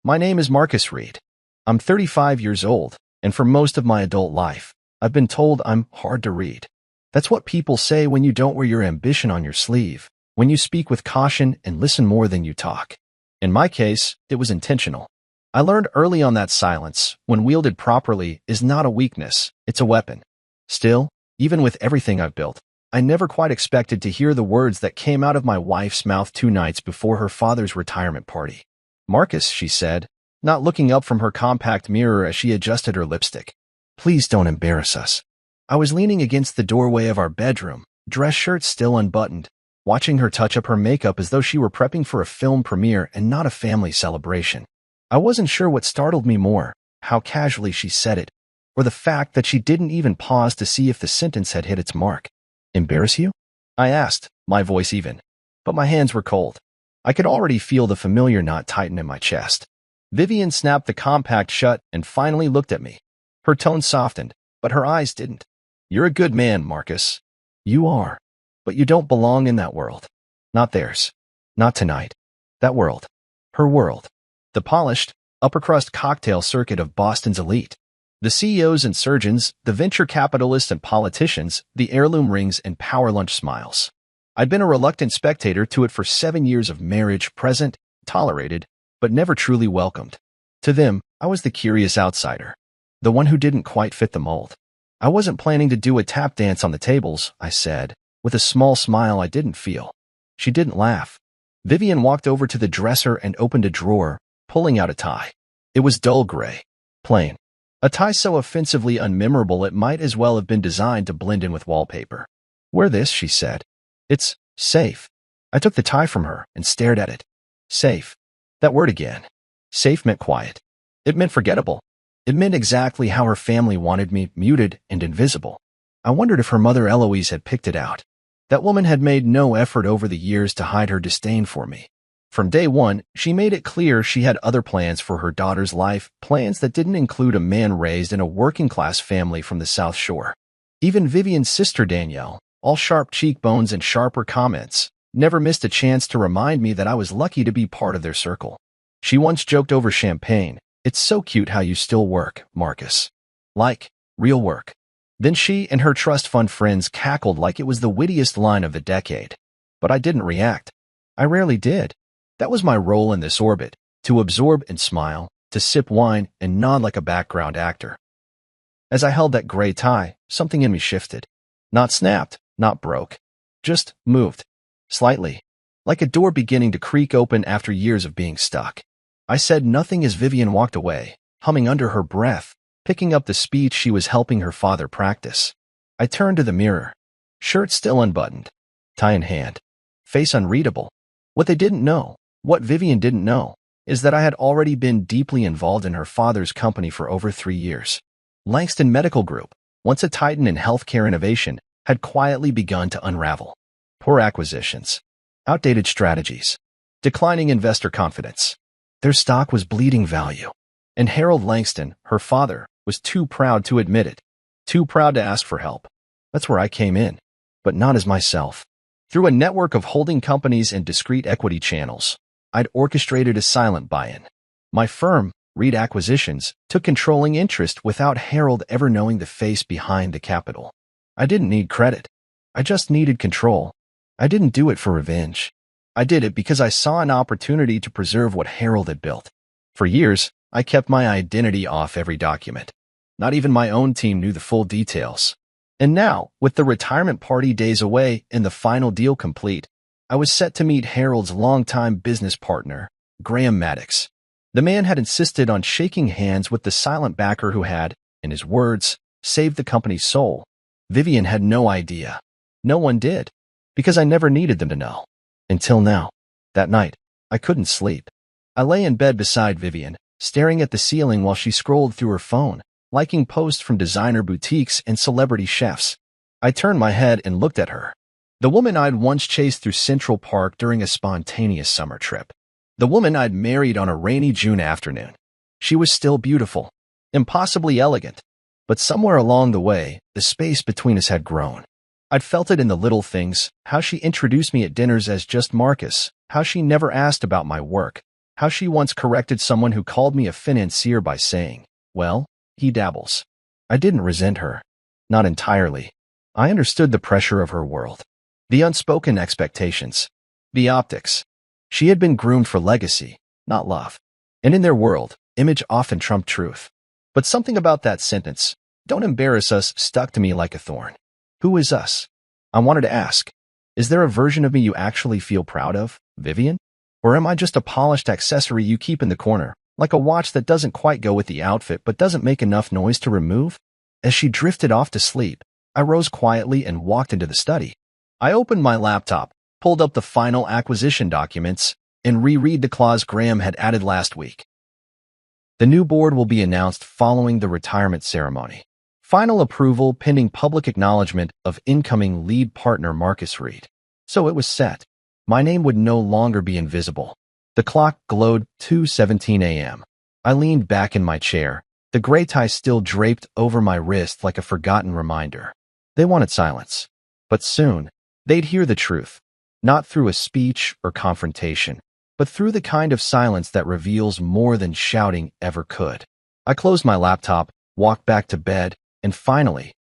My name is Marcus Reed. I'm 35 years old, and for most of my adult life, I've been told I'm hard to read. That's what people say when you don't wear your ambition on your sleeve, when you speak with caution and listen more than you talk. In my case, it was intentional. I learned early on that silence, when wielded properly, is not a weakness, it's a weapon. Still, even with everything I've built, I never quite expected to hear the words that came out of my wife's mouth 2 nights before her father's retirement party. "Marcus," she said, not looking up from her compact mirror as she adjusted her lipstick. "Please don't embarrass us." I was leaning against the doorway of our bedroom, dress shirt still unbuttoned, watching her touch up her makeup as though she were prepping for a film premiere and not a family celebration. I wasn't sure what startled me more, how casually she said it, or the fact that she didn't even pause to see if the sentence had hit its mark. "Embarrass you?" I asked, my voice even. But my hands were cold. I could already feel the familiar knot tighten in my chest. Vivian snapped the compact shut and finally looked at me. Her tone softened, but her eyes didn't. "You're a good man, Marcus. You are. But you don't belong in that world. Not theirs. Not tonight. That world. Her world. The polished, upper-crust cocktail circuit of Boston's elite. The CEOs and surgeons, the venture capitalists and politicians, the heirloom rings and power lunch smiles. I'd been a reluctant spectator to it for 7 years of marriage, present, tolerated, but never truly welcomed. To them, I was the curious outsider, the one who didn't quite fit the mold. "I wasn't planning to do a tap dance on the tables," I said, with a small smile I didn't feel. She didn't laugh. Vivian walked over to the dresser and opened a drawer, pulling out a tie. It was dull gray. Plain. A tie so offensively unmemorable it might as well have been designed to blend in with wallpaper. "Wear this," she said. "It's safe." I took the tie from her and stared at it. Safe. That word again. Safe meant quiet. It meant forgettable. It meant exactly how her family wanted me, muted and invisible. I wondered if her mother Eloise had picked it out. That woman had made no effort over the years to hide her disdain for me. From day one, she made it clear she had other plans for her daughter's life, plans that didn't include a man raised in a working-class family from the South Shore. Even Vivian's sister Danielle, all sharp cheekbones and sharper comments, never missed a chance to remind me that I was lucky to be part of their circle. She once joked over champagne, "It's so cute how you still work, Marcus. Like, real work." Then she and her trust fund friends cackled like it was the wittiest line of the decade. But I didn't react. I rarely did. That was my role in this orbit, to absorb and smile, to sip wine and nod like a background actor. As I held that gray tie, something in me shifted. Not snapped, not broke. Just moved. Slightly. Like a door beginning to creak open after years of being stuck. I said nothing as Vivian walked away, humming under her breath, picking up the speech she was helping her father practice. I turned to the mirror. Shirt still unbuttoned. Tie in hand. Face unreadable. What they didn't know, what Vivian didn't know, is that I had already been deeply involved in her father's company for over 3 years. Langston Medical Group, once a titan in healthcare innovation, had quietly begun to unravel. Poor acquisitions. Outdated strategies. Declining investor confidence. Their stock was bleeding value. And Harold Langston, her father, was too proud to admit it. Too proud to ask for help. That's where I came in. But not as myself. Through a network of holding companies and discrete equity channels, I'd orchestrated a silent buy-in. My firm, Reed Acquisitions, took controlling interest without Harold ever knowing the face behind the capital. I didn't need credit. I just needed control. I didn't do it for revenge. I did it because I saw an opportunity to preserve what Harold had built. For years, I kept my identity off every document. Not even my own team knew the full details. And now, with the retirement party days away and the final deal complete, I was set to meet Harold's longtime business partner, Graham Maddox. The man had insisted on shaking hands with the silent backer who had, in his words, saved the company's soul. Vivian had no idea. No one did, because I never needed them to know. Until now. That night, I couldn't sleep. I lay in bed beside Vivian, staring at the ceiling while she scrolled through her phone, liking posts from designer boutiques and celebrity chefs. I turned my head and looked at her. The woman I'd once chased through Central Park during a spontaneous summer trip. The woman I'd married on a rainy June afternoon. She was still beautiful, impossibly elegant, but somewhere along the way, the space between us had grown. I'd felt it in the little things, how she introduced me at dinners as just Marcus, how she never asked about my work, How she once corrected someone who called me a financier by saying, "Well, he dabbles." I didn't resent her. Not entirely. I understood the pressure of her world. The unspoken expectations. The optics. She had been groomed for legacy, not love. And in their world, image often trumped truth. But something about that sentence, "Don't embarrass us," stuck to me like a thorn. Who is us? I wanted to ask. Is there a version of me you actually feel proud of, Vivian? Or am I just a polished accessory you keep in the corner, like a watch that doesn't quite go with the outfit but doesn't make enough noise to remove? As she drifted off to sleep, I rose quietly and walked into the study. I opened my laptop, pulled up the final acquisition documents, and reread the clause Graham had added last week. The new board will be announced following the retirement ceremony. Final approval pending public acknowledgement of incoming lead partner Marcus Reed. So it was set. My name would no longer be invisible. The clock glowed 2:17 a.m. I leaned back in my chair, the gray tie still draped over my wrist like a forgotten reminder. They wanted silence. But soon, they'd hear the truth. Not through a speech or confrontation, but through the kind of silence that reveals more than shouting ever could. I closed my laptop, walked back to bed, and finally,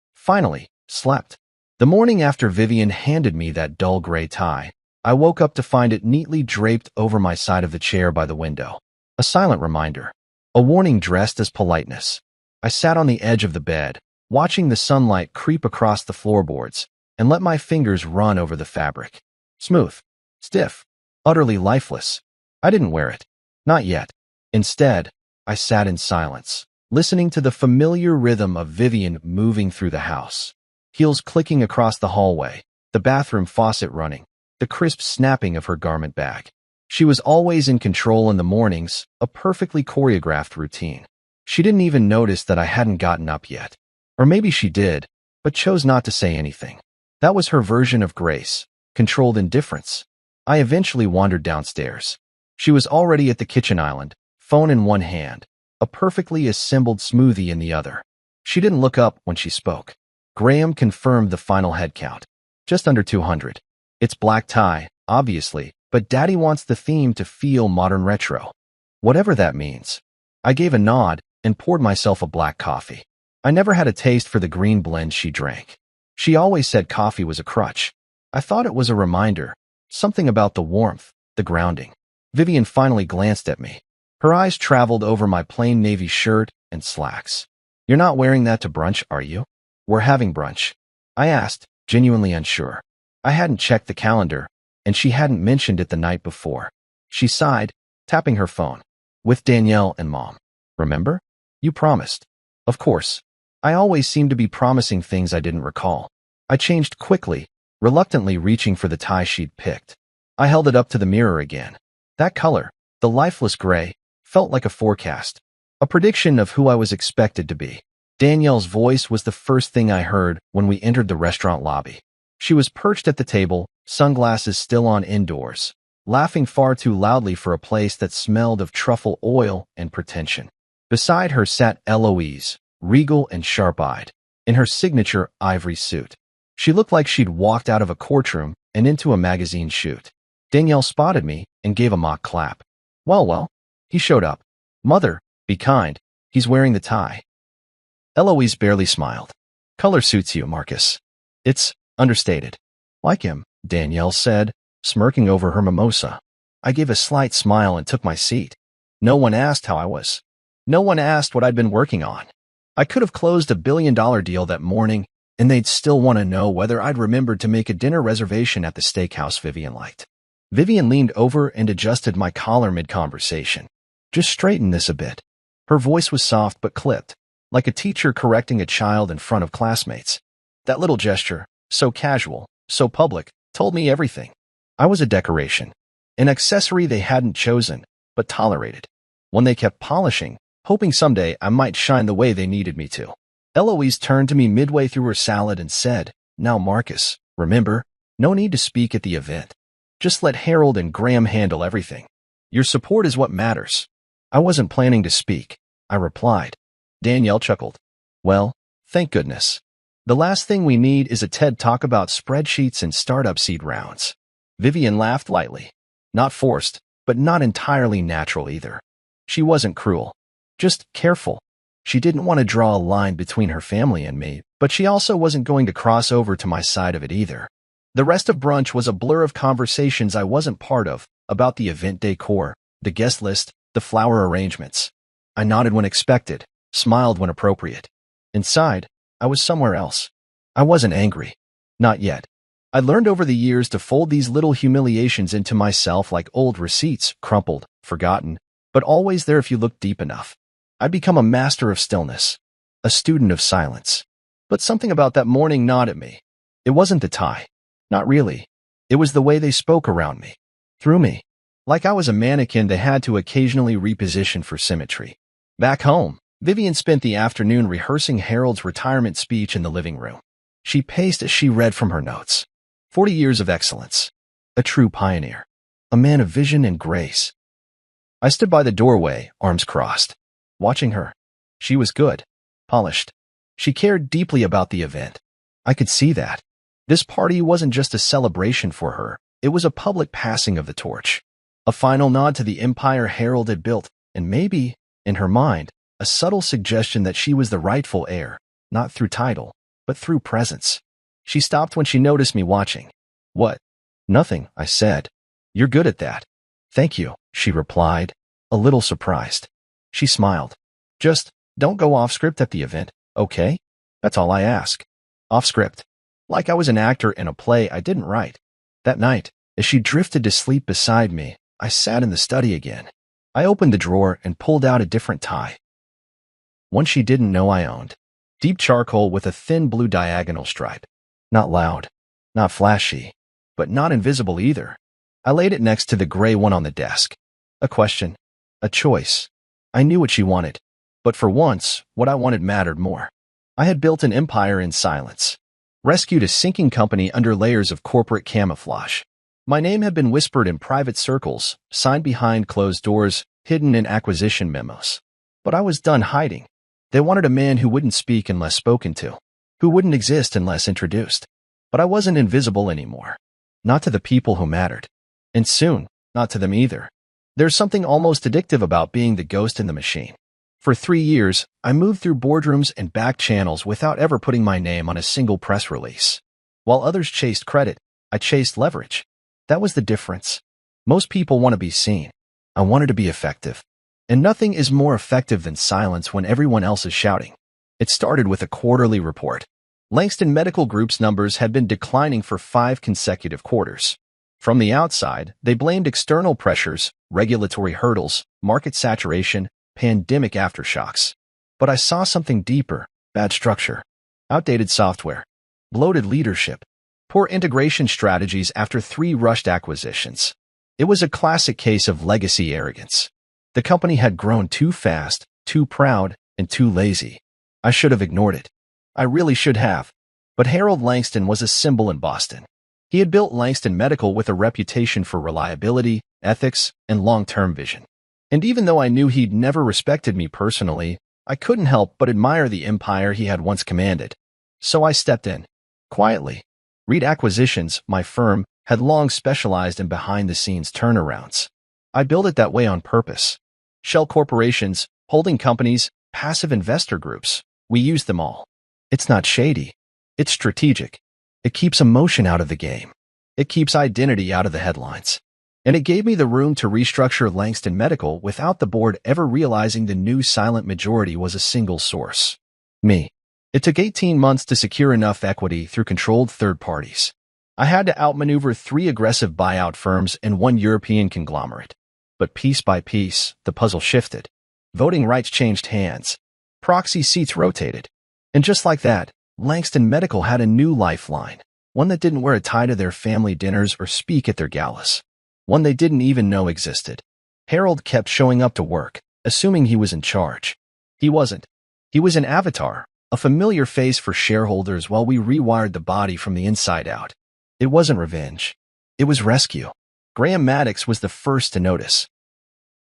slept. The morning after Vivian handed me that dull gray tie, I woke up to find it neatly draped over my side of the chair by the window. A silent reminder. A warning dressed as politeness. I sat on the edge of the bed, watching the sunlight creep across the floorboards, and let my fingers run over the fabric. Smooth, stiff, utterly lifeless. I didn't wear it. Not yet. Instead, I sat in silence, listening to the familiar rhythm of Vivian moving through the house. Heels clicking across the hallway, the bathroom faucet running, the crisp snapping of her garment bag. She was always in control in the mornings, a perfectly choreographed routine. She didn't even notice that I hadn't gotten up yet. Or maybe she did, but chose not to say anything. That was her version of grace, controlled indifference. I eventually wandered downstairs. She was already at the kitchen island, phone in one hand, a perfectly assembled smoothie in the other. She didn't look up when she spoke. Graham confirmed the final head count. Just under 200. It's black tie, obviously, but Daddy wants the theme to feel modern retro. Whatever that means. I gave a nod and poured myself a black coffee. I never had a taste for the green blend she drank. She always said coffee was a crutch. I thought it was a reminder, something about the warmth, the grounding. Vivian finally glanced at me. Her eyes traveled over my plain navy shirt and slacks. "You're not wearing that to brunch, are you?" "We're having brunch," I asked, genuinely unsure. I hadn't checked the calendar, and she hadn't mentioned it the night before. She sighed, tapping her phone. "With Danielle and Mom. Remember? You promised." Of course. I always seemed to be promising things I didn't recall. I changed quickly, reluctantly reaching for the tie she'd picked. I held it up to the mirror again. That color, the lifeless gray, felt like a forecast, a prediction of who I was expected to be. Danielle's voice was the first thing I heard when we entered the restaurant lobby. She was perched at the table, sunglasses still on indoors, laughing far too loudly for a place that smelled of truffle oil and pretension. Beside her sat Eloise, regal and sharp-eyed, in her signature ivory suit. She looked like she'd walked out of a courtroom and into a magazine shoot. Danielle spotted me and gave a mock clap. Well, he showed up. "Mother, be kind. He's wearing the tie." Eloise barely smiled. "Color suits you, Marcus." "It's understated." "Like him," Danielle said, smirking over her mimosa. I gave a slight smile and took my seat. No one asked how I was. No one asked what I'd been working on. I could have closed $1 billion deal that morning, and they'd still want to know whether I'd remembered to make a dinner reservation at the steakhouse Vivian liked. Vivian leaned over and adjusted my collar mid-conversation. "Just straighten this a bit." Her voice was soft but clipped, like a teacher correcting a child in front of classmates. That little gesture, so casual, so public, told me everything. I was a decoration, an accessory they hadn't chosen, but tolerated. One they kept polishing, hoping someday I might shine the way they needed me to. Eloise turned to me midway through her salad and said, "Now, Marcus, remember, no need to speak at the event. Just let Harold and Graham handle everything. Your support is what matters." "I wasn't planning to speak," I replied. Danielle chuckled. "Well, thank goodness. The last thing we need is a TED Talk about spreadsheets and startup seed rounds." Vivian laughed lightly. "Not forced. but not entirely natural either. She wasn't cruel, just careful. She didn't want to draw a line between her family and me, but she also wasn't going to cross over to my side of it either. The rest of brunch was a blur of conversations I wasn't part of, about the event decor, the guest list, the flower arrangements. I nodded when expected, smiled when appropriate. Inside, I was somewhere else. I wasn't angry. Not yet. I learned over the years to fold these little humiliations into myself like old receipts, crumpled, forgotten, but always there if you look deep enough. I'd become a master of stillness, a student of silence. But something about that morning gnawed at me. It wasn't the tie. Not really. It was the way they spoke around me. Through me. Like I was a mannequin they had to occasionally reposition for symmetry. Back home, Vivian spent the afternoon rehearsing Harold's retirement speech in the living room. She paced as she read from her notes. 40 years of excellence. A true pioneer. A man of vision and grace. I stood by the doorway, arms crossed, watching her. She was good. Polished. She cared deeply about the event. I could see that. This party wasn't just a celebration for her. It was a public passing of the torch. A final nod to the empire Harold had built, and maybe, in her mind, a subtle suggestion that she was the rightful heir, not through title, but through presence. She stopped when she noticed me watching. What? Nothing, I said. You're good at that. Thank you, she replied, a little surprised. She smiled. Just, don't go off script at the event, okay? That's all I ask. Off script. Like I was an actor in a play I didn't write. That night, as she drifted to sleep beside me, I sat in the study again. I opened the drawer and pulled out a different tie. One she didn't know I owned. Deep charcoal with a thin blue diagonal stripe. Not loud, not flashy, but not invisible either. I laid it next to the gray one on the desk. A question, a choice. I knew what she wanted, but for once, what I wanted mattered more. I had built an empire in silence, rescued a sinking company under layers of corporate camouflage. My name had been whispered in private circles, signed behind closed doors, hidden in acquisition memos. But I was done hiding. They wanted a man who wouldn't speak unless spoken to, who wouldn't exist unless introduced. But I wasn't invisible anymore. Not to the people who mattered. And soon, not to them either. There's something almost addictive about being the ghost in the machine. For 3 years, I moved through boardrooms and back channels without ever putting my name on a single press release. While others chased credit, I chased leverage. That was the difference. Most people want to be seen. I wanted to be effective. And nothing is more effective than silence when everyone else is shouting. It started with a quarterly report. Langston Medical Group's numbers had been declining for 5 consecutive quarters. From the outside, they blamed external pressures, regulatory hurdles, market saturation, pandemic aftershocks. But I saw something deeper: bad structure, outdated software, bloated leadership, poor integration strategies after 3 rushed acquisitions. It was a classic case of legacy arrogance. The company had grown too fast, too proud, and too lazy. I should have ignored it. I really should have. But Harold Langston was a symbol in Boston. He had built Langston Medical with a reputation for reliability, ethics, and long-term vision. And even though I knew he'd never respected me personally, I couldn't help but admire the empire he had once commanded. So I stepped in. Quietly. Reed Acquisitions, my firm, had long specialized in behind-the-scenes turnarounds. I built it that way on purpose. Shell corporations, holding companies, passive investor groups. We use them all. It's not shady. It's strategic. It keeps emotion out of the game. It keeps identity out of the headlines. And it gave me the room to restructure Langston Medical without the board ever realizing the new silent majority was a single source. Me. It took 18 months to secure enough equity through controlled third parties. I had to outmaneuver 3 aggressive buyout firms and 1 European conglomerate. But piece by piece, the puzzle shifted. Voting rights changed hands. Proxy seats rotated. And just like that, Langston Medical had a new lifeline, one that didn't wear a tie to their family dinners or speak at their galas, one they didn't even know existed. Harold kept showing up to work, assuming he was in charge. He wasn't. He was an avatar, a familiar face for shareholders while we rewired the body from the inside out. It wasn't revenge. It was rescue. Graham Maddox was the first to notice.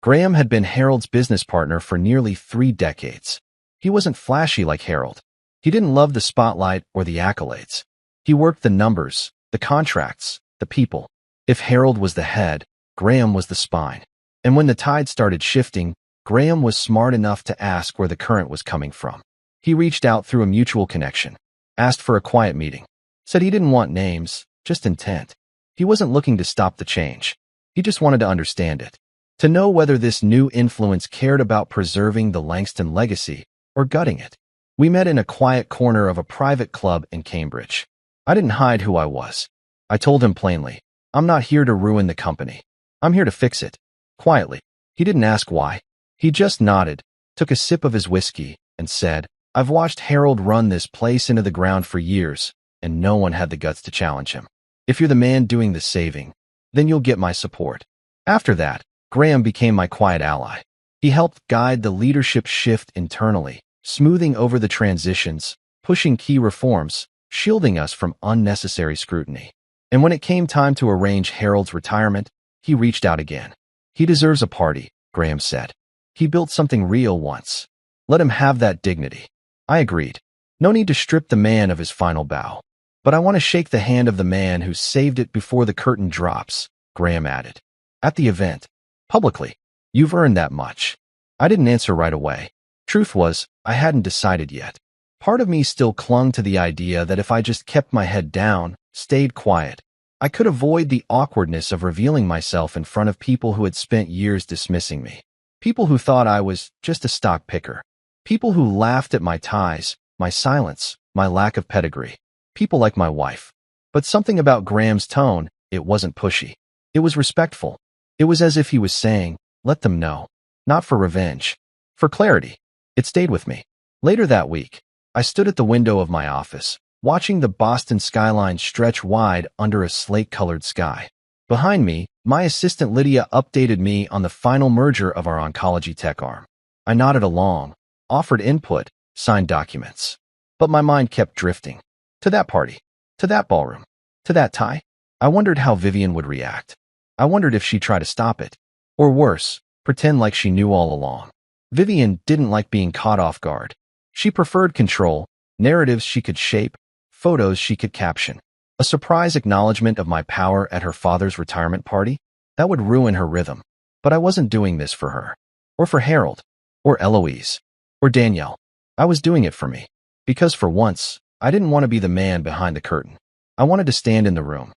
Graham had been Harold's business partner for nearly 3 decades. He wasn't flashy like Harold. He didn't love the spotlight or the accolades. He worked the numbers, the contracts, the people. If Harold was the head, Graham was the spine. And when the tide started shifting, Graham was smart enough to ask where the current was coming from. He reached out through a mutual connection, asked for a quiet meeting, said he didn't want names, just intent. He wasn't looking to stop the change. He just wanted to understand it, to know whether this new influence cared about preserving the Langston legacy or gutting it. We met in a quiet corner of a private club in Cambridge. I didn't hide who I was. I told him plainly, I'm not here to ruin the company. I'm here to fix it. Quietly. He didn't ask why. He just nodded, took a sip of his whiskey, and said, I've watched Harold run this place into the ground for years, and no one had the guts to challenge him. If you're the man doing the saving, then you'll get my support. After that, Graham became my quiet ally. He helped guide the leadership shift internally, smoothing over the transitions, pushing key reforms, shielding us from unnecessary scrutiny. And when it came time to arrange Harold's retirement, he reached out again. He deserves a party, Graham said. He built something real once. Let him have that dignity. I agreed. No need to strip the man of his final bow. But I want to shake the hand of the man who saved it before the curtain drops, Graham added. At the event, publicly, you've earned that much. I didn't answer right away. Truth was, I hadn't decided yet. Part of me still clung to the idea that if I just kept my head down, stayed quiet, I could avoid the awkwardness of revealing myself in front of people who had spent years dismissing me. People who thought I was just a stock picker. People who laughed at my ties, my silence, my lack of pedigree. People like my wife. But something about Graham's tone, it wasn't pushy. It was respectful. It was as if he was saying, let them know. Not for revenge. For clarity. It stayed with me. Later that week, I stood at the window of my office, watching the Boston skyline stretch wide under a slate-colored sky. Behind me, my assistant Lydia updated me on the final merger of our oncology tech arm. I nodded along, offered input, signed documents. But my mind kept drifting. To that party. To that ballroom. To that tie. I wondered how Vivian would react. I wondered if she'd try to stop it. Or worse, pretend like she knew all along. Vivian didn't like being caught off guard. She preferred control, narratives she could shape, photos she could caption. A surprise acknowledgement of my power at her father's retirement party? That would ruin her rhythm. But I wasn't doing this for her. Or for Harold. Or Eloise. Or Danielle. I was doing it for me. Because for once, I didn't want to be the man behind the curtain. I wanted to stand in the room.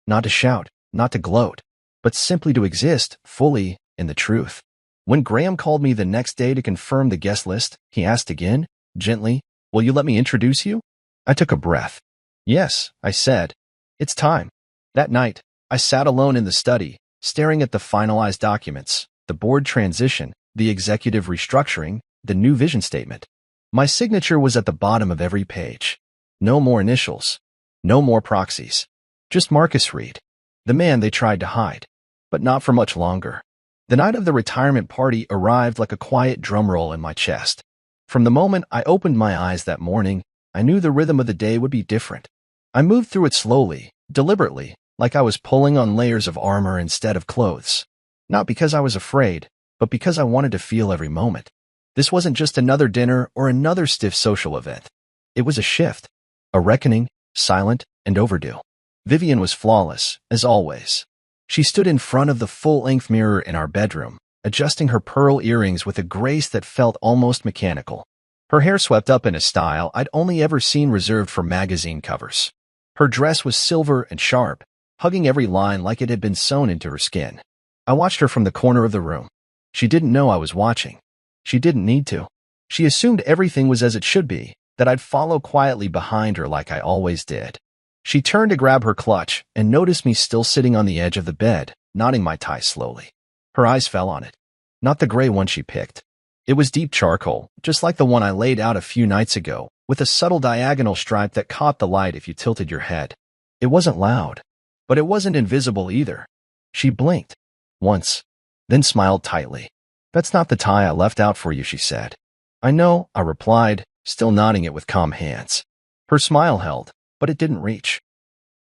Not to shout, not to gloat, but simply to exist, fully, in the truth. When Graham called me the next day to confirm the guest list, he asked again, gently, will you let me introduce you? I took a breath. Yes, I said. It's time. That night, I sat alone in the study, staring at the finalized documents, the board transition, the executive restructuring, the new vision statement. My signature was at the bottom of every page. No more initials. No more proxies. Just Marcus Reed, the man they tried to hide. But not for much longer. The night of the retirement party arrived like a quiet drumroll in my chest. From the moment I opened my eyes that morning, I knew the rhythm of the day would be different. I moved through it slowly, deliberately, like I was pulling on layers of armor instead of clothes. Not because I was afraid, but because I wanted to feel every moment. This wasn't just another dinner or another stiff social event. It was a shift, a reckoning, silent and overdue. Vivian was flawless, as always. She stood in front of the full-length mirror in our bedroom, adjusting her pearl earrings with a grace that felt almost mechanical. Her hair swept up in a style I'd only ever seen reserved for magazine covers. Her dress was silver and sharp, hugging every line like it had been sewn into her skin. I watched her from the corner of the room. She didn't know I was watching. She didn't need to. She assumed everything was as it should be, that I'd follow quietly behind her like I always did. She turned to grab her clutch and noticed me still sitting on the edge of the bed, knotting my tie slowly. Her eyes fell on it. Not the gray one she picked. It was deep charcoal, just like the one I laid out a few nights ago, with a subtle diagonal stripe that caught the light if you tilted your head. It wasn't loud, but it wasn't invisible either. She blinked. Once, then smiled tightly. That's not the tie I left out for you, she said. I know, I replied, still nodding it with calm hands. Her smile held, but it didn't reach.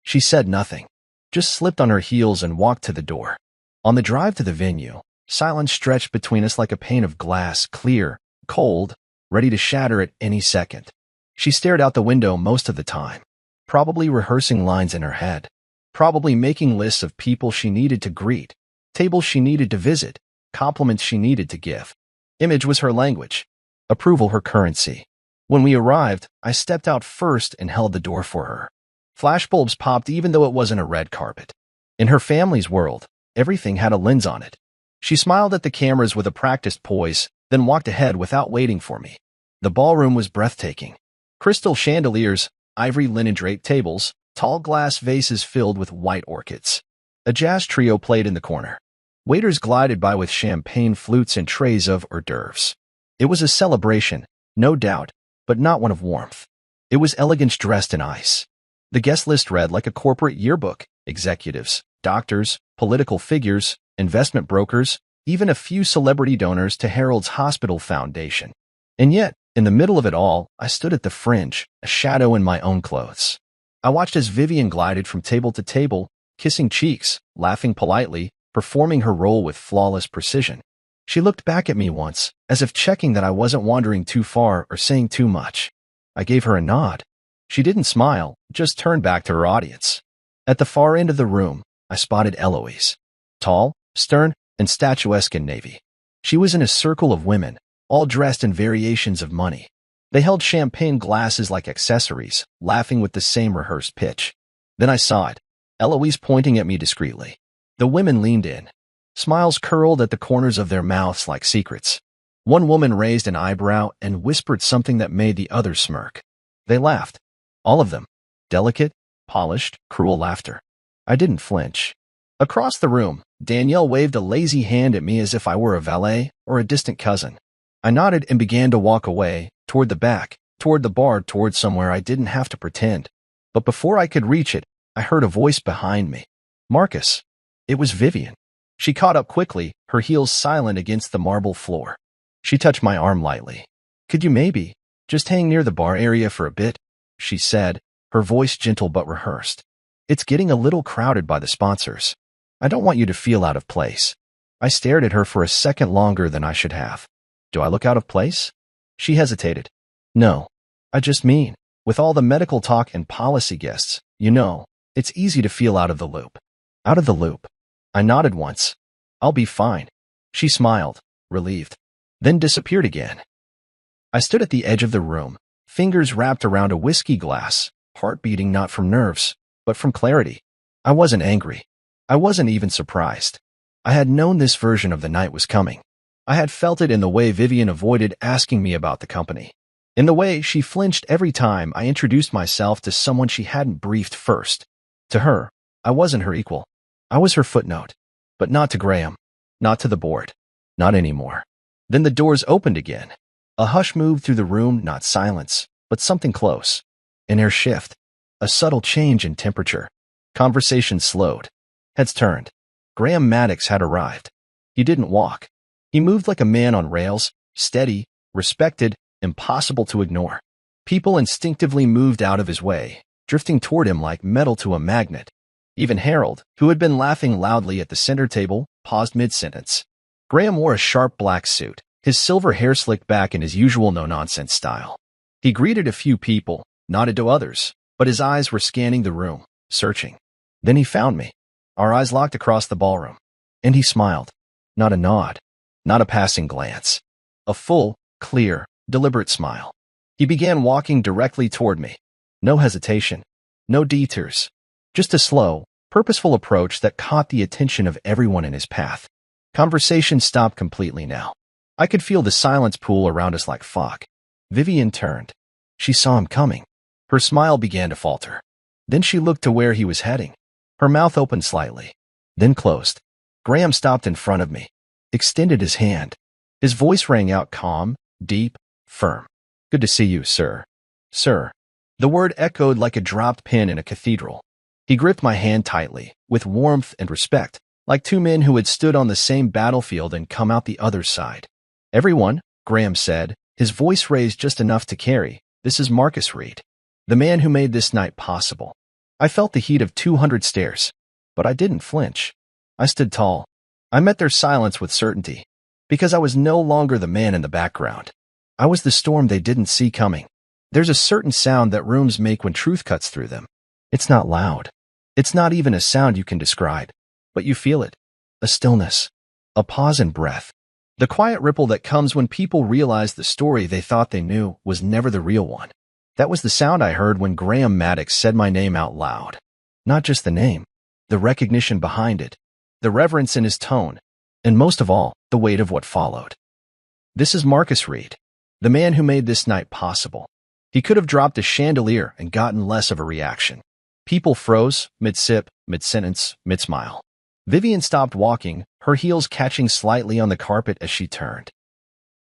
She said nothing, just slipped on her heels and walked to the door. On the drive to the venue, silence stretched between us like a pane of glass, clear, cold, ready to shatter at any second. She stared out the window most of the time, probably rehearsing lines in her head, probably making lists of people she needed to greet, tables she needed to visit, compliments she needed to give. Image was her language, approval her currency. When we arrived, I stepped out first and held the door for her. Flashbulbs popped even though it wasn't a red carpet. In her family's world, everything had a lens on it. She smiled at the cameras with a practiced poise, then walked ahead without waiting for me. The ballroom was breathtaking. Crystal chandeliers, ivory linen-draped tables, tall glass vases filled with white orchids. A jazz trio played in the corner. Waiters glided by with champagne flutes and trays of hors d'oeuvres. It was a celebration, no doubt, but not one of warmth. It was elegance dressed in ice. The guest list read like a corporate yearbook: executives, doctors, political figures, investment brokers, even a few celebrity donors to Harold's Hospital Foundation. And yet, in the middle of it all, I stood at the fringe, a shadow in my own clothes. I watched as Vivian glided from table to table, kissing cheeks, laughing politely, performing her role with flawless precision. She looked back at me once, as if checking that I wasn't wandering too far or saying too much. I gave her a nod. She didn't smile, just turned back to her audience. At the far end of the room, I spotted Eloise. Tall, stern, and statuesque in navy. She was in a circle of women, all dressed in variations of money. They held champagne glasses like accessories, laughing with the same rehearsed pitch. Then I saw it, Eloise pointing at me discreetly. The women leaned in. Smiles curled at the corners of their mouths like secrets. One woman raised an eyebrow and whispered something that made the others smirk. They laughed. All of them. Delicate, polished, cruel laughter. I didn't flinch. Across the room, Danielle waved a lazy hand at me as if I were a valet or a distant cousin. I nodded and began to walk away, toward the back, toward the bar, toward somewhere I didn't have to pretend. But before I could reach it, I heard a voice behind me. Marcus. It was Vivian. She caught up quickly, her heels silent against the marble floor. She touched my arm lightly. Could you maybe just hang near the bar area for a bit? She said, her voice gentle but rehearsed. It's getting a little crowded by the sponsors. I don't want you to feel out of place. I stared at her for a second longer than I should have. Do I look out of place? She hesitated. No, I just mean, with all the medical talk and policy guests, it's easy to feel out of the loop. Out of the loop. I nodded once. I'll be fine. She smiled, relieved, then disappeared again. I stood at the edge of the room, fingers wrapped around a whiskey glass, heart beating not from nerves, but from clarity. I wasn't angry. I wasn't even surprised. I had known this version of the night was coming. I had felt it in the way Vivian avoided asking me about the company, in the way she flinched every time I introduced myself to someone she hadn't briefed first. To her, I wasn't her equal. I was her footnote, but not to Graham, not to the board, not anymore. Then the doors opened again. A hush moved through the room, not silence, but something close. An air shift, a subtle change in temperature. Conversation slowed. Heads turned. Graham Maddox had arrived. He didn't walk. He moved like a man on rails, steady, respected, impossible to ignore. People instinctively moved out of his way, drifting toward him like metal to a magnet. Even Harold, who had been laughing loudly at the center table, paused mid-sentence. Graham wore a sharp black suit, his silver hair slicked back in his usual no-nonsense style. He greeted a few people, nodded to others, but his eyes were scanning the room, searching. Then he found me. Our eyes locked across the ballroom. And he smiled. Not a nod. Not a passing glance. A full, clear, deliberate smile. He began walking directly toward me. No hesitation. No detours. Just a slow, purposeful approach that caught the attention of everyone in his path. Conversation stopped completely now. I could feel the silence pool around us like fog. Vivian turned. She saw him coming. Her smile began to falter. Then she looked to where he was heading. Her mouth opened slightly, then closed. Graham stopped in front of me, extended his hand. His voice rang out calm, deep, firm. Good to see you, sir. Sir. The word echoed like a dropped pin in a cathedral. He gripped my hand tightly, with warmth and respect, like two men who had stood on the same battlefield and come out the other side. Everyone, Graham said, his voice raised just enough to carry, this is Marcus Reed, the man who made this night possible. I felt the heat of 200 stares, but I didn't flinch. I stood tall. I met their silence with certainty, because I was no longer the man in the background. I was the storm they didn't see coming. There's a certain sound that rooms make when truth cuts through them. It's not loud. It's not even a sound you can describe, but you feel it. A stillness. A pause and breath. The quiet ripple that comes when people realize the story they thought they knew was never the real one. That was the sound I heard when Graham Maddox said my name out loud. Not just the name, the recognition behind it, the reverence in his tone, and most of all, the weight of what followed. This is Marcus Reed, the man who made this night possible. He could have dropped a chandelier and gotten less of a reaction. People froze, mid-sip, mid-sentence, mid-smile. Vivian stopped walking, her heels catching slightly on the carpet as she turned.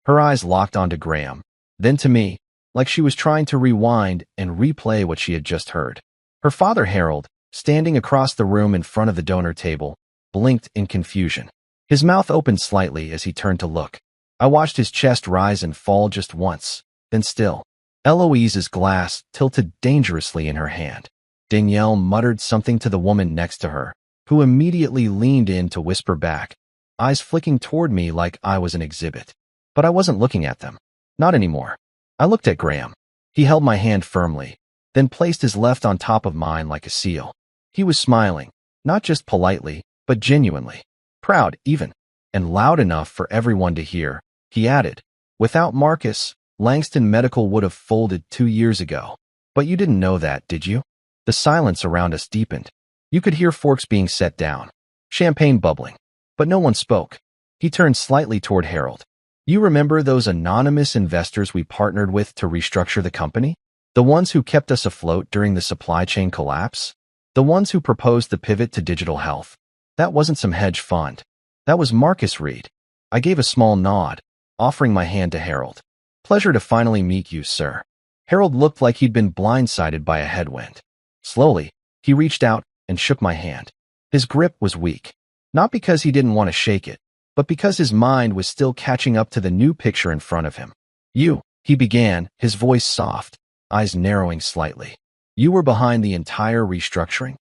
Her eyes locked onto Graham, then to me, like she was trying to rewind and replay what she had just heard. Her father, Harold, standing across the room in front of the donor table, blinked in confusion. His mouth opened slightly as he turned to look. I watched his chest rise and fall just once, then still. Eloise's glass tilted dangerously in her hand. Danielle muttered something to the woman next to her, who immediately leaned in to whisper back, eyes flicking toward me like I was an exhibit. But I wasn't looking at them. Not anymore. I looked at Graham. He held my hand firmly, then placed his left on top of mine like a seal. He was smiling, not just politely, but genuinely. Proud, even, and loud enough for everyone to hear. He added, "Without Marcus, Langston Medical would have folded 2 years ago. But you didn't know that, did you?" The silence around us deepened. You could hear forks being set down, champagne bubbling, but no one spoke. He turned slightly toward Harold. "You remember those anonymous investors we partnered with to restructure the company? The ones who kept us afloat during the supply chain collapse? The ones who proposed the pivot to digital health? That wasn't some hedge fund. That was Marcus Reed." I gave a small nod, offering my hand to Harold. "Pleasure to finally meet you, sir." Harold looked like he'd been blindsided by a headwind. Slowly, he reached out and shook my hand. His grip was weak, not because he didn't want to shake it, but because his mind was still catching up to the new picture in front of him. "You," he began, his voice soft, eyes narrowing slightly. "You were behind the entire restructuring?"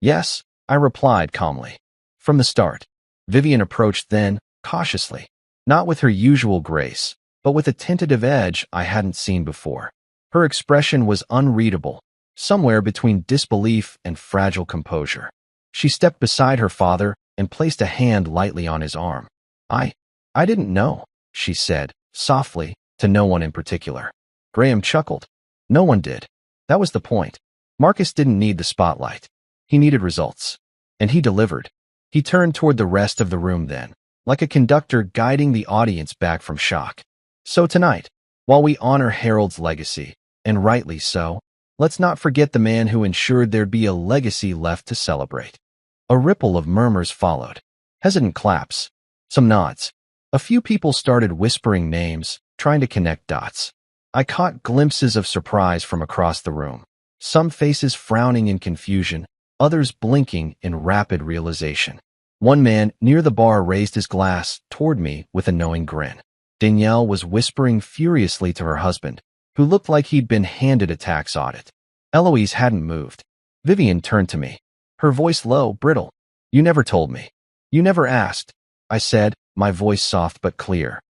"Yes," I replied calmly. "From the start." Vivian approached then, cautiously, not with her usual grace, but with a tentative edge I hadn't seen before. Her expression was unreadable, somewhere between disbelief and fragile composure. She stepped beside her father and placed a hand lightly on his arm. I didn't know," she said, softly, to no one in particular. Graham chuckled. No one did. That was the point. Marcus didn't need the spotlight. He needed results. And he delivered. He turned toward the rest of the room then, like a conductor guiding the audience back from shock. "So tonight, while we honor Harold's legacy, and rightly so, let's not forget the man who ensured there'd be a legacy left to celebrate." A ripple of murmurs followed. Hesitant claps. Some nods. A few people started whispering names, trying to connect dots. I caught glimpses of surprise from across the room. Some faces frowning in confusion, others blinking in rapid realization. One man near the bar raised his glass toward me with a knowing grin. Danielle was whispering furiously to her husband, who looked like he'd been handed a tax audit. Eloise hadn't moved. Vivian turned to me, her voice low, brittle. "You never told me. You never asked," I said, my voice soft but clear.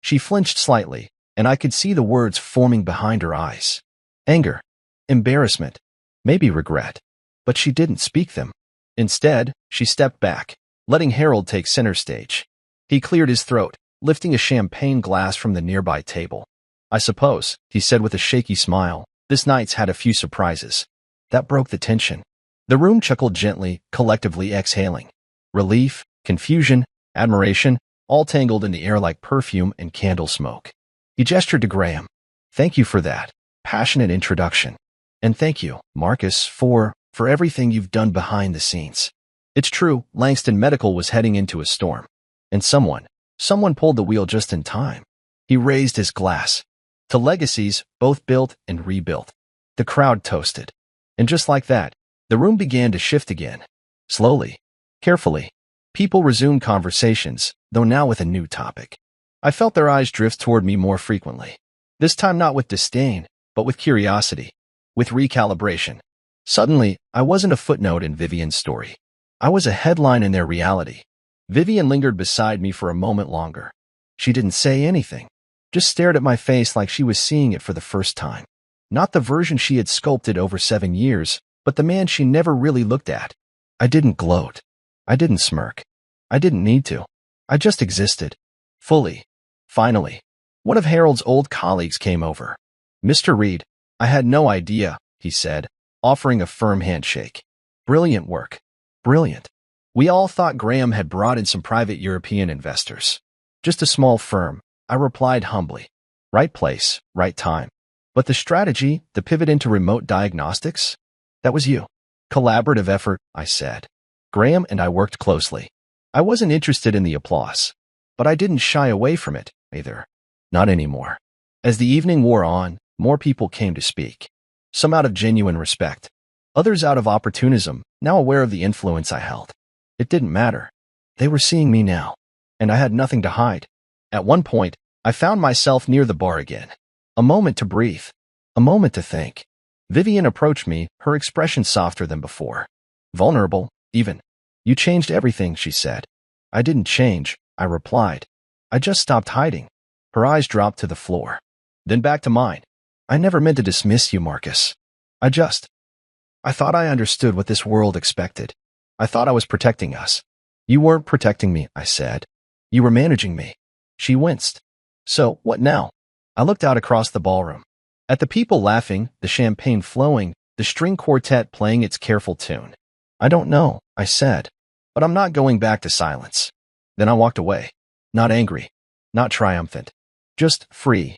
She flinched slightly, and I could see the words forming behind her eyes. Anger, embarrassment, maybe regret. But she didn't speak them. Instead, she stepped back, letting Harold take center stage. He cleared his throat, lifting a champagne glass from the nearby table. "I suppose," he said with a shaky smile, "this night's had a few surprises." That broke the tension. The room chuckled gently, collectively exhaling. Relief, confusion, admiration, all tangled in the air like perfume and candle smoke. He gestured to Graham. "Thank you for that passionate introduction. And thank you, Marcus, for everything you've done behind the scenes." It's true, Langston Medical was heading into a storm. And someone pulled the wheel just in time. He raised his glass. To legacies, both built and rebuilt. The crowd toasted. And just like that, the room began to shift again. Slowly, carefully. People resumed conversations, though now with a new topic. I felt their eyes drift toward me more frequently. This time not with disdain, but with curiosity, with recalibration. Suddenly, I wasn't a footnote in Vivian's story. I was a headline in their reality. Vivian lingered beside me for a moment longer. She didn't say anything, just stared at my face like she was seeing it for the first time. Not the version she had sculpted over 7 years, but the man she never really looked at. I didn't gloat. I didn't smirk. I didn't need to. I just existed. Fully. Finally. One of Harold's old colleagues came over. Mr. Reed, I had no idea, he said, offering a firm handshake. Brilliant work. Brilliant. We all thought Graham had brought in some private European investors. Just a small firm, I replied humbly. Right place, right time. But the strategy, the pivot into remote diagnostics? That was you. Collaborative effort, I said. Graham and I worked closely. I wasn't interested in the applause, but I didn't shy away from it, either. Not anymore. As the evening wore on, more people came to speak. Some out of genuine respect. Others out of opportunism, now aware of the influence I held. It didn't matter. They were seeing me now, and I had nothing to hide. At one point, I found myself near the bar again. A moment to breathe. A moment to think. Vivian approached me, her expression softer than before. Vulnerable, even. You changed everything, she said. I didn't change, I replied. I just stopped hiding. Her eyes dropped to the floor. Then back to mine. I never meant to dismiss you, Marcus. I thought I understood what this world expected. I thought I was protecting us. You weren't protecting me, I said. You were managing me. She winced. So, what now? I looked out across the ballroom. At the people laughing, the champagne flowing, the string quartet playing its careful tune. I don't know, I said. But I'm not going back to silence. Then I walked away. Not angry. Not triumphant. Just free.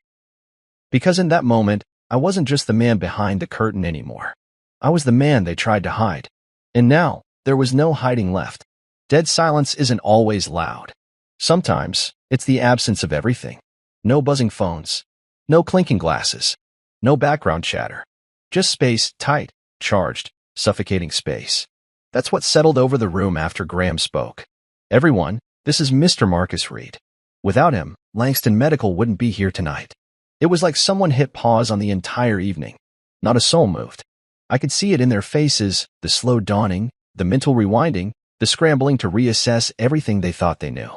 Because in that moment, I wasn't just the man behind the curtain anymore. I was the man they tried to hide. And now, there was no hiding left. Dead silence isn't always loud. Sometimes, it's the absence of everything. No buzzing phones. No clinking glasses. No background chatter. Just space, tight, charged, suffocating space. That's what settled over the room after Graham spoke. Everyone, this is Mr. Marcus Reed. Without him, Langston Medical wouldn't be here tonight. It was like someone hit pause on the entire evening. Not a soul moved. I could see it in their faces, the slow dawning, the mental rewinding, the scrambling to reassess everything they thought they knew.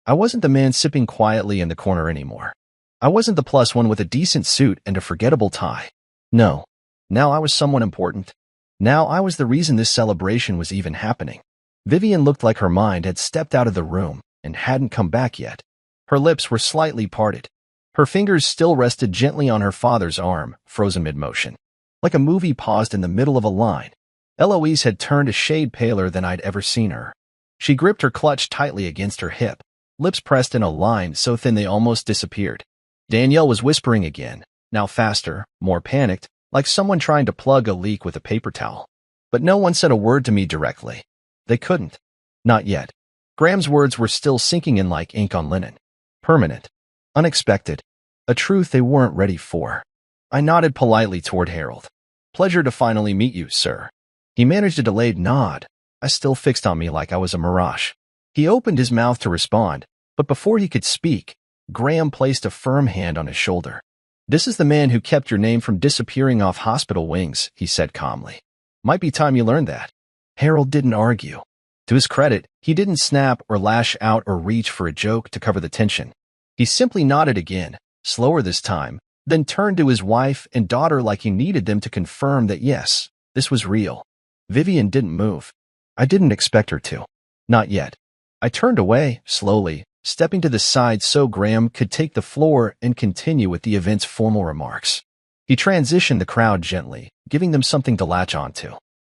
I wasn't the man sipping quietly in the corner anymore. I wasn't the plus one with a decent suit and a forgettable tie. No. Now I was someone important. Now I was the reason this celebration was even happening. Vivian looked like her mind had stepped out of the room and hadn't come back yet. Her lips were slightly parted. Her fingers still rested gently on her father's arm, frozen mid-motion. Like a movie paused in the middle of a line. Eloise had turned a shade paler than I'd ever seen her. She gripped her clutch tightly against her hip, lips pressed in a line so thin they almost disappeared. Danielle was whispering again, now faster, more panicked, like someone trying to plug a leak with a paper towel. But no one said a word to me directly. They couldn't. Not yet. Graham's words were still sinking in like ink on linen. Permanent. Unexpected. A truth they weren't ready for. I nodded politely toward Harold. Pleasure to finally meet you, sir. He managed a delayed nod, eyes still fixed on me like I was a mirage. He opened his mouth to respond, but before he could speak, Graham placed a firm hand on his shoulder. This is the man who kept your name from disappearing off hospital wings, he said calmly. Might be time you learned that. Harold didn't argue. To his credit, he didn't snap or lash out or reach for a joke to cover the tension. He simply nodded again, slower this time, then turned to his wife and daughter like he needed them to confirm that yes, this was real. Vivian didn't move. I didn't expect her to. Not yet. I turned away, slowly, stepping to the side so Graham could take the floor and continue with the event's formal remarks. He transitioned the crowd gently, giving them something to latch onto.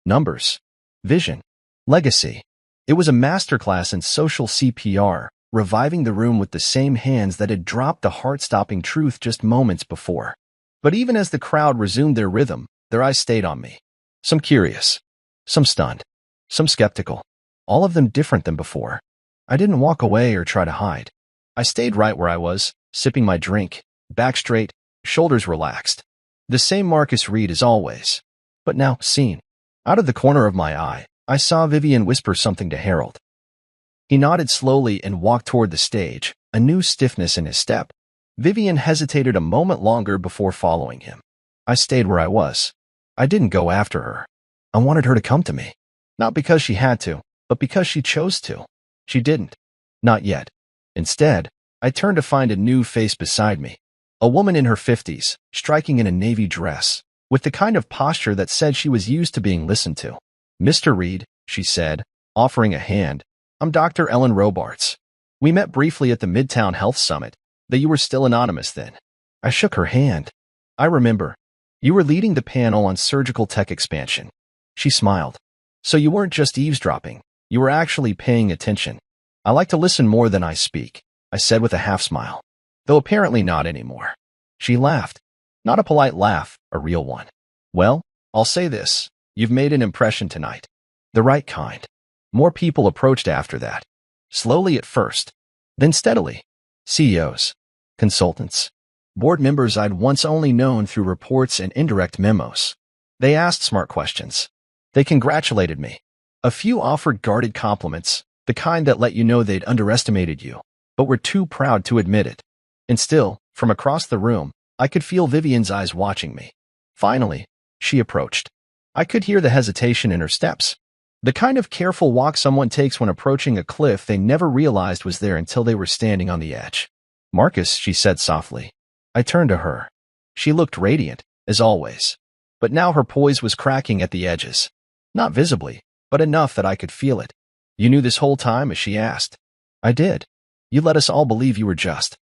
Numbers. Vision. Legacy. It was a masterclass in social CPR, reviving the room with the same hands that had dropped the heart-stopping truth just moments before. But even as the crowd resumed their rhythm, their eyes stayed on me. Some curious, some stunned, some skeptical, all of them different than before. I didn't walk away or try to hide. I stayed right where I was, sipping my drink, back straight, shoulders relaxed. The same Marcus Reed as always, but now seen. Out of the corner of my eye, I saw Vivian whisper something to Harold. He nodded slowly and walked toward the stage, a new stiffness in his step. Vivian hesitated a moment longer before following him. I stayed where I was. I didn't go after her. I wanted her to come to me. Not because she had to, but because she chose to. She didn't. Not yet. Instead, I turned to find a new face beside me. A woman in her 50s, striking in a navy dress, with the kind of posture that said she was used to being listened to. Mr. Reed, she said, offering a hand. I'm Dr. Ellen Robarts. We met briefly at the Midtown Health Summit, though you were still anonymous then. I shook her hand. I remember. You were leading the panel on surgical tech expansion. She smiled. So you weren't just eavesdropping. You were actually paying attention. I like to listen more than I speak, I said with a half smile. Though apparently not anymore. She laughed. Not a polite laugh, a real one. Well, I'll say this. You've made an impression tonight. The right kind. More people approached after that. Slowly at first, then steadily. CEOs, consultants, board members I'd once only known through reports and indirect memos. They asked smart questions. They congratulated me. A few offered guarded compliments, the kind that let you know they'd underestimated you, but were too proud to admit it. And still, from across the room, I could feel Vivian's eyes watching me. Finally, she approached. I could hear the hesitation in her steps. The kind of careful walk someone takes when approaching a cliff they never realized was there until they were standing on the edge. Marcus, she said softly. I turned to her. She looked radiant, as always. But now her poise was cracking at the edges. Not visibly, but enough that I could feel it. You knew this whole time, as she asked. I did. You let us all believe you were just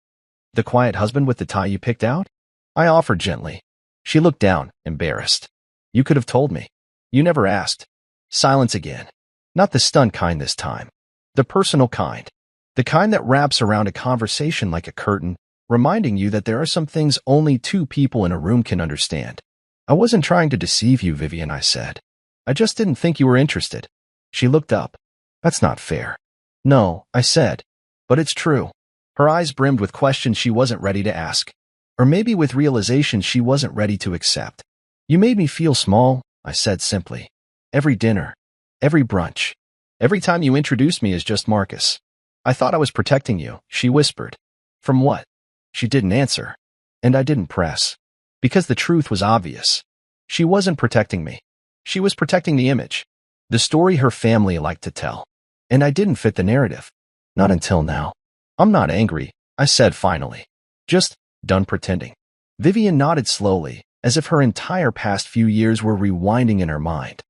the quiet husband with the tie you picked out? I offered gently. She looked down, embarrassed. You could have told me. You never asked. Silence again. Not the stunned kind this time. The personal kind. The kind that wraps around a conversation like a curtain, reminding you that there are some things only two people in a room can understand. I wasn't trying to deceive you, Vivian, I said. I just didn't think you were interested. She looked up. That's not fair. No, I said. But it's true. Her eyes brimmed with questions she wasn't ready to ask. Or maybe with realizations she wasn't ready to accept. You made me feel small, I said simply. Every dinner, every brunch, every time you introduced me as just Marcus. I thought I was protecting you, she whispered. From what? She didn't answer. And I didn't press. Because the truth was obvious. She wasn't protecting me. She was protecting the image. The story her family liked to tell. And I didn't fit the narrative. Not until now. I'm not angry, I said finally. Just done pretending. Vivian nodded slowly, as if her entire past few years were rewinding in her mind.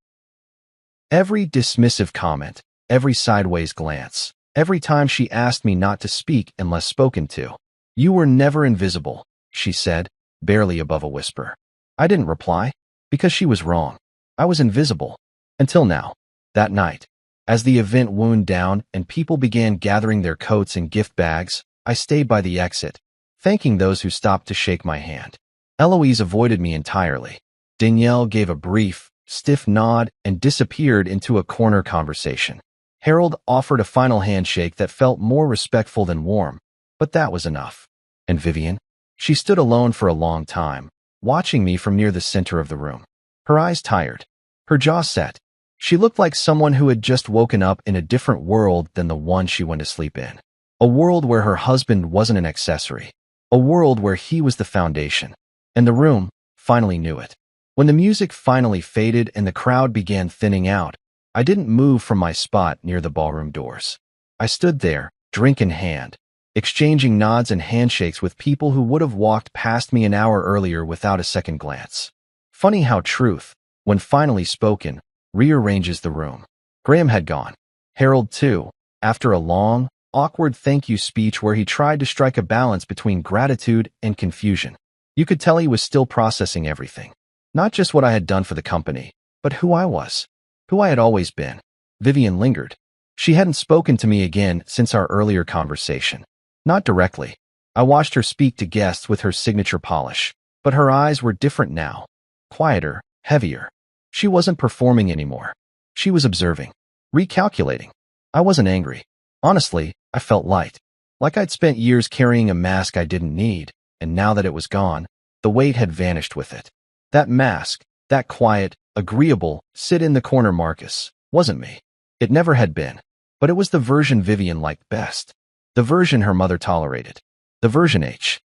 Every dismissive comment, every sideways glance, every time she asked me not to speak unless spoken to. You were never invisible, she said, barely above a whisper. I didn't reply, because she was wrong. I was invisible. Until now. That night. As the event wound down and people began gathering their coats and gift bags, I stayed by the exit, thanking those who stopped to shake my hand. Eloise avoided me entirely. Danielle gave a brief, stiff nod and disappeared into a corner conversation. Harold offered a final handshake that felt more respectful than warm, but that was enough. And Vivian? She stood alone for a long time, watching me from near the center of the room. Her eyes tired. Her jaw set. She looked like someone who had just woken up in a different world than the one she went to sleep in. A world where her husband wasn't an accessory. A world where he was the foundation. And the room finally knew it. When the music finally faded and the crowd began thinning out, I didn't move from my spot near the ballroom doors. I stood there, drink in hand, exchanging nods and handshakes with people who would have walked past me an hour earlier without a second glance. Funny how truth, when finally spoken, rearranges the room. Graham had gone. Harold, too, after a long, awkward thank you speech where he tried to strike a balance between gratitude and confusion. You could tell he was still processing everything. Not just what I had done for the company, but who I was. Who I had always been. Vivian lingered. She hadn't spoken to me again since our earlier conversation. Not directly. I watched her speak to guests with her signature polish, but her eyes were different now. Quieter, heavier. She wasn't performing anymore. She was observing. Recalculating. I wasn't angry. Honestly, I felt light. Like I'd spent years carrying a mask I didn't need, and now that it was gone, the weight had vanished with it. That mask, that quiet, agreeable, sit-in-the-corner Marcus, wasn't me. It never had been. But it was the version Vivian liked best. The version her mother tolerated. The version H.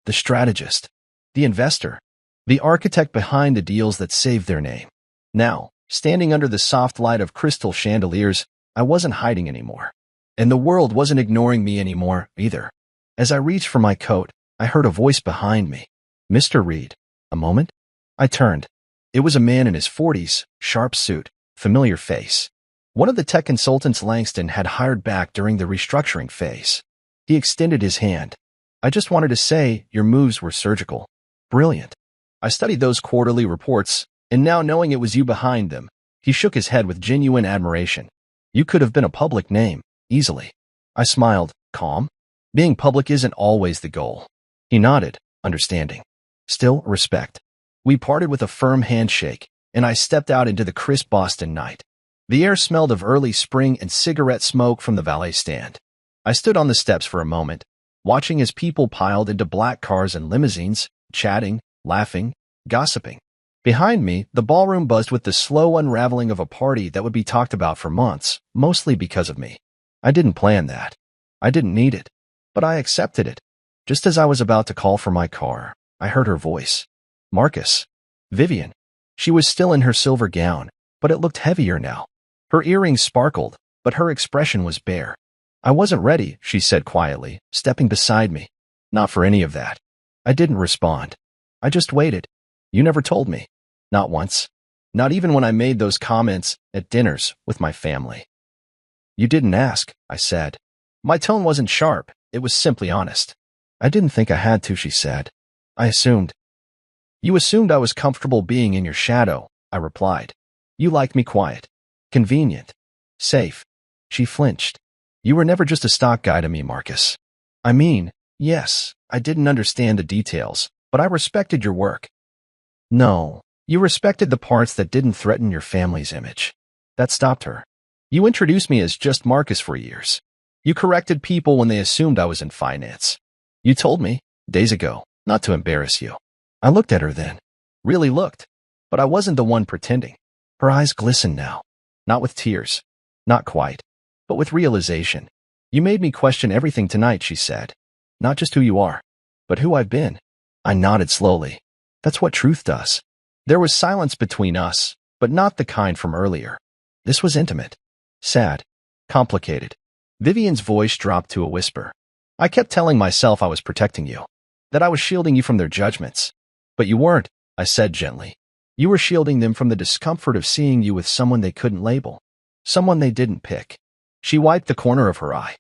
The strategist. The investor. The architect behind the deals that saved their name. Now, standing under the soft light of crystal chandeliers, I wasn't hiding anymore. And the world wasn't ignoring me anymore, either. As I reached for my coat, I heard a voice behind me. Mr. Reed. A moment? I turned. It was a man in his 40s, sharp suit, familiar face. One of the tech consultants Langston had hired back during the restructuring phase. He extended his hand. I just wanted to say your moves were surgical. Brilliant. I studied those quarterly reports, and now knowing it was you behind them, he shook his head with genuine admiration. You could have been a public name, easily. I smiled, calm. Being public isn't always the goal. He nodded, understanding. Still, respect. We parted with a firm handshake, and I stepped out into the crisp Boston night. The air smelled of early spring and cigarette smoke from the valet stand. I stood on the steps for a moment, watching as people piled into black cars and limousines, chatting, laughing, gossiping. Behind me, the ballroom buzzed with the slow unraveling of a party that would be talked about for months, mostly because of me. I didn't plan that. I didn't need it. But I accepted it. Just as I was about to call for my car, I heard her voice. Marcus. Vivian. She was still in her silver gown, but it looked heavier now. Her earrings sparkled, but her expression was bare. I wasn't ready, she said quietly, stepping beside me. Not for any of that. I didn't respond. I just waited. You never told me. Not once. Not even when I made those comments at dinners with my family. You didn't ask, I said. My tone wasn't sharp, it was simply honest. I didn't think I had to, she said. I assumed. You assumed I was comfortable being in your shadow, I replied. You liked me quiet. Convenient. Safe. She flinched. You were never just a stock guy to me, Marcus. I mean, yes, I didn't understand the details, but I respected your work. No, you respected the parts that didn't threaten your family's image. That stopped her. You introduced me as just Marcus for years. You corrected people when they assumed I was in finance. You told me, days ago, not to embarrass you. I looked at her then. Really looked. But I wasn't the one pretending. Her eyes glistened now. Not with tears. Not quite. But with realization. You made me question everything tonight, she said. Not just who you are, but who I've been. I nodded slowly. That's what truth does. There was silence between us, but not the kind from earlier. This was intimate. Sad. Complicated. Vivian's voice dropped to a whisper. I kept telling myself I was protecting you. That I was shielding you from their judgments. But you weren't, I said gently. You were shielding them from the discomfort of seeing you with someone they couldn't label. Someone they didn't pick. She wiped the corner of her eye.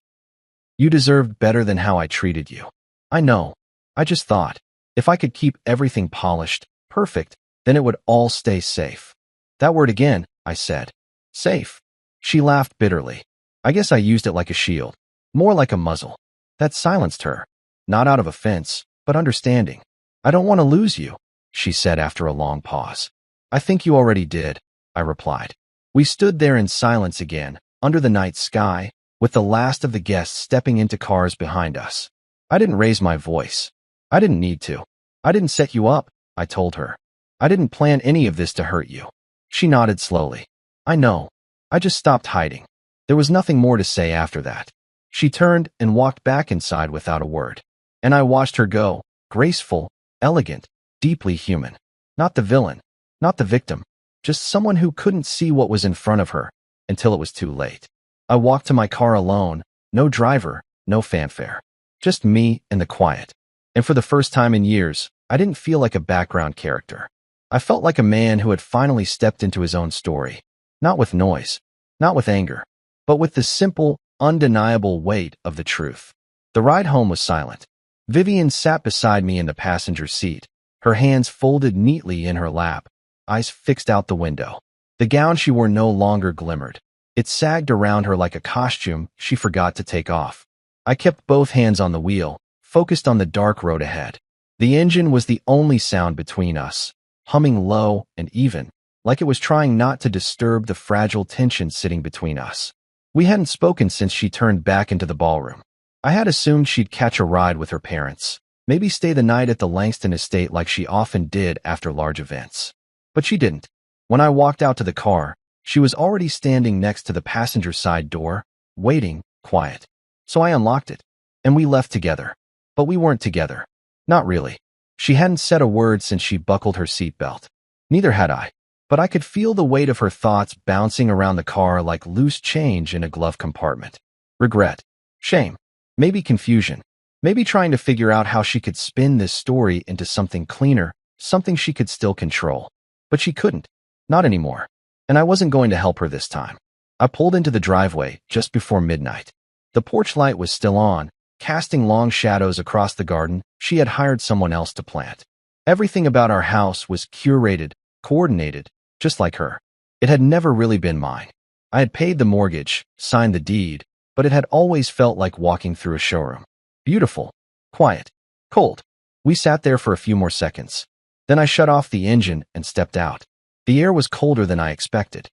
You deserved better than how I treated you. I know. I just thought, if I could keep everything polished, perfect, then it would all stay safe. That word again, I said. Safe. She laughed bitterly. I guess I used it like a shield. More like a muzzle. That silenced her. Not out of offense, but understanding. I don't want to lose you, she said after a long pause. I think you already did, I replied. We stood there in silence again, under the night sky, with the last of the guests stepping into cars behind us. I didn't raise my voice. I didn't need to. I didn't set you up, I told her. I didn't plan any of this to hurt you. She nodded slowly. I know. I just stopped hiding. There was nothing more to say after that. She turned and walked back inside without a word. And I watched her go, graceful, elegant, deeply human. Not the villain, not the victim, just someone who couldn't see what was in front of her until it was too late. I walked to my car alone, no driver, no fanfare. Just me and the quiet. And for the first time in years, I didn't feel like a background character. I felt like a man who had finally stepped into his own story. Not with noise, not with anger, but with the simple, undeniable weight of the truth. The ride home was silent. Vivian sat beside me in the passenger seat, her hands folded neatly in her lap, eyes fixed out the window. The gown she wore no longer glimmered. It sagged around her like a costume she forgot to take off. I kept both hands on the wheel, focused on the dark road ahead. The engine was the only sound between us, humming low and even, like it was trying not to disturb the fragile tension sitting between us. We hadn't spoken since she turned back into the ballroom. I had assumed she'd catch a ride with her parents, maybe stay the night at the Langston estate like she often did after large events. But she didn't. When I walked out to the car, she was already standing next to the passenger side door, waiting, quiet. So I unlocked it, and we left together. But we weren't together. Not really. She hadn't said a word since she buckled her seatbelt. Neither had I. But I could feel the weight of her thoughts bouncing around the car like loose change in a glove compartment. Regret. Shame. Maybe confusion. Maybe trying to figure out how she could spin this story into something cleaner, something she could still control. But she couldn't. Not anymore. And I wasn't going to help her this time. I pulled into the driveway just before midnight. The porch light was still on, casting long shadows across the garden she had hired someone else to plant. Everything about our house was curated, coordinated, just like her. It had never really been mine. I had paid the mortgage, signed the deed, but it had always felt like walking through a showroom. Beautiful, quiet, cold. We sat there for a few more seconds. Then I shut off the engine and stepped out. The air was colder than I expected.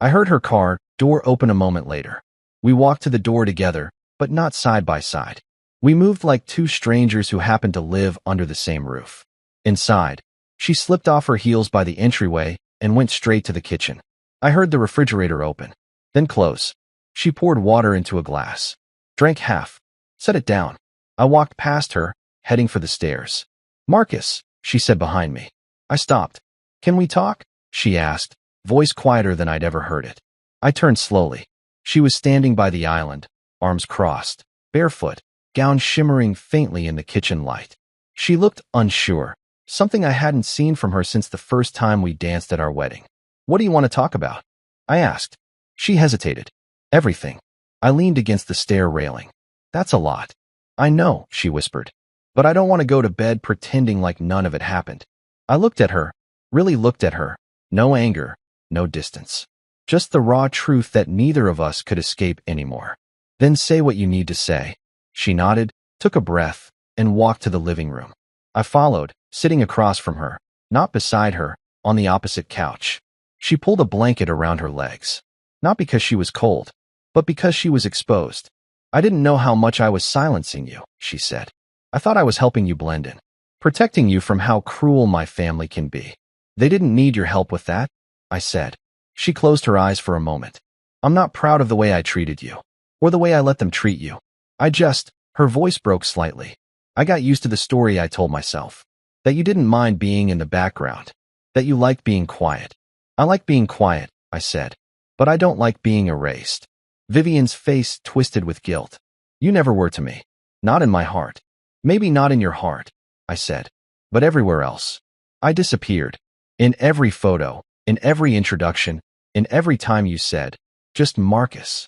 I heard her car door open a moment later. We walked to the door together, but not side by side. We moved like two strangers who happened to live under the same roof. Inside, she slipped off her heels by the entryway and went straight to the kitchen. I heard the refrigerator open, then close. She poured water into a glass, drank half, set it down. I walked past her, heading for the stairs. "Marcus," she said behind me. I stopped. "Can we talk?" she asked, voice quieter than I'd ever heard it. I turned slowly. She was standing by the island, arms crossed, barefoot, gown shimmering faintly in the kitchen light. She looked unsure, something I hadn't seen from her since the first time we danced at our wedding. "What do you want to talk about?" I asked. She hesitated. "Everything." I leaned against the stair railing. "That's a lot." "I know," she whispered. "But I don't want to go to bed pretending like none of it happened." I looked at her, really looked at her. No anger, no distance. Just the raw truth that neither of us could escape anymore. "Then say what you need to say." She nodded, took a breath, and walked to the living room. I followed, sitting across from her, not beside her, on the opposite couch. She pulled a blanket around her legs. Not because she was cold, but because she was exposed. "I didn't know how much I was silencing you," she said. "I thought I was helping you blend in, protecting you from how cruel my family can be." "They didn't need your help with that," I said. She closed her eyes for a moment. "I'm not proud of the way I treated you, or the way I let them treat you. Her voice broke slightly. "I got used to the story I told myself. That you didn't mind being in the background. That you liked being quiet." "I like being quiet," I said. "But I don't like being erased." Vivian's face twisted with guilt. "You never were to me. Not in my heart." "Maybe not in your heart," I said. "But everywhere else." I disappeared. In every photo, in every introduction, in every time you said, "Just Marcus."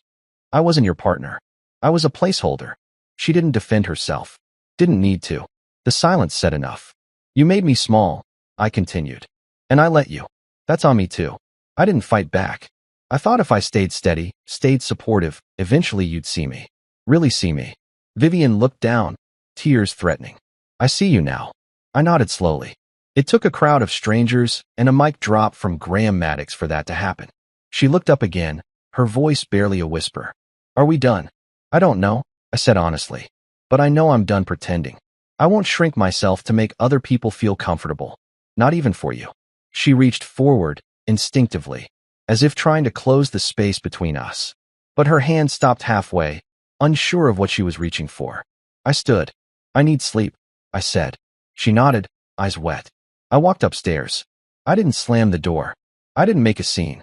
I wasn't your partner. I was a placeholder. She didn't defend herself. Didn't need to. The silence said enough. "You made me small," I continued. "And I let you. That's on me too." I didn't fight back. I thought if I stayed steady, stayed supportive, eventually you'd see me. Really see me. Vivian looked down, tears threatening. "I see you now." I nodded slowly. It took a crowd of strangers and a mic drop from Graham Maddox for that to happen. She looked up again, her voice barely a whisper. "Are we done?" "I don't know," I said honestly. "But I know I'm done pretending. I won't shrink myself to make other people feel comfortable. Not even for you." She reached forward, instinctively, as if trying to close the space between us. But her hand stopped halfway, unsure of what she was reaching for. I stood. "I need sleep," I said. She nodded, eyes wet. I walked upstairs. I didn't slam the door. I didn't make a scene.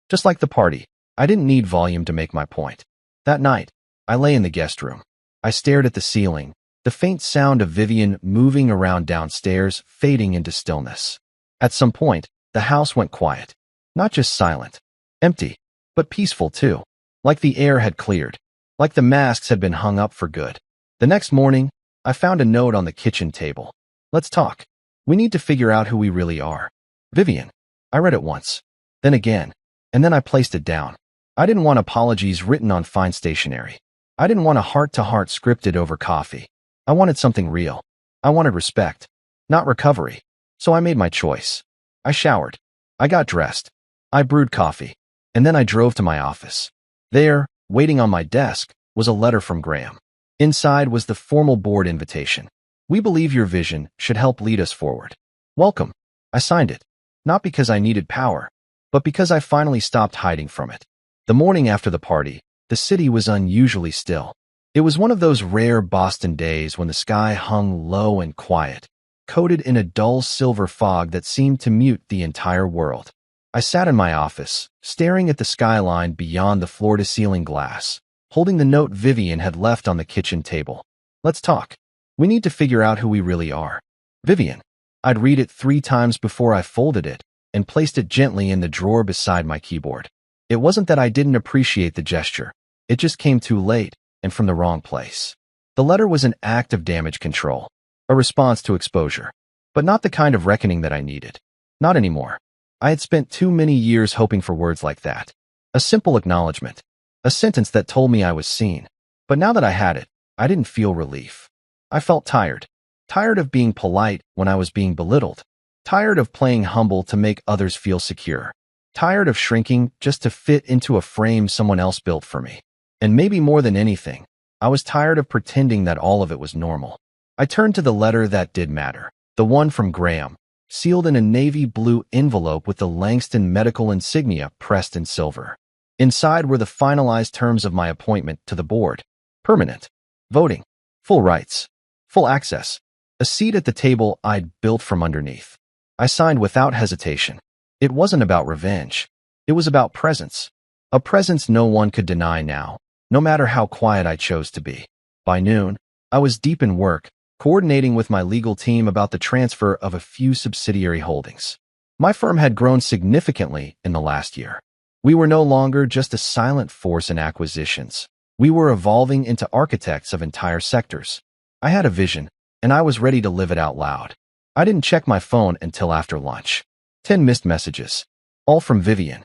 Just like the party, I didn't need volume to make my point. That night, I lay in the guest room. I stared at the ceiling, the faint sound of Vivian moving around downstairs fading into stillness. At some point, the house went quiet. Not just silent, empty, but peaceful too. Like the air had cleared. Like the masks had been hung up for good. The next morning, I found a note on the kitchen table. "Let's talk. We need to figure out who we really are. Vivian." I read it once, then again, and then I placed it down. I didn't want apologies written on fine stationery. I didn't want a heart-to-heart scripted over coffee. I wanted something real. I wanted respect, not recovery. So I made my choice. I showered. I got dressed. I brewed coffee. And then I drove to my office. There, waiting on my desk, was a letter from Graham. Inside was the formal board invitation. "We believe your vision should help lead us forward. Welcome." I signed it, not because I needed power, but because I finally stopped hiding from it. The morning after the party, the city was unusually still. It was one of those rare Boston days when the sky hung low and quiet, coated in a dull silver fog that seemed to mute the entire world. I sat in my office, staring at the skyline beyond the floor-to-ceiling glass, holding the note Vivian had left on the kitchen table. "Let's talk. We need to figure out who we really are. Vivian." I'd read it 3 times before I folded it and placed it gently in the drawer beside my keyboard. It wasn't that I didn't appreciate the gesture. It just came too late and from the wrong place. The letter was an act of damage control, a response to exposure, but not the kind of reckoning that I needed. Not anymore. I had spent too many years hoping for words like that. A simple acknowledgement, a sentence that told me I was seen. But now that I had it, I didn't feel relief. I felt tired. Tired of being polite when I was being belittled. Tired of playing humble to make others feel secure. Tired of shrinking just to fit into a frame someone else built for me. And maybe more than anything, I was tired of pretending that all of it was normal. I turned to the letter that did matter, the one from Graham, sealed in a navy blue envelope with the Langston medical insignia pressed in silver. Inside were the finalized terms of my appointment to the board. Permanent. Voting. Full rights. Full access. A seat at the table I'd built from underneath. I signed without hesitation. It wasn't about revenge. It was about presence. A presence no one could deny now, no matter how quiet I chose to be. By noon, I was deep in work, coordinating with my legal team about the transfer of a few subsidiary holdings. My firm had grown significantly in the last year. We were no longer just a silent force in acquisitions. We were evolving into architects of entire sectors. I had a vision, and I was ready to live it out loud. I didn't check my phone until after lunch. 10 missed messages, all from Vivian.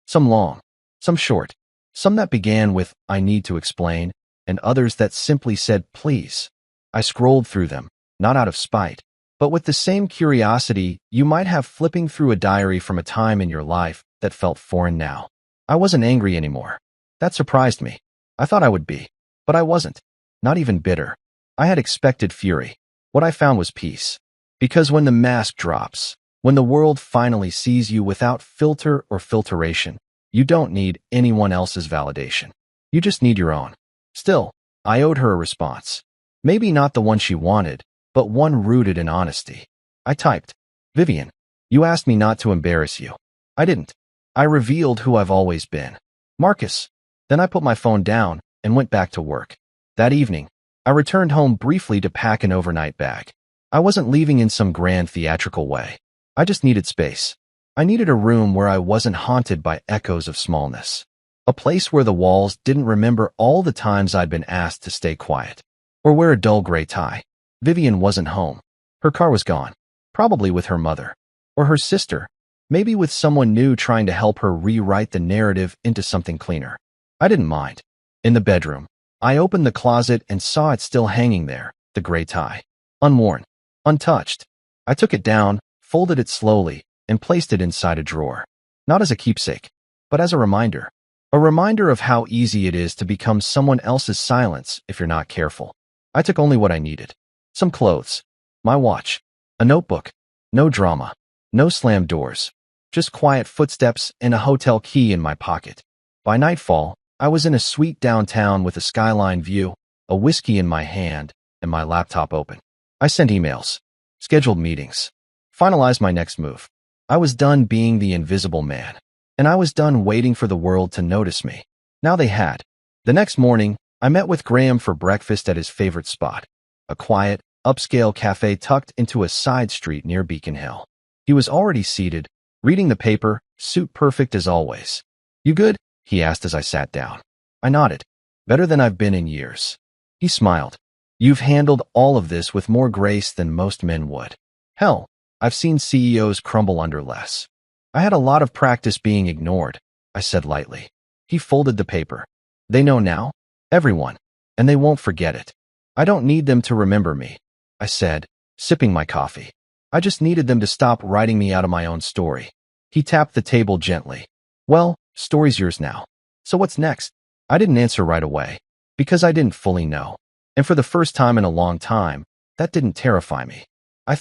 Some long, some short, some that began with, "I need to explain," and others that simply said, "Please." I scrolled through them, not out of spite, but with the same curiosity you might have flipping through a diary from a time in your life that felt foreign now. I wasn't angry anymore. That surprised me. I thought I would be, but I wasn't. Not even bitter. I had expected fury. What I found was peace. Because when the mask drops, when the world finally sees you without filter or filtration, you don't need anyone else's validation. You just need your own. Still, I owed her a response. Maybe not the one she wanted, but one rooted in honesty. I typed, "Vivian, you asked me not to embarrass you. I didn't. I revealed who I've always been. Marcus." Then I put my phone down and went back to work. That evening, I returned home briefly to pack an overnight bag. I wasn't leaving in some grand theatrical way. I just needed space. I needed a room where I wasn't haunted by echoes of smallness. A place where the walls didn't remember all the times I'd been asked to stay quiet. Or wear a dull gray tie. Vivian wasn't home. Her car was gone. Probably with her mother. Or her sister. Maybe with someone new trying to help her rewrite the narrative into something cleaner. I didn't mind. In the bedroom, I opened the closet and saw it still hanging there, the gray tie. Unworn. Untouched. I took it down, folded it slowly, and placed it inside a drawer. Not as a keepsake, but as a reminder. A reminder of how easy it is to become someone else's silence if you're not careful. I took only what I needed. Some clothes. My watch. A notebook. No drama. No slammed doors. Just quiet footsteps and a hotel key in my pocket. By nightfall, I was in a suite downtown with a skyline view, a whiskey in my hand, and my laptop open. I sent emails. Scheduled meetings. Finalized my next move. I was done being the invisible man. And I was done waiting for the world to notice me. Now they had. The next morning, I met with Graham for breakfast at his favorite spot. A quiet, upscale cafe tucked into a side street near Beacon Hill. He was already seated, reading the paper, suit perfect as always. "You good?" he asked as I sat down. I nodded. "Better than I've been in years." He smiled. "You've handled all of this with more grace than most men would. Hell, I've seen CEOs crumble under less." "I had a lot of practice being ignored," I said lightly. He folded the paper. "They know now? Everyone. And they won't forget it. I don't need them to remember me," I said, sipping my coffee. "I just needed them to stop writing me out of my own story." He tapped the table gently. "Well, story's yours now. So what's next?" I didn't answer right away, because I didn't fully know. And for the first time in a long time, that didn't terrify me. I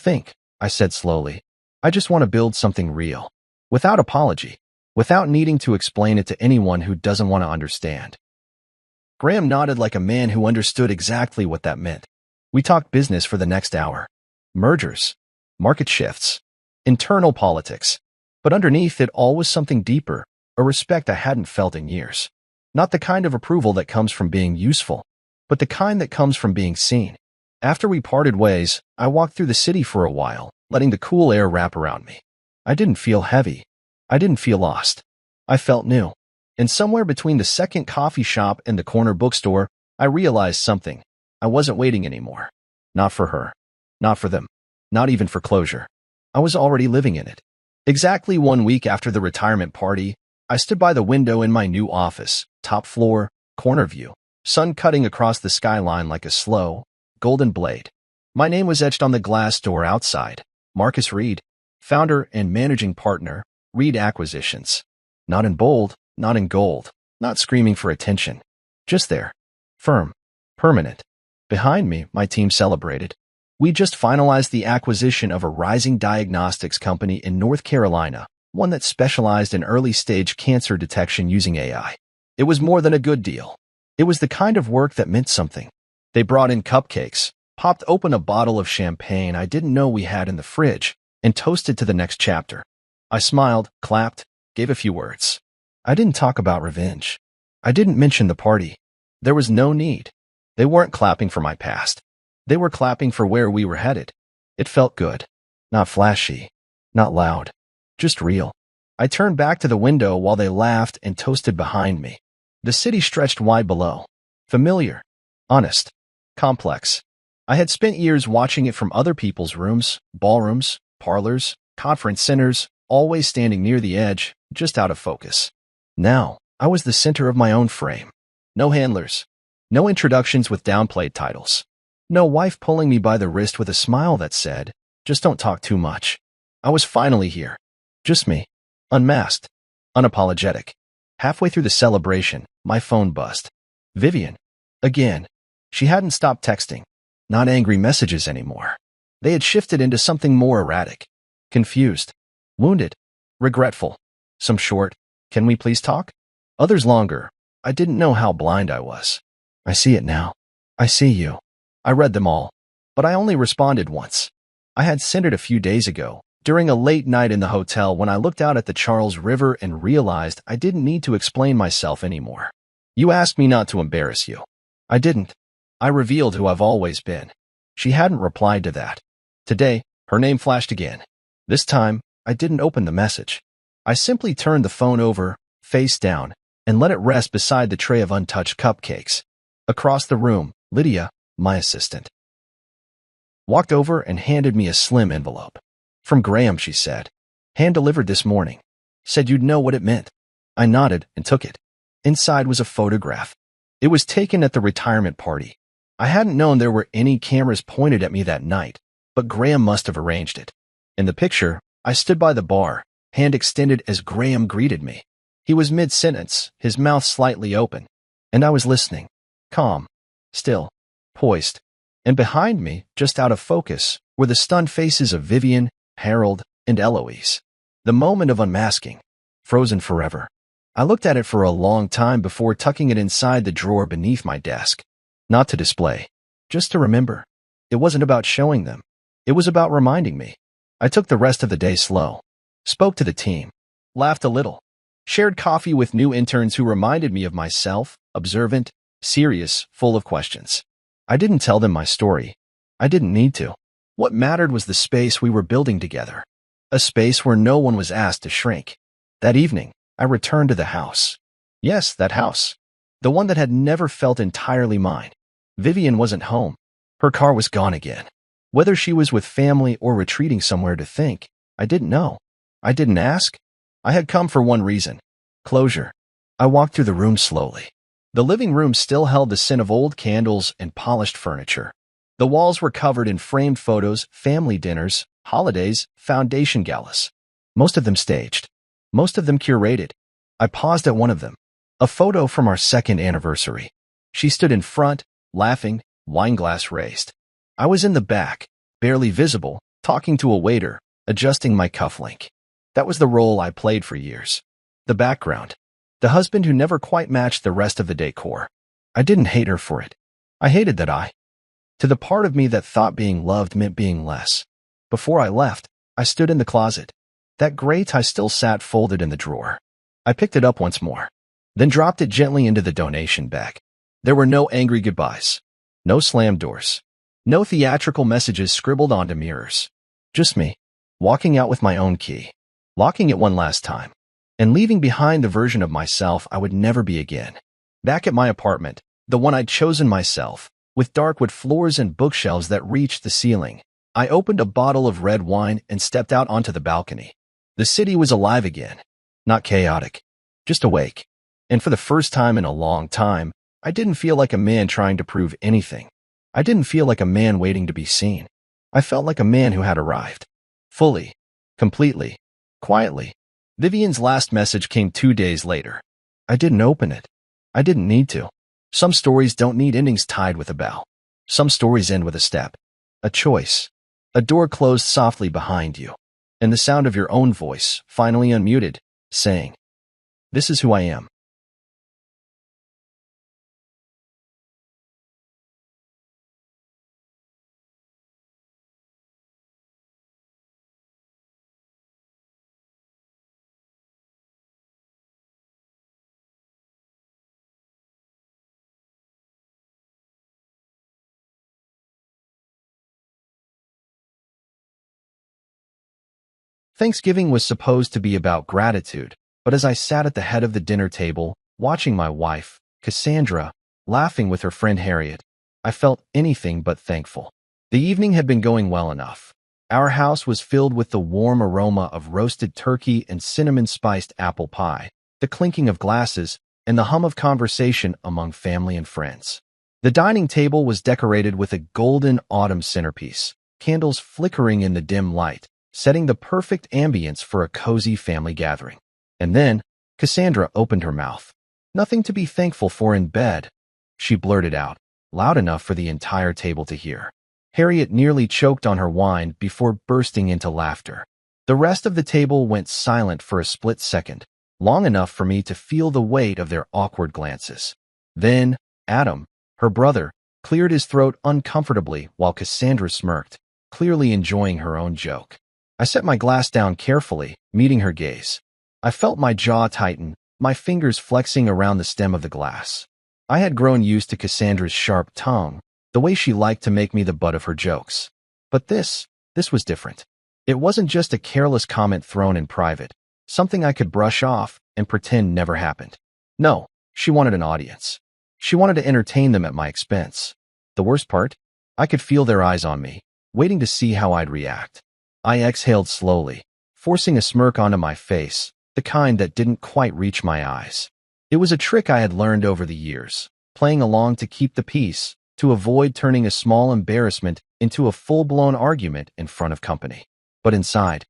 said slowly, "I just want to build something real. Without apology. Without needing to explain it to anyone who doesn't want to understand." Graham nodded like a man who understood exactly what that meant. We talked business for the next hour. Mergers. Market shifts. Internal politics. But underneath it all was something deeper, a respect I hadn't felt in years. Not the kind of approval that comes from being useful, but the kind that comes from being seen. After we parted ways, I walked through the city for a while, letting the cool air wrap around me. I didn't feel heavy. I didn't feel lost. I felt new. And somewhere between the second coffee shop and the corner bookstore, I realized something. I wasn't waiting anymore. Not for her. Not for them. Not even for closure. I was already living in it. Exactly 1 week after the retirement party, I stood by the window in my new office, top floor, corner view, sun cutting across the skyline like a slow, golden blade. My name was etched on the glass door outside. Marcus Reed, founder and managing partner, Reed Acquisitions. Not in bold, not in gold, not screaming for attention. Just there. Firm. Permanent. Behind me, my team celebrated. We just finalized the acquisition of a rising diagnostics company in North Carolina, one that specialized in early-stage cancer detection using AI. It was more than a good deal. It was the kind of work that meant something. They brought in cupcakes, popped open a bottle of champagne I didn't know we had in the fridge, and toasted to the next chapter. I smiled, clapped, gave a few words. I didn't talk about revenge. I didn't mention the party. There was no need. They weren't clapping for my past. They were clapping for where we were headed. It felt good. Not flashy. Not loud. Just real. I turned back to the window while they laughed and toasted behind me. The city stretched wide below. Familiar. Honest. Complex. I had spent years watching it from other people's rooms, ballrooms, parlors, conference centers, always standing near the edge, just out of focus. Now, I was the center of my own frame. No handlers. No introductions with downplayed titles. No wife pulling me by the wrist with a smile that said, just don't talk too much. I was finally here. Just me. Unmasked. Unapologetic. Halfway through the celebration, my phone buzzed. Vivian. Again. She hadn't stopped texting. Not angry messages anymore. They had shifted into something more erratic. Confused. Wounded. Regretful. Some short, can we please talk? Others longer. I didn't know how blind I was. I see it now. I see you. I read them all. But I only responded once. I had sent it a few days ago, during a late night in the hotel when I looked out at the Charles River and realized I didn't need to explain myself anymore. You asked me not to embarrass you. I didn't. I revealed who I've always been. She hadn't replied to that. Today, her name flashed again. This time, I didn't open the message. I simply turned the phone over, face down, and let it rest beside the tray of untouched cupcakes. Across the room, Lydia, my assistant, walked over and handed me a slim envelope. From Graham, she said. Hand-delivered this morning. Said you'd know what it meant. I nodded and took it. Inside was a photograph. It was taken at the retirement party. I hadn't known there were any cameras pointed at me that night, but Graham must have arranged it. In the picture, I stood by the bar, hand extended as Graham greeted me. He was mid-sentence, his mouth slightly open, and I was listening. Calm. Still. Poised. And behind me, just out of focus, were the stunned faces of Vivian, Harold, and Eloise. The moment of unmasking. Frozen forever. I looked at it for a long time before tucking it inside the drawer beneath my desk. Not to display. Just to remember. It wasn't about showing them. It was about reminding me. I took the rest of the day slow. Spoke to the team. Laughed a little. Shared coffee with new interns who reminded me of myself, observant, serious, full of questions. I didn't tell them my story. I didn't need to. What mattered was the space we were building together. A space where no one was asked to shrink. That evening, I returned to the house. Yes, that house. The one that had never felt entirely mine. Vivian wasn't home. Her car was gone again. Whether she was with family or retreating somewhere to think, I didn't know. I didn't ask. I had come for one reason. Closure. I walked through the room slowly. The living room still held the scent of old candles and polished furniture. The walls were covered in framed photos, family dinners, holidays, foundation galas. Most of them staged. Most of them curated. I paused at one of them. A photo from our second anniversary. She stood in front, laughing, wineglass raised. I was in the back, barely visible, talking to a waiter, adjusting my cufflink. That was the role I played for years. The background. The husband who never quite matched the rest of the decor. I didn't hate her for it. I hated that to the part of me that thought being loved meant being less. Before I left, I stood in the closet. That gray tie still sat folded in the drawer. I picked it up once more, then dropped it gently into the donation bag. There were no angry goodbyes. No slammed doors. No theatrical messages scribbled onto mirrors. Just me, walking out with my own key. Locking it one last time. and leaving behind the version of myself I would never be again. Back at my apartment, the one I'd chosen myself, with dark wood floors and bookshelves that reached the ceiling, I opened a bottle of red wine and stepped out onto the balcony. The city was alive again, not chaotic, just awake. And for the first time in a long time, I didn't feel like a man trying to prove anything. I didn't feel like a man waiting to be seen. I felt like a man who had arrived. Fully, completely, quietly. Vivian's last message came 2 days later. I didn't open it. I didn't need to. Some stories don't need endings tied with a bell. Some stories end with a step, a choice, a door closed softly behind you, and the sound of your own voice, finally unmuted, saying, "This is who I am." Thanksgiving was supposed to be about gratitude, but as I sat at the head of the dinner table, watching my wife, Cassandra, laughing with her friend Harriet, I felt anything but thankful. The evening had been going well enough. Our house was filled with the warm aroma of roasted turkey and cinnamon-spiced apple pie, the clinking of glasses, and the hum of conversation among family and friends. The dining table was decorated with a golden autumn centerpiece, candles flickering in the dim light, setting the perfect ambience for a cozy family gathering. And then, Cassandra opened her mouth. "Nothing to be thankful for in bed," she blurted out, loud enough for the entire table to hear. Harriet nearly choked on her wine before bursting into laughter. The rest of the table went silent for a split second, long enough for me to feel the weight of their awkward glances. Then, Adam, her brother, cleared his throat uncomfortably while Cassandra smirked, clearly enjoying her own joke. I set my glass down carefully, meeting her gaze. I felt my jaw tighten, my fingers flexing around the stem of the glass. I had grown used to Cassandra's sharp tongue, the way she liked to make me the butt of her jokes. But this was different. It wasn't just a careless comment thrown in private, something I could brush off and pretend never happened. No, she wanted an audience. She wanted to entertain them at my expense. The worst part? I could feel their eyes on me, waiting to see how I'd react. I exhaled slowly, forcing a smirk onto my face, the kind that didn't quite reach my eyes. It was a trick I had learned over the years, playing along to keep the peace, to avoid turning a small embarrassment into a full-blown argument in front of company. But inside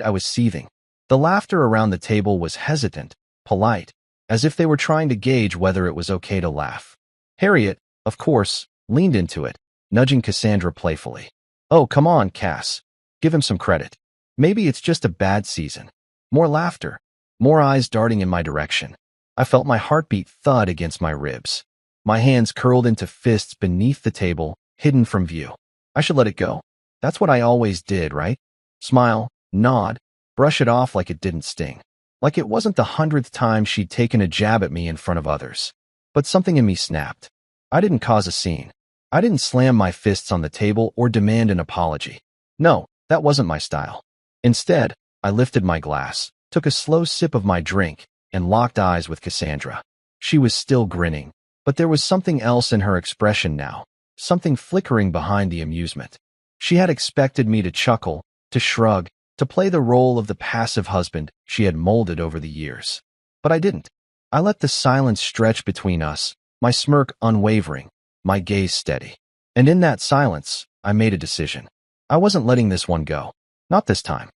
I was seething. The laughter around the table was hesitant, polite, as if they were trying to gauge whether it was okay to laugh. Harriet, of course, leaned into it, nudging Cassandra playfully. "Oh, come on, Cass. Give him some credit. Maybe it's just a bad season." More laughter, more eyes darting in my direction. I felt my heartbeat thud against my ribs. My hands curled into fists beneath the table, hidden from view. I should let it go. That's what I always did, right? Smile, nod, brush it off like it didn't sting. Like it wasn't the 100th time she'd taken a jab at me in front of others. But something in me snapped. I didn't cause a scene. I didn't slam my fists on the table or demand an apology. No, that wasn't my style. Instead, I lifted my glass, took a slow sip of my drink, and locked eyes with Cassandra. She was still grinning, but there was something else in her expression now, something flickering behind the amusement. She had expected me to chuckle, to shrug, to play the role of the passive husband she had molded over the years. But I didn't. I let the silence stretch between us, my smirk unwavering, my gaze steady. And in that silence, I made a decision. I wasn't letting this one go. Not this time.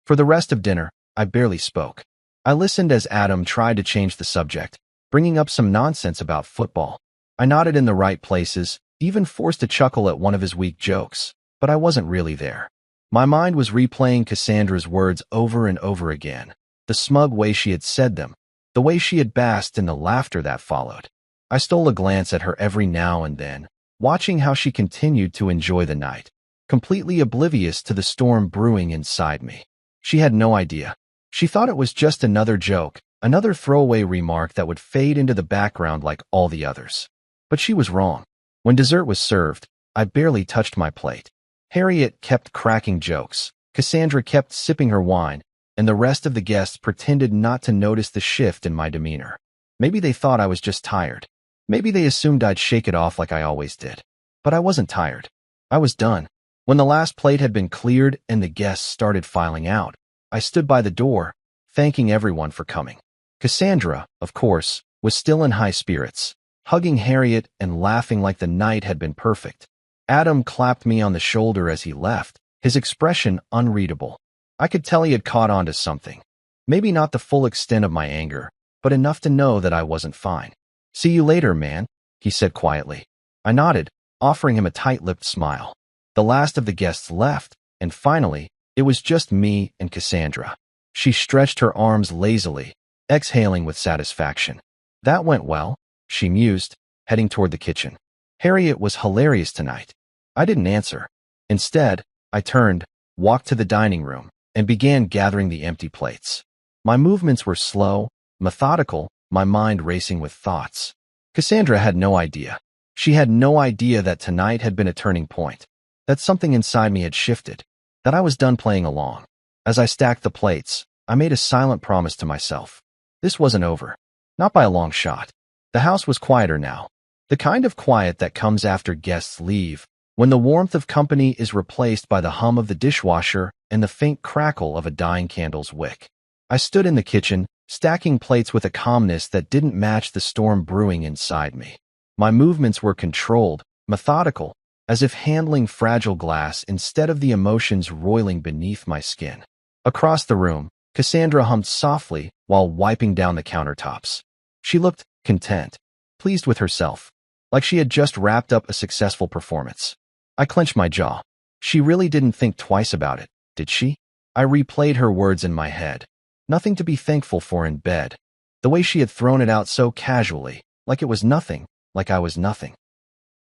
For the rest of dinner, I barely spoke. I listened as Adam tried to change the subject, bringing up some nonsense about football. I nodded in the right places, even forced a chuckle at one of his weak jokes, but I wasn't really there. My mind was replaying Cassandra's words over and over again, the smug way she had said them, the way she had basked in the laughter that followed. I stole a glance at her every now and then, watching how she continued to enjoy the night, completely oblivious to the storm brewing inside me. She had no idea. She thought it was just another joke, another throwaway remark that would fade into the background like all the others. But she was wrong. When dessert was served, I barely touched my plate. Harriet kept cracking jokes. Cassandra kept sipping her wine, and the rest of the guests pretended not to notice the shift in my demeanor. Maybe they thought I was just tired. Maybe they assumed I'd shake it off like I always did. But I wasn't tired. I was done. When the last plate had been cleared and the guests started filing out, I stood by the door, thanking everyone for coming. Cassandra, of course, was still in high spirits, hugging Harriet and laughing like the night had been perfect. Adam clapped me on the shoulder as he left, his expression unreadable. I could tell he had caught on to something. Maybe not the full extent of my anger, but enough to know that I wasn't fine. "See you later, man," he said quietly. I nodded, offering him a tight-lipped smile. The last of the guests left, and finally, it was just me and Cassandra. She stretched her arms lazily, exhaling with satisfaction. "That went well," she mused, heading toward the kitchen. "Harriet was hilarious tonight." I didn't answer. Instead, I turned, walked to the dining room, and began gathering the empty plates. My movements were slow, methodical, my mind racing with thoughts. Cassandra had no idea. She had no idea that tonight had been a turning point, that something inside me had shifted, that I was done playing along. As I stacked the plates, I made a silent promise to myself. This wasn't over. Not by a long shot. The house was quieter now. The kind of quiet that comes after guests leave, when the warmth of company is replaced by the hum of the dishwasher and the faint crackle of a dying candle's wick. I stood in the kitchen, stacking plates with a calmness that didn't match the storm brewing inside me. My movements were controlled, methodical, as if handling fragile glass instead of the emotions roiling beneath my skin. Across the room, Cassandra hummed softly while wiping down the countertops. She looked content, pleased with herself, like she had just wrapped up a successful performance. I clenched my jaw. She really didn't think twice about it, did she? I replayed her words in my head. Nothing to be thankful for in bed. The way she had thrown it out so casually, like it was nothing, like I was nothing.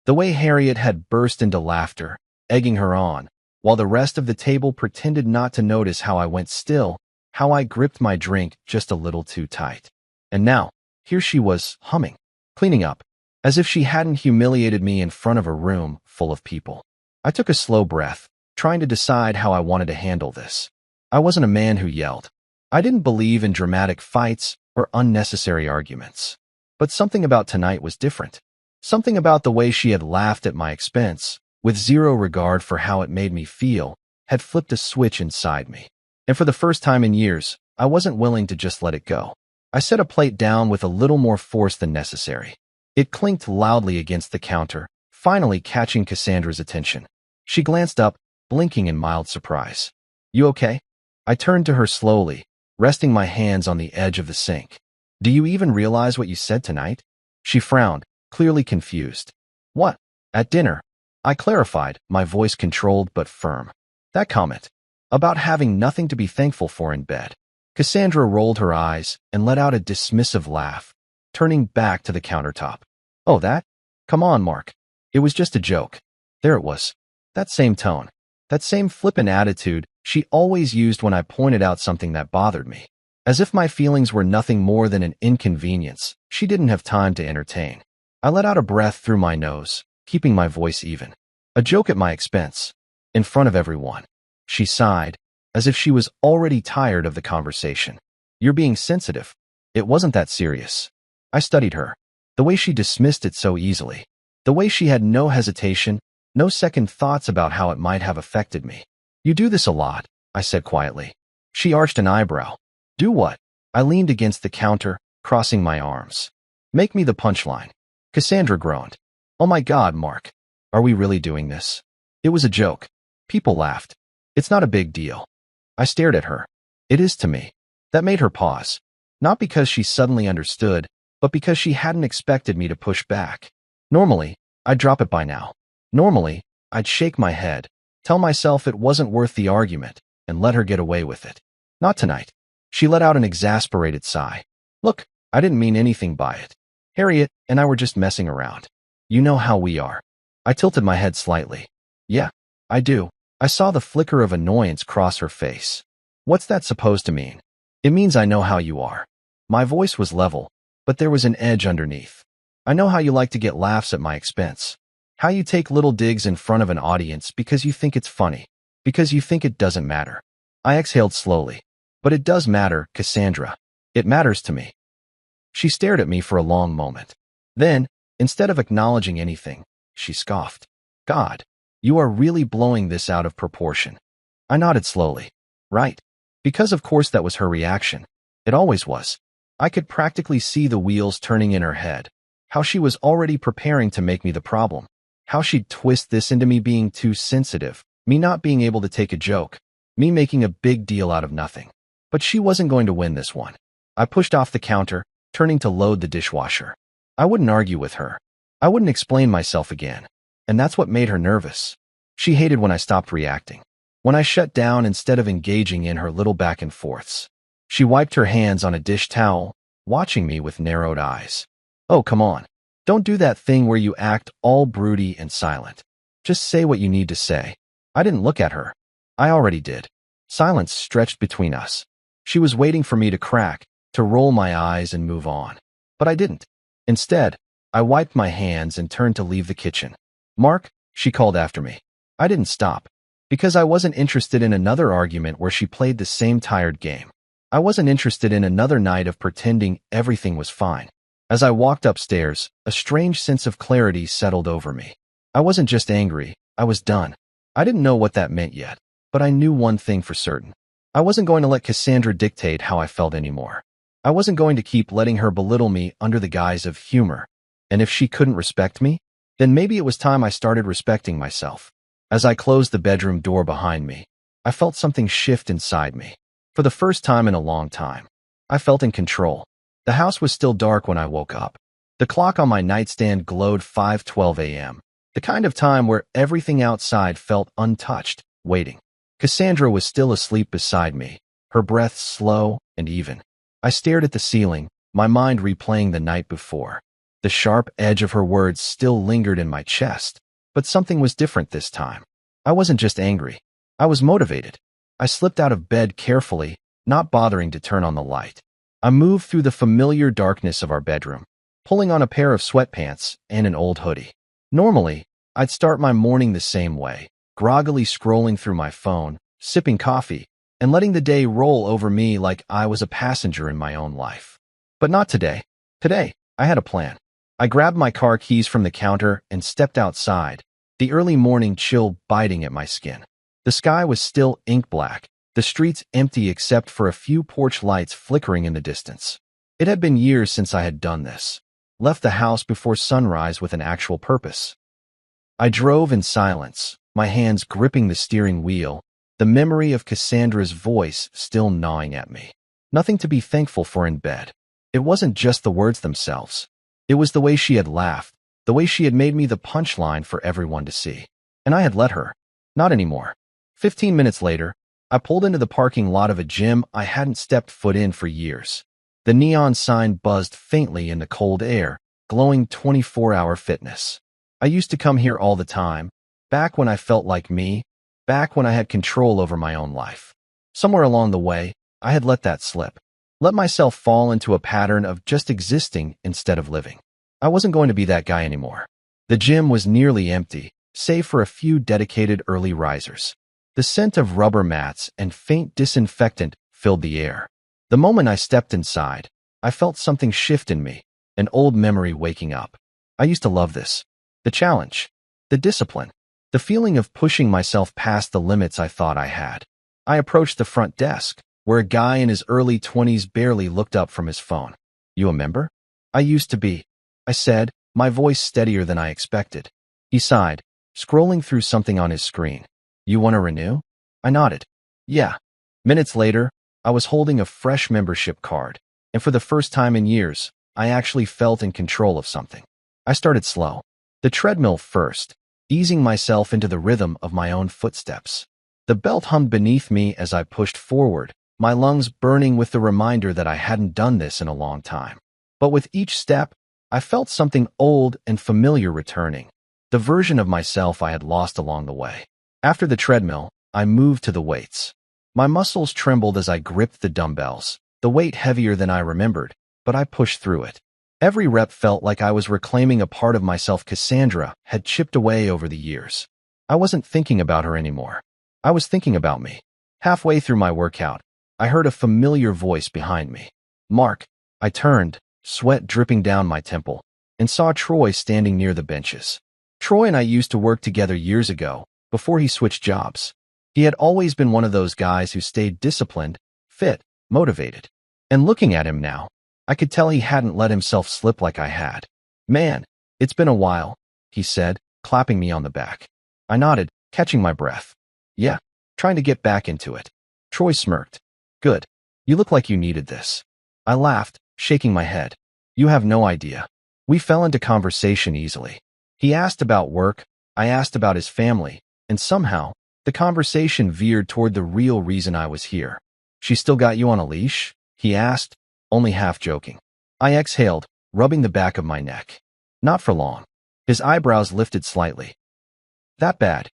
The way Harriet had burst into laughter, egging her on, while the rest of the table pretended not to notice how I went still, how I gripped my drink just a little too tight. And now, here she was, humming, cleaning up, as if she hadn't humiliated me in front of a room full of people. I took a slow breath, trying to decide how I wanted to handle this. I wasn't a man who yelled. I didn't believe in dramatic fights or unnecessary arguments. But something about tonight was different. Something about the way she had laughed at my expense, with zero regard for how it made me feel, had flipped a switch inside me. And for the first time in years, I wasn't willing to just let it go. I set a plate down with a little more force than necessary. It clinked loudly against the counter, finally catching Cassandra's attention. She glanced up, blinking in mild surprise. "You okay?" I turned to her slowly, resting my hands on the edge of the sink. "Do you even realize what you said tonight?" She frowned, clearly confused. "What?" "At dinner." I clarified, my voice controlled but firm. "That comment. About having nothing to be thankful for in bed." Cassandra rolled her eyes and let out a dismissive laugh, turning back to the countertop. "Oh, that? Come on, Mark. It was just a joke." There it was. That same tone. That same flippant attitude she always used when I pointed out something that bothered me. As if my feelings were nothing more than an inconvenience she didn't have time to entertain. I let out a breath through my nose, keeping my voice even. "A joke at my expense. In front of everyone." She sighed, as if she was already tired of the conversation. "You're being sensitive. It wasn't that serious." I studied her. The way she dismissed it so easily. The way she had no hesitation, no second thoughts about how it might have affected me. "You do this a lot," I said quietly. She arched an eyebrow. "Do what?" I leaned against the counter, crossing my arms. "Make me the punchline." Cassandra groaned. "Oh my God, Mark. Are we really doing this?" It was a joke. People laughed. It's not a big deal. I stared at her. "It is to me." That made her pause. Not because she suddenly understood, but because she hadn't expected me to push back. Normally, I'd drop it by now. Normally, I'd shake my head, tell myself it wasn't worth the argument, and let her get away with it. Not tonight. She let out an exasperated sigh. "Look, I didn't mean anything by it. Harriet and I were just messing around. You know how we are." I tilted my head slightly. "Yeah, I do." I saw the flicker of annoyance cross her face. "What's that supposed to mean?" "It means I know how you are." My voice was level, but there was an edge underneath. "I know how you like to get laughs at my expense. How you take little digs in front of an audience because you think it's funny, because you think it doesn't matter." I exhaled slowly. But it does matter, Cassandra. It matters to me. She stared at me for a long moment. Then, instead of acknowledging anything, she scoffed. God, you are really blowing this out of proportion. I nodded slowly. Right. Because of course that was her reaction. It always was. I could practically see the wheels turning in her head. How she was already preparing to make me the problem. How she'd twist this into me being too sensitive, me not being able to take a joke, me making a big deal out of nothing. But she wasn't going to win this one. I pushed off the counter, turning to load the dishwasher. I wouldn't argue with her. I wouldn't explain myself again. And that's what made her nervous. She hated when I stopped reacting. When I shut down instead of engaging in her little back and forths. She wiped her hands on a dish towel, watching me with narrowed eyes. Oh, come on. Don't do that thing where you act all broody and silent. Just say what you need to say. I didn't look at her. I already did. Silence stretched between us. She was waiting for me to crack, to roll my eyes and move on. But I didn't. Instead, I wiped my hands and turned to leave the kitchen. Mark, she called after me. I didn't stop. Because I wasn't interested in another argument where she played the same tired game. I wasn't interested in another night of pretending everything was fine. As I walked upstairs, a strange sense of clarity settled over me. I wasn't just angry, I was done. I didn't know what that meant yet, but I knew one thing for certain. I wasn't going to let Cassandra dictate how I felt anymore. I wasn't going to keep letting her belittle me under the guise of humor. And if she couldn't respect me, then maybe it was time I started respecting myself. As I closed the bedroom door behind me, I felt something shift inside me. For the first time in a long time, I felt in control. The house was still dark when I woke up. The clock on my nightstand glowed 5:12 a.m., the kind of time where everything outside felt untouched, waiting. Cassandra was still asleep beside me, her breath slow and even. I stared at the ceiling, my mind replaying the night before. The sharp edge of her words still lingered in my chest, but something was different this time. I wasn't just angry. I was motivated. I slipped out of bed carefully, not bothering to turn on the light. I moved through the familiar darkness of our bedroom, pulling on a pair of sweatpants and an old hoodie. Normally, I'd start my morning the same way, groggily scrolling through my phone, sipping coffee, and letting the day roll over me like I was a passenger in my own life. But not today. Today, I had a plan. I grabbed my car keys from the counter and stepped outside, the early morning chill biting at my skin. The sky was still ink black, the streets empty except for a few porch lights flickering in the distance. It had been years since I had done this. Left the house before sunrise with an actual purpose. I drove in silence, my hands gripping the steering wheel, the memory of Cassandra's voice still gnawing at me. Nothing to be thankful for in bed. It wasn't just the words themselves. It was the way she had laughed, the way she had made me the punchline for everyone to see. And I had let her. Not anymore. 15 minutes later, I pulled into the parking lot of a gym I hadn't stepped foot in for years. The neon sign buzzed faintly in the cold air, glowing 24-hour fitness. I used to come here all the time, back when I felt like me, back when I had control over my own life. Somewhere along the way, I had let that slip. Let myself fall into a pattern of just existing instead of living. I wasn't going to be that guy anymore. The gym was nearly empty, save for a few dedicated early risers. The scent of rubber mats and faint disinfectant filled the air. The moment I stepped inside, I felt something shift in me, an old memory waking up. I used to love this. The challenge, the discipline, the feeling of pushing myself past the limits I thought I had. I approached the front desk, where a guy in his early 20s barely looked up from his phone. You a member? I used to be, I said, my voice steadier than I expected. He sighed, scrolling through something on his screen. You want to renew? I nodded. Yeah. Minutes later, I was holding a fresh membership card, and for the first time in years, I actually felt in control of something. I started slow. The treadmill first, easing myself into the rhythm of my own footsteps. The belt hummed beneath me as I pushed forward, my lungs burning with the reminder that I hadn't done this in a long time. But with each step, I felt something old and familiar returning, the version of myself I had lost along the way. After the treadmill, I moved to the weights. My muscles trembled as I gripped the dumbbells, the weight heavier than I remembered, but I pushed through it. Every rep felt like I was reclaiming a part of myself Cassandra had chipped away over the years. I wasn't thinking about her anymore. I was thinking about me. Halfway through my workout, I heard a familiar voice behind me. Mark. I turned, sweat dripping down my temple, and saw Troy standing near the benches. Troy and I used to work together years ago, before he switched jobs. He had always been one of those guys who stayed disciplined, fit, motivated. And looking at him now, I could tell he hadn't let himself slip like I had. Man, it's been a while, he said, clapping me on the back. I nodded, catching my breath. Yeah, trying to get back into it. Troy smirked. Good. You look like you needed this. I laughed, shaking my head. You have no idea. We fell into conversation easily. He asked about work, I asked about his family, and somehow, the conversation veered toward the real reason I was here. She still got you on a leash? He asked, only half joking. I exhaled, rubbing the back of my neck. Not for long. His eyebrows lifted slightly. That bad?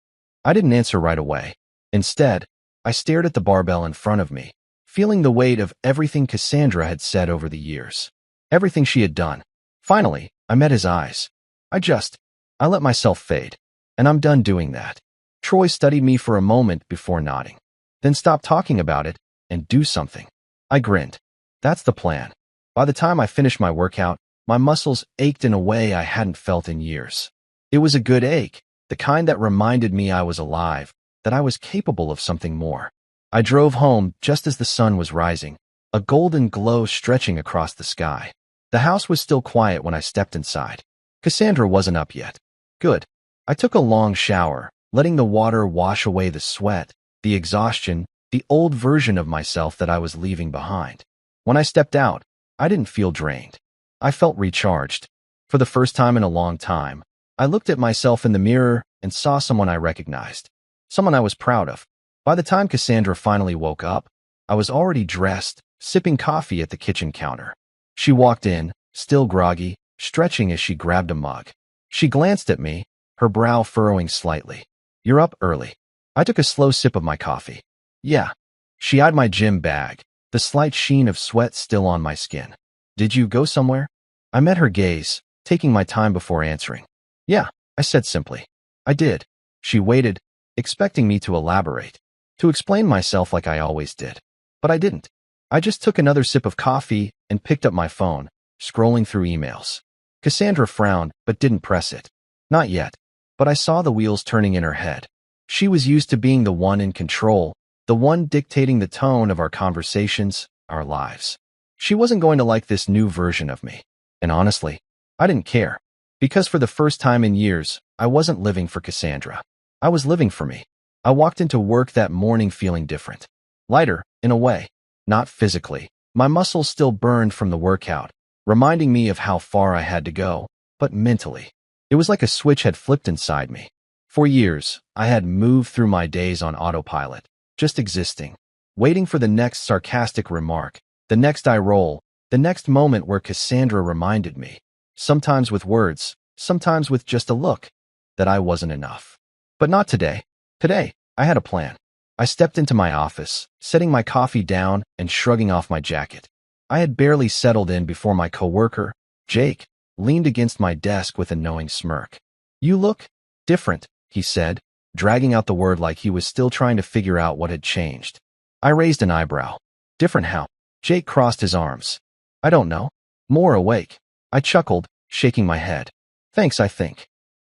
I didn't answer right away. Instead, I stared at the barbell in front of me, feeling the weight of everything Cassandra had said over the years. Everything she had done. Finally, I met his eyes. I let myself fade. And I'm done doing that. Troy studied me for a moment before nodding. Then stop talking about it and do something. I grinned. That's the plan. By the time I finished my workout, my muscles ached in a way I hadn't felt in years. It was a good ache, the kind that reminded me I was alive, that I was capable of something more. I drove home just as the sun was rising, a golden glow stretching across the sky. The house was still quiet when I stepped inside. Cassandra wasn't up yet. Good. I took a long shower, letting the water wash away the sweat, the exhaustion, the old version of myself that I was leaving behind. When I stepped out, I didn't feel drained. I felt recharged. For the first time in a long time, I looked at myself in the mirror and saw someone I recognized. Someone I was proud of. By the time Cassandra finally woke up, I was already dressed, sipping coffee at the kitchen counter. She walked in, still groggy, stretching as she grabbed a mug. She glanced at me, her brow furrowing slightly. You're up early. I took a slow sip of my coffee. Yeah. She eyed my gym bag, the slight sheen of sweat still on my skin. Did you go somewhere? I met her gaze, taking my time before answering. Yeah, I said simply. I did. She waited, expecting me to elaborate, to explain myself like I always did. But I didn't. I just took another sip of coffee and picked up my phone, scrolling through emails. Cassandra frowned, but didn't press it. Not yet. But I saw the wheels turning in her head. She was used to being the one in control, the one dictating the tone of our conversations, our lives. She wasn't going to like this new version of me. And honestly, I didn't care. Because for the first time in years, I wasn't living for Cassandra. I was living for me. I walked into work that morning feeling different. Lighter, in a way. Not physically. My muscles still burned from the workout, reminding me of how far I had to go, but mentally. It was like a switch had flipped inside me. For years, I had moved through my days on autopilot, just existing, waiting for the next sarcastic remark, the next eye roll, the next moment where Cassandra reminded me, sometimes with words, sometimes with just a look, that I wasn't enough. But not today. Today, I had a plan. I stepped into my office, setting my coffee down and shrugging off my jacket. I had barely settled in before my coworker, Jake, leaned against my desk with a knowing smirk. You look different, he said, dragging out the word like he was still trying to figure out what had changed. I raised an eyebrow. Different how? Jake crossed his arms. I don't know. More awake. I chuckled, shaking my head. Thanks, I think.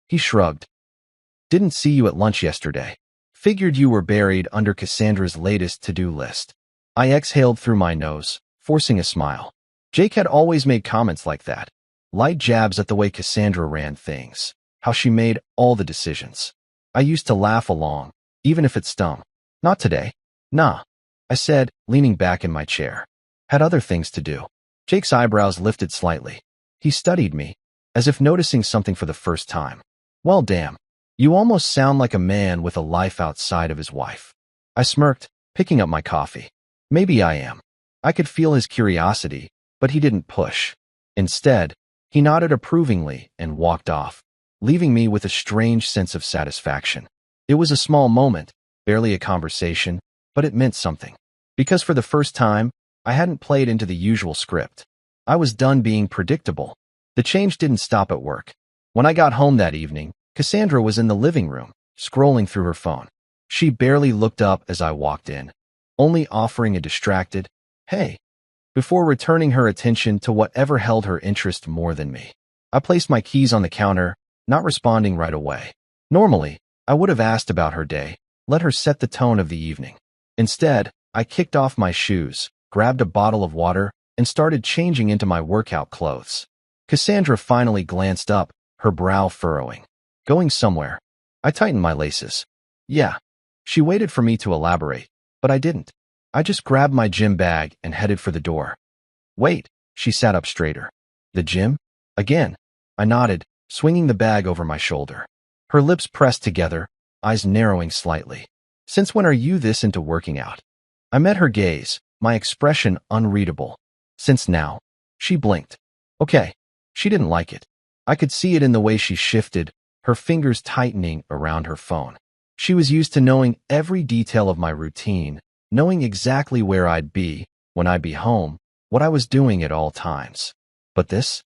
He shrugged. Didn't see you at lunch yesterday. Figured you were buried under Cassandra's latest to-do list. I exhaled through my nose, forcing a smile. Jake had always made comments like that. Light jabs at the way Cassandra ran things. How she made all the decisions. I used to laugh along, even if it stung. Not today. Nah, I said, leaning back in my chair. Had other things to do. Jake's eyebrows lifted slightly. He studied me, as if noticing something for the first time. Well, damn. You almost sound like a man with a life outside of his wife. I smirked, picking up my coffee. Maybe I am. I could feel his curiosity, but he didn't push. Instead, he nodded approvingly and walked off, leaving me with a strange sense of satisfaction. It was a small moment, barely a conversation, but it meant something. Because for the first time, I hadn't played into the usual script. I was done being predictable. The change didn't stop at work. When I got home that evening, Cassandra was in the living room, scrolling through her phone. She barely looked up as I walked in. only offering a distracted, "Hey," before returning her attention to whatever held her interest more than me. I placed my keys on the counter, not responding right away. Normally, I would have asked about her day, let her set the tone of the evening. Instead, I kicked off my shoes, grabbed a bottle of water, and started changing into my workout clothes. Cassandra finally glanced up, her brow furrowing. "Going somewhere?" I tightened my laces. "Yeah." She waited for me to elaborate, but I didn't. I just grabbed my gym bag and headed for the door. "Wait," she sat up straighter. "The gym?" Again. I nodded, swinging the bag over my shoulder. Her lips pressed together, eyes narrowing slightly. "Since when are you this into working out?" I met her gaze, my expression unreadable. "Since now." She blinked. Okay. She didn't like it. I could see it in the way she shifted, her fingers tightening around her phone. She was used to knowing every detail of my routine, knowing exactly where I'd be, when I'd be home, what I was doing at all times. But this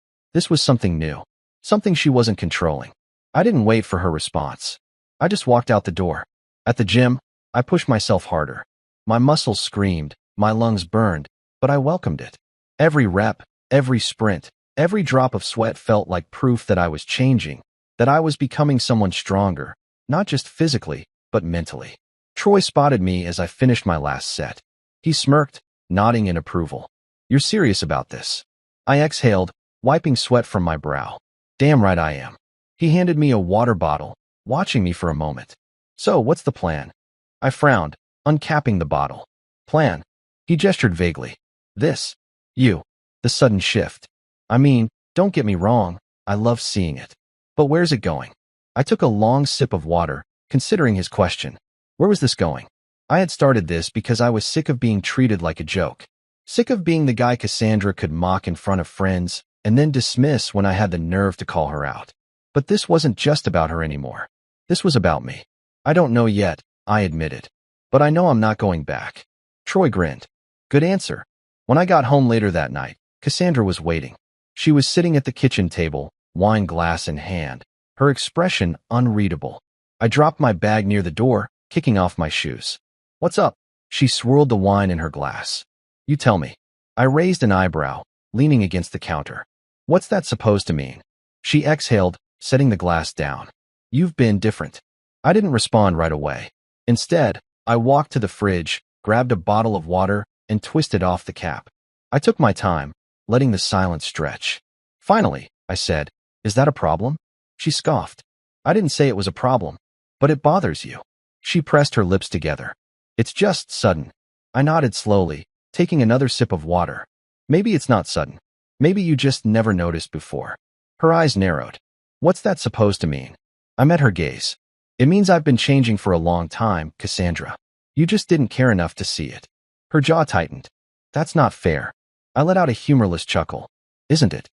was something new, something she wasn't controlling. I didn't wait for her response. I just walked out the door. At the gym, I pushed myself harder. My muscles screamed, my lungs burned, but I welcomed it. Every rep, every sprint, every drop of sweat felt like proof that I was changing, that I was becoming someone stronger, not just physically, but mentally. Troy spotted me as I finished my last set. He smirked, nodding in approval. "You're serious about this?" I exhaled, wiping sweat from my brow. "Damn right I am." He handed me a water bottle, watching me for a moment. "So, what's the plan?" I frowned, uncapping the bottle. "Plan?" He gestured vaguely. "This. You." The sudden shift. I mean, don't get me wrong, I love seeing it. But where's it going? I took a long sip of water, considering his question. Where was this going? I had started this because I was sick of being treated like a joke. Sick of being the guy Cassandra could mock in front of friends and then dismiss when I had the nerve to call her out. But this wasn't just about her anymore. This was about me. "I don't know yet," I admitted. "But I know I'm not going back." Troy grinned. "Good answer." When I got home later that night, Cassandra was waiting. She was sitting at the kitchen table, wine glass in hand, her expression unreadable. I dropped my bag near the door, kicking off my shoes. "What's up?" She swirled the wine in her glass. "You tell me." I raised an eyebrow, leaning against the counter. "What's that supposed to mean?" She exhaled, setting the glass down. "You've been different." I didn't respond right away. Instead, I walked to the fridge, grabbed a bottle of water, and twisted off the cap. I took my time, letting the silence stretch. "Finally," I said, "is that a problem?" She scoffed. "I didn't say it was a problem, but it bothers you." She pressed her lips together. "It's just sudden." I nodded slowly, taking another sip of water. "Maybe it's not sudden. Maybe you just never noticed before." Her eyes narrowed. "What's that supposed to mean?" I met her gaze. "It means I've been changing for a long time, Cassandra. You just didn't care enough to see it." Her jaw tightened. "That's not fair." I let out a humorless chuckle. "Isn't it?"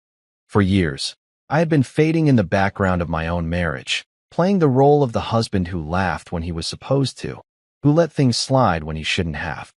For years, I had been fading in the background of my own marriage, playing the role of the husband who laughed when he was supposed to, who let things slide when he shouldn't have.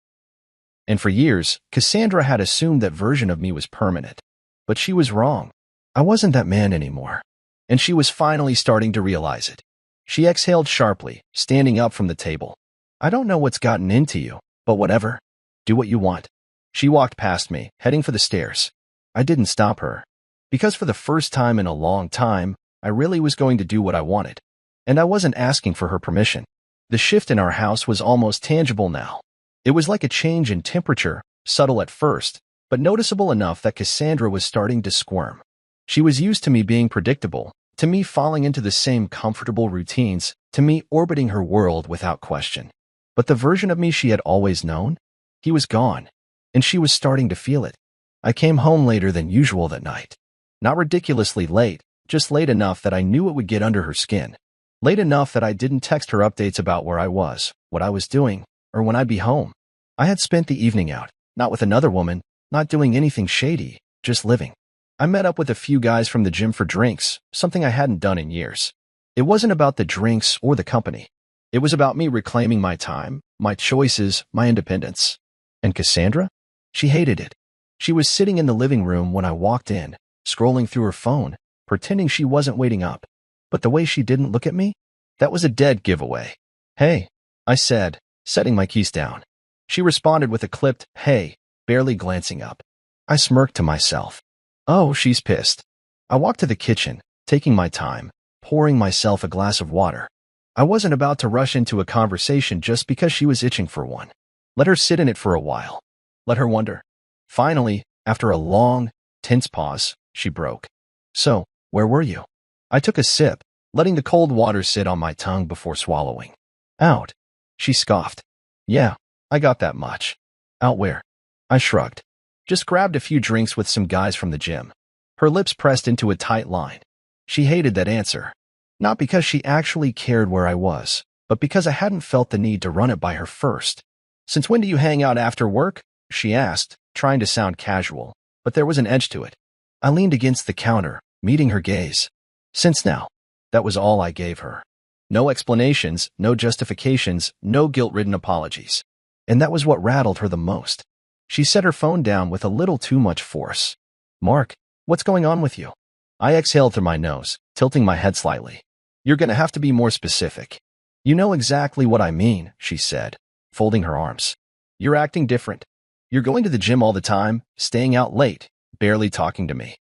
And for years, Cassandra had assumed that version of me was permanent. But she was wrong. I wasn't that man anymore. And she was finally starting to realize it. She exhaled sharply, standing up from the table. "I don't know what's gotten into you, but whatever. Do what you want." She walked past me, heading for the stairs. I didn't stop her. Because for the first time in a long time, I really was going to do what I wanted. And I wasn't asking for her permission. The shift in our house was almost tangible now. It was like a change in temperature, subtle at first, but noticeable enough that Cassandra was starting to squirm. She was used to me being predictable, to me falling into the same comfortable routines, to me orbiting her world without question. But the version of me she had always known? He was gone, and she was starting to feel it. I came home later than usual that night. Not ridiculously late, just late enough that I knew it would get under her skin. Late enough that I didn't text her updates about where I was, what I was doing, or when I'd be home. I had spent the evening out, not with another woman, not doing anything shady, just living. I met up with a few guys from the gym for drinks, something I hadn't done in years. It wasn't about the drinks or the company. It was about me reclaiming my time, my choices, my independence. And Cassandra? She hated it. She was sitting in the living room when I walked in, scrolling through her phone, pretending she wasn't waiting up. But the way she didn't look at me? That was a dead giveaway. "Hey," I said, setting my keys down. She responded with a clipped, "Hey," barely glancing up. I smirked to myself. Oh, she's pissed. I walked to the kitchen, taking my time, pouring myself a glass of water. I wasn't about to rush into a conversation just because she was itching for one. Let her sit in it for a while. Let her wonder. Finally, after a long, tense pause, she broke. "So, where were you?" I took a sip, letting the cold water sit on my tongue before swallowing. "Out." She scoffed. "Yeah, I got that much." "Out where?" I shrugged. "Just grabbed a few drinks with some guys from the gym." Her lips pressed into a tight line. She hated that answer. Not because she actually cared where I was, but because I hadn't felt the need to run it by her first. "Since when do you hang out after work?" she asked, trying to sound casual, but there was an edge to it. I leaned against the counter, meeting her gaze. "Since now." That was all I gave her. No explanations, no justifications, no guilt-ridden apologies. And that was what rattled her the most. She set her phone down with a little too much force. "Mark, what's going on with you?" I exhaled through my nose, tilting my head slightly. "You're gonna have to be more specific." "You know exactly what I mean," she said, folding her arms. "You're acting different. You're going to the gym all the time, staying out late, barely talking to me."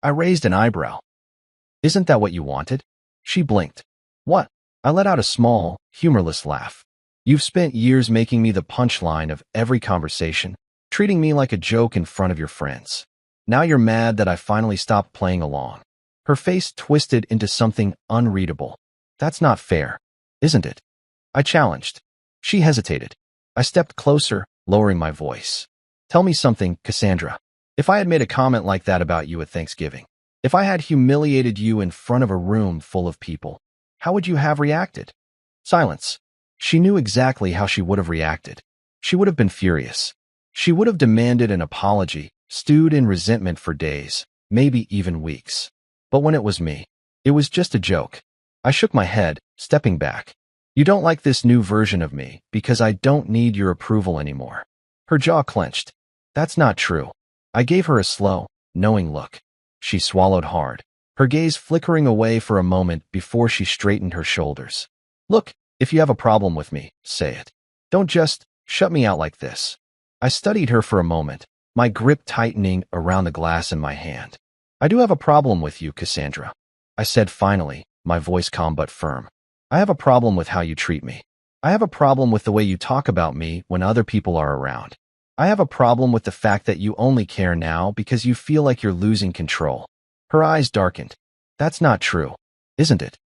I raised an eyebrow. "Isn't that what you wanted?" She blinked. "What?" I let out a small, humorless laugh. "You've spent years making me the punchline of every conversation, treating me like a joke in front of your friends. Now you're mad that I finally stopped playing along." Her face twisted into something unreadable. "That's not fair, isn't it?" I challenged. She hesitated. I stepped closer, lowering my voice. "Tell me something, Cassandra. If I had made a comment like that about you at Thanksgiving, if I had humiliated you in front of a room full of people, how would you have reacted?" Silence. She knew exactly how she would have reacted. She would have been furious. She would have demanded an apology, stewed in resentment for days, maybe even weeks. But when it was me, it was just a joke. I shook my head, stepping back. "You don't like this new version of me because I don't need your approval anymore." Her jaw clenched. "That's not true." I gave her a slow, knowing look. She swallowed hard, her gaze flickering away for a moment before she straightened her shoulders. "Look, if you have a problem with me, say it. Don't just shut me out like this." I studied her for a moment, my grip tightening around the glass in my hand. "I do have a problem with you, Cassandra," I said finally, my voice calm but firm. "I have a problem with how you treat me. I have a problem with the way you talk about me when other people are around. I have a problem with the fact that you only care now because you feel like you're losing control." Her eyes darkened. "That's not true, isn't it?"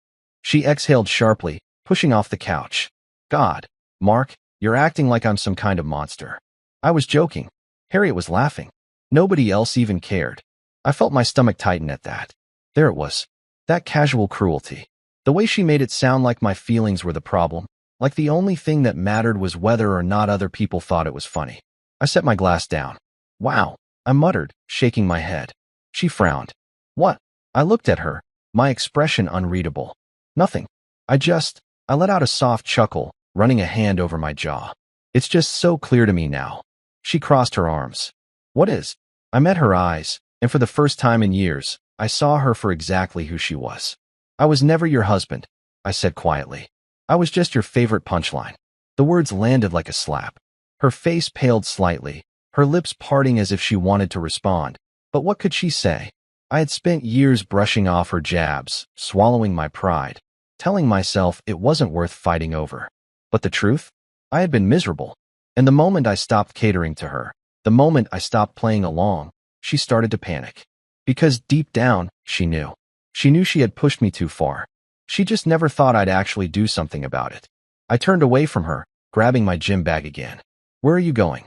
She exhaled sharply, pushing off the couch. "God, Mark, you're acting like I'm some kind of monster." I was joking. Harriet was laughing. Nobody else even cared. I felt my stomach tighten at that. There it was. That casual cruelty. The way she made it sound like my feelings were the problem, like the only thing that mattered was whether or not other people thought it was funny. I set my glass down. "Wow," I muttered, shaking my head. She frowned. "What?" I looked at her, my expression unreadable. "Nothing. I let out a soft chuckle, running a hand over my jaw. It's just so clear to me now." She crossed her arms. "What is?" I met her eyes, and for the first time in years, I saw her for exactly who she was. "I was never your husband," I said quietly. "I was just your favorite punchline." The words landed like a slap. Her face paled slightly, her lips parting as if she wanted to respond. But what could she say? I had spent years brushing off her jabs, swallowing my pride, telling myself it wasn't worth fighting over. But the truth? I had been miserable. And the moment I stopped catering to her, the moment I stopped playing along, she started to panic. Because deep down, she knew. She knew she had pushed me too far. She just never thought I'd actually do something about it. I turned away from her, grabbing my gym bag again. "Where are you going?"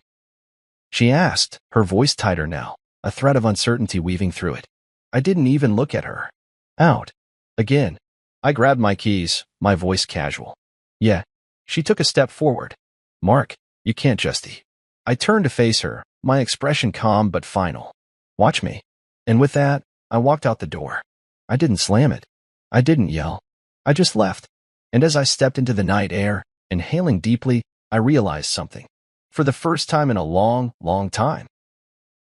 she asked, her voice tighter now, a thread of uncertainty weaving through it. I didn't even look at her. "Out." Again. I grabbed my keys, my voice casual. "Yeah." She took a step forward. "Mark, you can't just eat." I turned to face her, my expression calm but final. "Watch me." And with that, I walked out the door. I didn't slam it. I didn't yell. I just left. And as I stepped into the night air, inhaling deeply, I realized something. For the first time in a long, long time,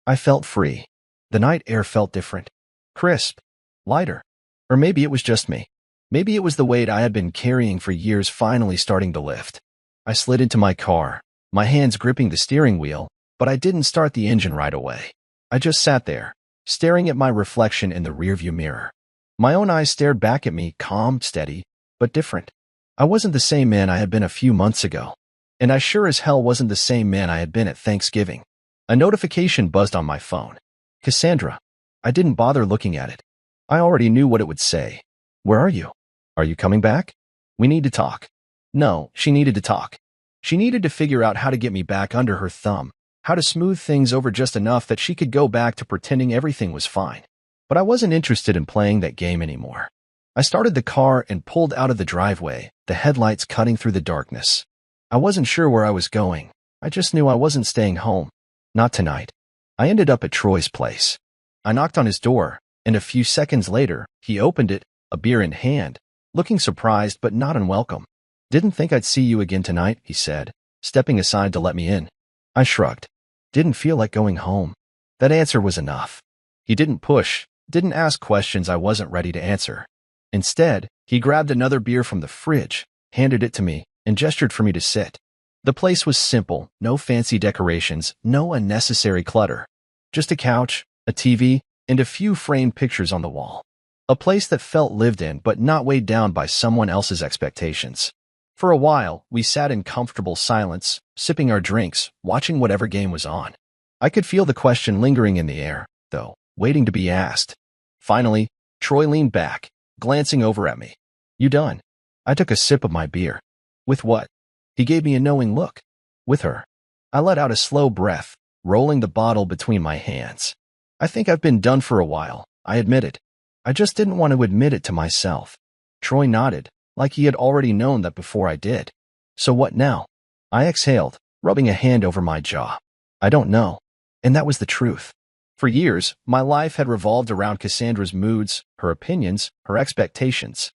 I felt free. The night air felt different. Crisp. Lighter. Or maybe it was just me. Maybe it was the weight I had been carrying for years finally starting to lift. I slid into my car, my hands gripping the steering wheel, but I didn't start the engine right away. I just sat there, staring at my reflection in the rearview mirror. My own eyes stared back at me, calm, steady, but different. I wasn't the same man I had been a few months ago, and I sure as hell wasn't the same man I had been at Thanksgiving. A notification buzzed on my phone. Cassandra. I didn't bother looking at it. I already knew what it would say. Where are you? Are you coming back? We need to talk. No, she needed to talk. She needed to figure out how to get me back under her thumb, how to smooth things over just enough that she could go back to pretending everything was fine. But I wasn't interested in playing that game anymore. I started the car and pulled out of the driveway, the headlights cutting through the darkness. I wasn't sure where I was going. I just knew I wasn't staying home. Not tonight. I ended up at Troy's place. I knocked on his door, and a few seconds later, he opened it, a beer in hand, looking surprised but not unwelcome. Didn't think I'd see you again tonight, he said, stepping aside to let me in. I shrugged. Didn't feel like going home. That answer was enough. He didn't push, didn't ask questions I wasn't ready to answer. Instead, he grabbed another beer from the fridge, handed it to me, and gestured for me to sit. The place was simple, no fancy decorations, no unnecessary clutter. Just a couch, a TV, and a few framed pictures on the wall. A place that felt lived in but not weighed down by someone else's expectations. For a while, we sat in comfortable silence, sipping our drinks, watching whatever game was on. I could feel the question lingering in the air, though, waiting to be asked. Finally, Troy leaned back, glancing over at me. You done? I took a sip of my beer. With what? He gave me a knowing look. With her. I let out a slow breath, rolling the bottle between my hands. I think I've been done for a while, I admitted. I just didn't want to admit it to myself. Troy nodded, like he had already known that before I did. So what now? I exhaled, rubbing a hand over my jaw. I don't know. And that was the truth. For years, my life had revolved around Cassandra's moods, her opinions, her expectations.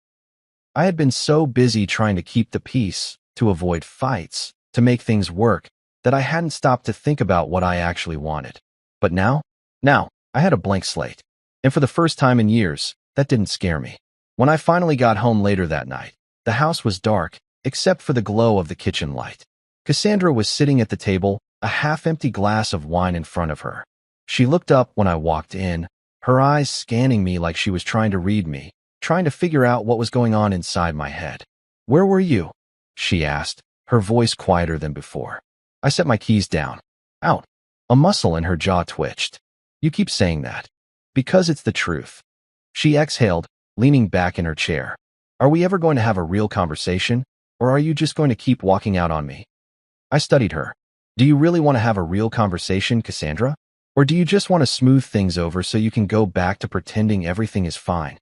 I had been so busy trying to keep the peace, to avoid fights, to make things work, that I hadn't stopped to think about what I actually wanted. But now, I had a blank slate. And for the first time in years, that didn't scare me. When I finally got home later that night, the house was dark, except for the glow of the kitchen light. Cassandra was sitting at the table, a half-empty glass of wine in front of her. She looked up when I walked in, her eyes scanning me like she was trying to read me, trying to figure out what was going on inside my head. Where were you? She asked, her voice quieter than before. I set my keys down. Out. A muscle in her jaw twitched. You keep saying that. Because it's the truth. She exhaled, leaning back in her chair. Are we ever going to have a real conversation, or are you just going to keep walking out on me? I studied her. Do you really want to have a real conversation, Cassandra? Or do you just want to smooth things over so you can go back to pretending everything is fine?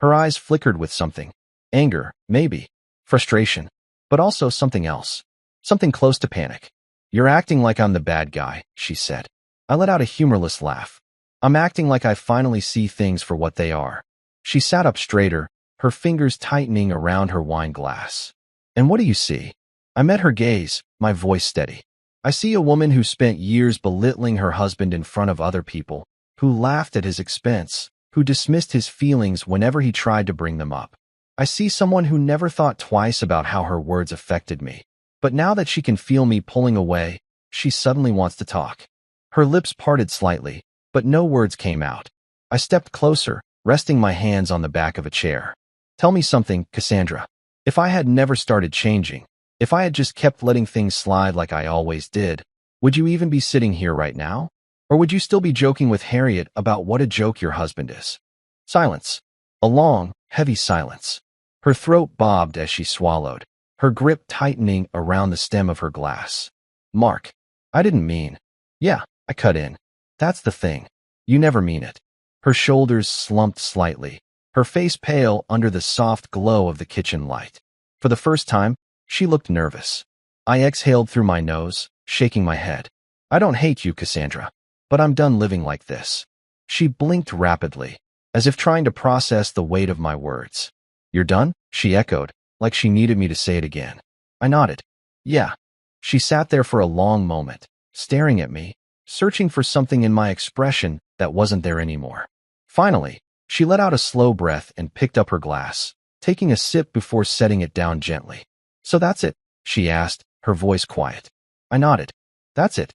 Her eyes flickered with something. Anger, maybe. Frustration. But also something else. Something close to panic. You're acting like I'm the bad guy, she said. I let out a humorless laugh. I'm acting like I finally see things for what they are. She sat up straighter, her fingers tightening around her wine glass. And what do you see? I met her gaze, my voice steady. I see a woman who spent years belittling her husband in front of other people, who laughed at his expense, who dismissed his feelings whenever he tried to bring them up. I see someone who never thought twice about how her words affected me. But now that she can feel me pulling away, she suddenly wants to talk. Her lips parted slightly, but no words came out. I stepped closer, resting my hands on the back of a chair. Tell me something, Cassandra. If I had never started changing, if I had just kept letting things slide like I always did, would you even be sitting here right now? Or would you still be joking with Harriet about what a joke your husband is? Silence. A long, heavy silence. Her throat bobbed as she swallowed, her grip tightening around the stem of her glass. Mark, I didn't mean. Yeah, I cut in. That's the thing. You never mean it. Her shoulders slumped slightly, her face pale under the soft glow of the kitchen light. For the first time, she looked nervous. I exhaled through my nose, shaking my head. I don't hate you, Cassandra, but I'm done living like this. She blinked rapidly, as if trying to process the weight of my words. You're done? She echoed, like she needed me to say it again. I nodded. Yeah. She sat there for a long moment, staring at me, searching for something in my expression that wasn't there anymore. Finally, she let out a slow breath and picked up her glass, taking a sip before setting it down gently. So that's it, she asked, her voice quiet. I nodded. That's it.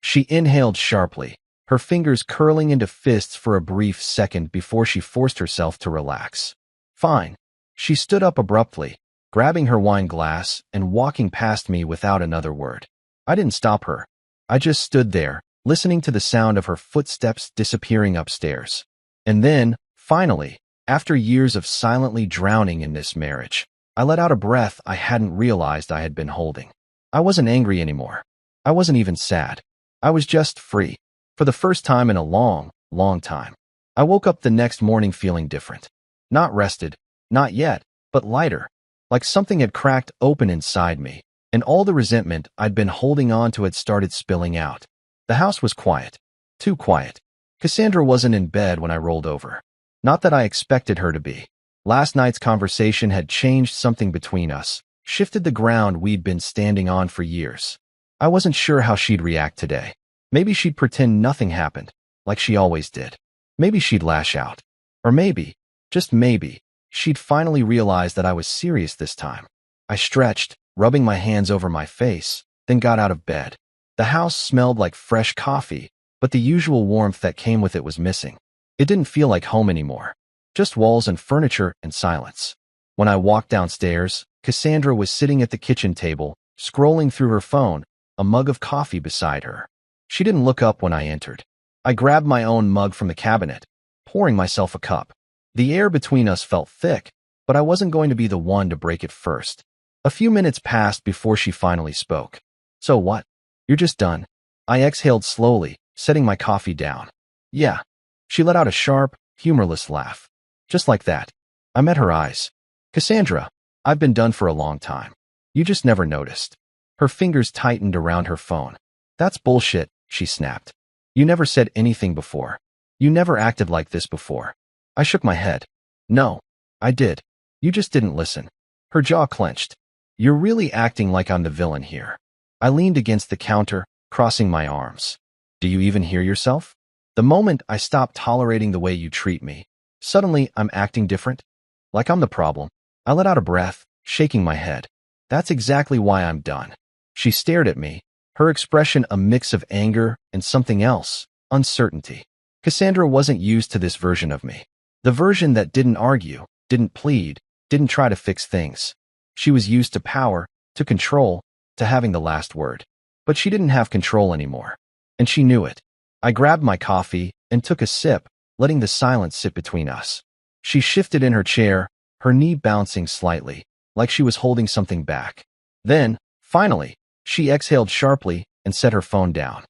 She inhaled sharply, her fingers curling into fists for a brief second before she forced herself to relax. Fine. She stood up abruptly, grabbing her wine glass and walking past me without another word. I didn't stop her. I just stood there, listening to the sound of her footsteps disappearing upstairs. And then, finally, after years of silently drowning in this marriage, I let out a breath I hadn't realized I had been holding. I wasn't angry anymore. I wasn't even sad. I was just free. For the first time in a long, long time. I woke up the next morning feeling different. Not rested, not yet, but lighter. Like something had cracked open inside me, and all the resentment I'd been holding on to had started spilling out. The house was quiet. Too quiet. Cassandra wasn't in bed when I rolled over. Not that I expected her to be. Last night's conversation had changed something between us, shifted the ground we'd been standing on for years. I wasn't sure how she'd react today. Maybe she'd pretend nothing happened, like she always did. Maybe she'd lash out. Or maybe, just maybe, she'd finally realize that I was serious this time. I stretched, rubbing my hands over my face, then got out of bed. The house smelled like fresh coffee, but the usual warmth that came with it was missing. It didn't feel like home anymore. Just walls and furniture and silence. When I walked downstairs, Cassandra was sitting at the kitchen table, scrolling through her phone, a mug of coffee beside her. She didn't look up when I entered. I grabbed my own mug from the cabinet, pouring myself a cup. The air between us felt thick, but I wasn't going to be the one to break it first. A few minutes passed before she finally spoke. So what? You're just done. I exhaled slowly, setting my coffee down. Yeah. She let out a sharp, humorless laugh. Just like that. I met her eyes. Cassandra, I've been done for a long time. You just never noticed. Her fingers tightened around her phone. That's bullshit, she snapped. You never said anything before. You never acted like this before. I shook my head. No, I did. You just didn't listen. Her jaw clenched. You're really acting like I'm the villain here. I leaned against the counter, crossing my arms. Do you even hear yourself? The moment I stop tolerating the way you treat me, suddenly I'm acting different. Like I'm the problem. I let out a breath, shaking my head. That's exactly why I'm done. She stared at me, her expression a mix of anger and something else, uncertainty. Cassandra wasn't used to this version of me. The version that didn't argue, didn't plead, didn't try to fix things. She was used to power, to control, to having the last word. But she didn't have control anymore. And she knew it. I grabbed my coffee and took a sip, letting the silence sit between us. She shifted in her chair, her knee bouncing slightly, like she was holding something back. Then, finally, she exhaled sharply and set her phone down.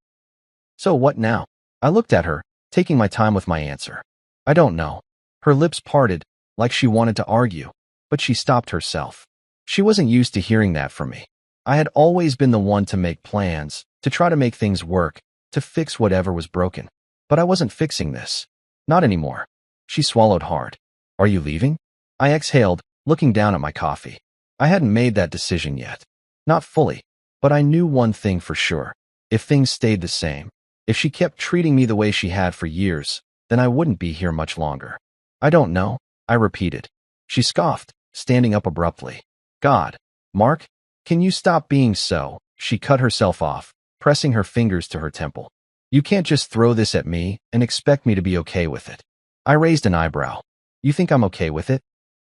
So what now? I looked at her, taking my time with my answer. I don't know. Her lips parted, like she wanted to argue, but she stopped herself. She wasn't used to hearing that from me. I had always been the one to make plans, to try to make things work, to fix whatever was broken. But I wasn't fixing this. Not anymore. She swallowed hard. Are you leaving? I exhaled, looking down at my coffee. I hadn't made that decision yet. Not fully. But I knew one thing for sure. If things stayed the same, if she kept treating me the way she had for years, then I wouldn't be here much longer. I don't know, I repeated. She scoffed, standing up abruptly. God, Mark, can you stop being so? She cut herself off, pressing her fingers to her temple. You can't just throw this at me and expect me to be okay with it. I raised an eyebrow. You think I'm okay with it?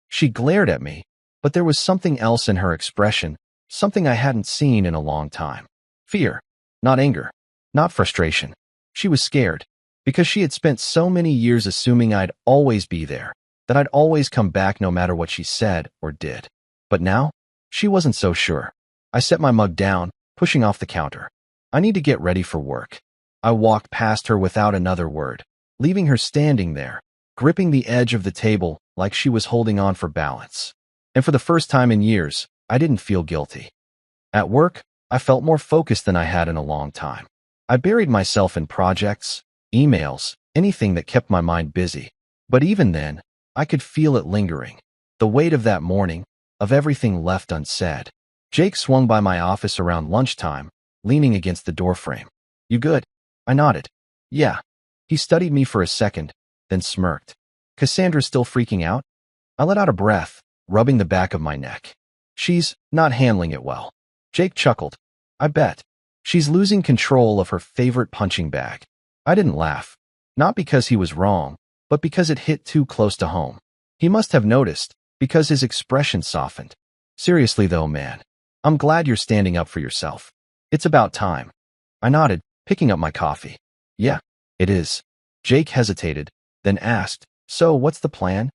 She glared at me, but there was something else in her expression, something I hadn't seen in a long time. Fear, not anger, not frustration. She was scared, because she had spent so many years assuming I'd always be there, that I'd always come back no matter what she said or did. But now, she wasn't so sure. I set my mug down, pushing off the counter. I need to get ready for work. I walked past her without another word, leaving her standing there, gripping the edge of the table like she was holding on for balance. And for the first time in years, I didn't feel guilty. At work, I felt more focused than I had in a long time. I buried myself in projects, emails, anything that kept my mind busy. But even then, I could feel it lingering. The weight of that morning, of everything left unsaid. Jake swung by my office around lunchtime, leaning against the doorframe. You good? I nodded. Yeah. He studied me for a second, then smirked. Cassandra's still freaking out? I let out a breath, rubbing the back of my neck. She's not handling it well. Jake chuckled. I bet. She's losing control of her favorite punching bag. I didn't laugh. Not because he was wrong, but because it hit too close to home. He must have noticed, because his expression softened. Seriously though, man. I'm glad you're standing up for yourself. It's about time. I nodded, picking up my coffee. Yeah, it is. Jake hesitated, then asked, so what's the plan?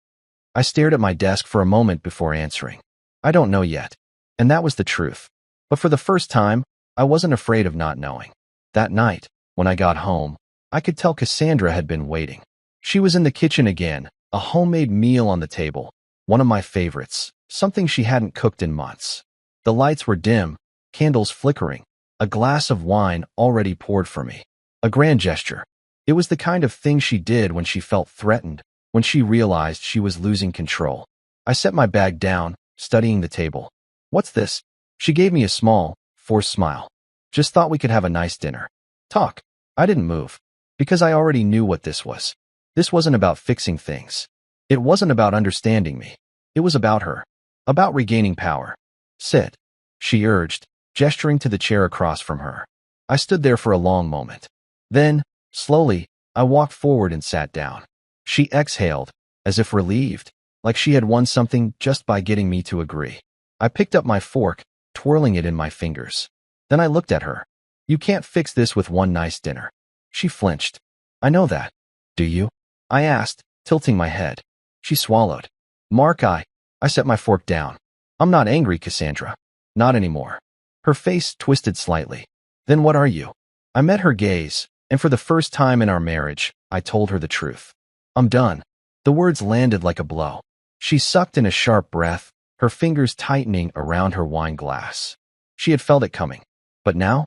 I stared at my desk for a moment before answering. I don't know yet. And that was the truth. But for the first time, I wasn't afraid of not knowing. That night, when I got home, I could tell Cassandra had been waiting. She was in the kitchen again, a homemade meal on the table, one of my favorites, something she hadn't cooked in months. The lights were dim, candles flickering, a glass of wine already poured for me. A grand gesture. It was the kind of thing she did when she felt threatened, when she realized she was losing control. I set my bag down, studying the table. What's this? She gave me a small, forced smile. Just thought we could have a nice dinner. Talk. I didn't move. Because I already knew what this was. This wasn't about fixing things. It wasn't about understanding me. It was about her. About regaining power. Sit. She urged, gesturing to the chair across from her. I stood there for a long moment. Then, slowly, I walked forward and sat down. She exhaled, as if relieved, like she had won something just by getting me to agree. I picked up my fork, twirling it in my fingers. Then I looked at her. You can't fix this with one nice dinner. She flinched. I know that. Do you? I asked, tilting my head. She swallowed. Mark, I set my fork down. I'm not angry, Cassandra. Not anymore. Her face twisted slightly. Then what are you? I met her gaze, and for the first time in our marriage, I told her the truth. I'm done. The words landed like a blow. She sucked in a sharp breath, her fingers tightening around her wine glass. She had felt it coming. But now,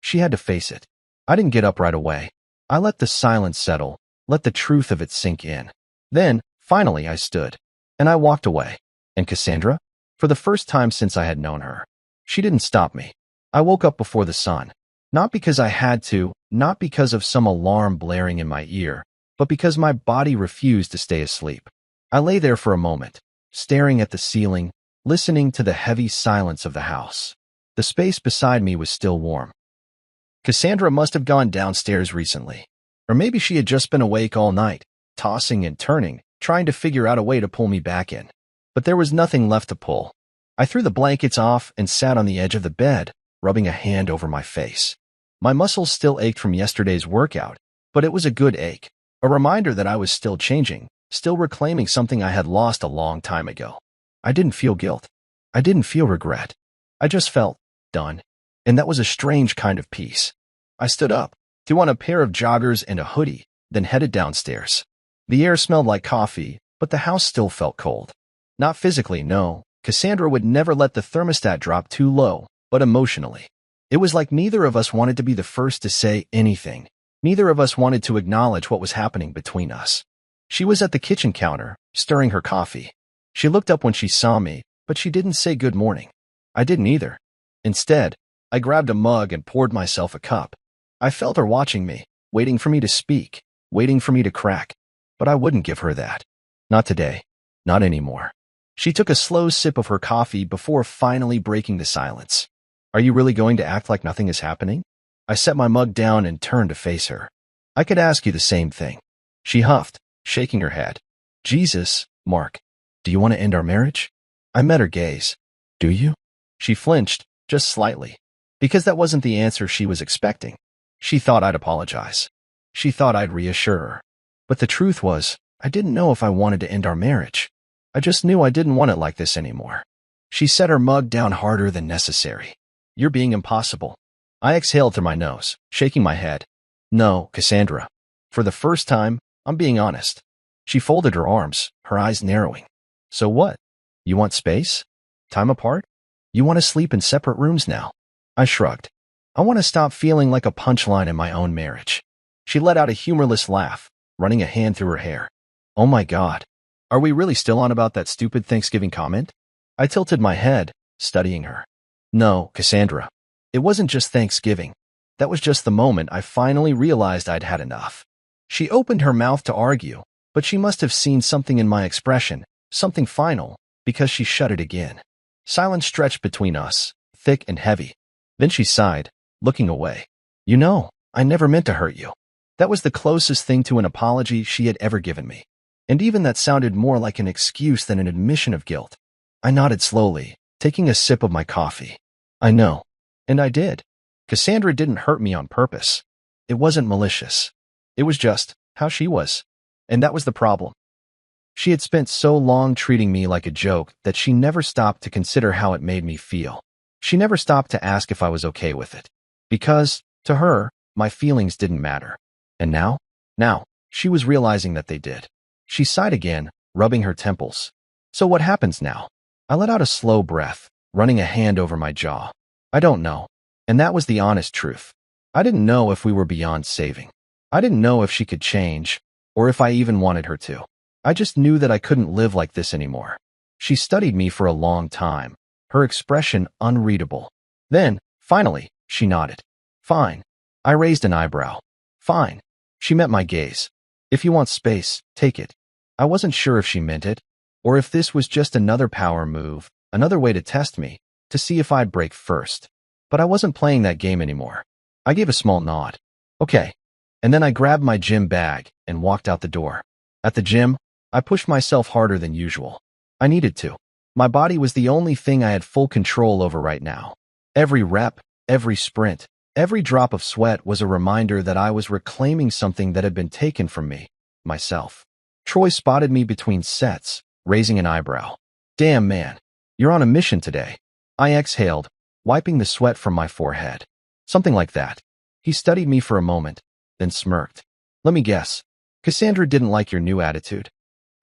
she had to face it. I didn't get up right away. I let the silence settle, let the truth of it sink in. Then, finally, I stood. And I walked away. And Cassandra? For the first time since I had known her. She didn't stop me. I woke up before the sun. Not because I had to, not because of some alarm blaring in my ear, but because my body refused to stay asleep. I lay there for a moment, staring at the ceiling, listening to the heavy silence of the house. The space beside me was still warm. Cassandra must have gone downstairs recently. Or maybe she had just been awake all night, tossing and turning, trying to figure out a way to pull me back in. But there was nothing left to pull. I threw the blankets off and sat on the edge of the bed, rubbing a hand over my face. My muscles still ached from yesterday's workout, but it was a good ache, a reminder that I was still changing, still reclaiming something I had lost a long time ago. I didn't feel guilt. I didn't feel regret. I just felt done. And that was a strange kind of peace. I stood up, threw on a pair of joggers and a hoodie, then headed downstairs. The air smelled like coffee, but the house still felt cold. Not physically, no. Cassandra would never let the thermostat drop too low, but emotionally. It was like neither of us wanted to be the first to say anything. Neither of us wanted to acknowledge what was happening between us. She was at the kitchen counter, stirring her coffee. She looked up when she saw me, but she didn't say good morning. I didn't either. Instead, I grabbed a mug and poured myself a cup. I felt her watching me, waiting for me to speak, waiting for me to crack. But I wouldn't give her that. Not today. Not anymore. She took a slow sip of her coffee before finally breaking the silence. Are you really going to act like nothing is happening? I set my mug down and turned to face her. I could ask you the same thing. She huffed, shaking her head. Jesus, Mark, do you want to end our marriage? I met her gaze. Do you? She flinched, just slightly. Because that wasn't the answer she was expecting. She thought I'd apologize. She thought I'd reassure her. But the truth was, I didn't know if I wanted to end our marriage. I just knew I didn't want it like this anymore. She set her mug down harder than necessary. You're being impossible. I exhaled through my nose, shaking my head. No, Cassandra. For the first time, I'm being honest. She folded her arms, her eyes narrowing. So what? You want space? Time apart? You want to sleep in separate rooms now? I shrugged. I want to stop feeling like a punchline in my own marriage. She let out a humorless laugh, running a hand through her hair. Oh my God. Are we really still on about that stupid Thanksgiving comment? I tilted my head, studying her. No, Cassandra. It wasn't just Thanksgiving. That was just the moment I finally realized I'd had enough. She opened her mouth to argue, but she must have seen something in my expression, something final, because she shut it again. Silence stretched between us, thick and heavy. Then she sighed. looking away. I never meant to hurt you. That was the closest thing to an apology she had ever given me. And even that sounded more like an excuse than an admission of guilt. I nodded slowly, taking a sip of my coffee. I know. And I did. Cassandra didn't hurt me on purpose. It wasn't malicious. It was just how she was. And that was the problem. She had spent so long treating me like a joke that she never stopped to consider how it made me feel. She never stopped to ask if I was okay with it. Because, to her, my feelings didn't matter. And now, she was realizing that they did. She sighed again, rubbing her temples. So what happens now? I let out a slow breath, running a hand over my jaw. I don't know. And that was the honest truth. I didn't know if we were beyond saving. I didn't know if she could change, or if I even wanted her to. I just knew that I couldn't live like this anymore. She studied me for a long time, her expression unreadable. Then, finally, she nodded. Fine. I raised an eyebrow. Fine. She met my gaze. If you want space, take it. I wasn't sure if she meant it, or if this was just another power move, another way to test me, to see if I'd break first. But I wasn't playing that game anymore. I gave a small nod. Okay. And then I grabbed my gym bag and walked out the door. At the gym, I pushed myself harder than usual. I needed to. My body was the only thing I had full control over right now. Every rep, every sprint, every drop of sweat was a reminder that I was reclaiming something that had been taken from me, myself. Troy spotted me between sets, raising an eyebrow. Damn, man. You're on a mission today. I exhaled, wiping the sweat from my forehead. Something like that. He studied me for a moment, then smirked. Let me guess. Cassandra didn't like your new attitude.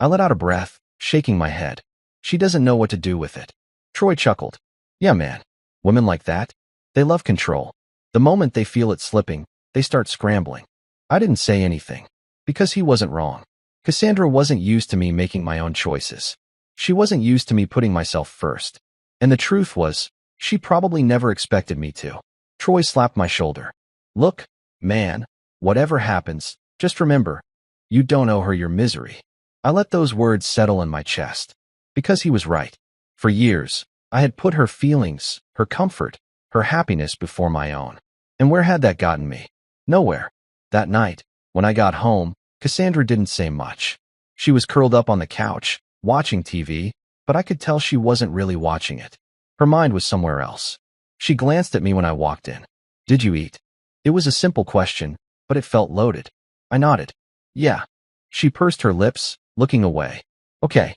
I let out a breath, shaking my head. She doesn't know what to do with it. Troy chuckled. Yeah, man. Women like that, they love control. The moment they feel it slipping, they start scrambling. I didn't say anything, because he wasn't wrong. Cassandra wasn't used to me making my own choices. She wasn't used to me putting myself first. And the truth was, she probably never expected me to. Troy slapped my shoulder. Look, man, whatever happens, just remember, you don't owe her your misery. I let those words settle in my chest. Because he was right. For years, I had put her feelings, her comfort, her happiness before my own. And where had that gotten me? Nowhere. That night, when I got home, Cassandra didn't say much. She was curled up on the couch, watching TV, but I could tell she wasn't really watching it. Her mind was somewhere else. She glanced at me when I walked in. Did you eat? It was a simple question, but it felt loaded. I nodded. Yeah. She pursed her lips, looking away. Okay.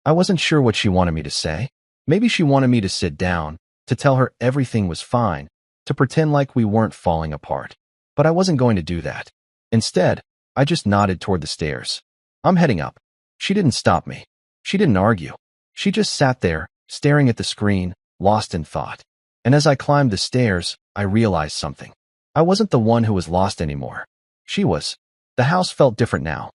I wasn't sure what she wanted me to say. Maybe she wanted me to sit down, to tell her everything was fine, to pretend like we weren't falling apart. But I wasn't going to do that. Instead, I just nodded toward the stairs. I'm heading up. She didn't stop me. She didn't argue. She just sat there, staring at the screen, lost in thought. And as I climbed the stairs, I realized something. I wasn't the one who was lost anymore. She was. The house felt different now.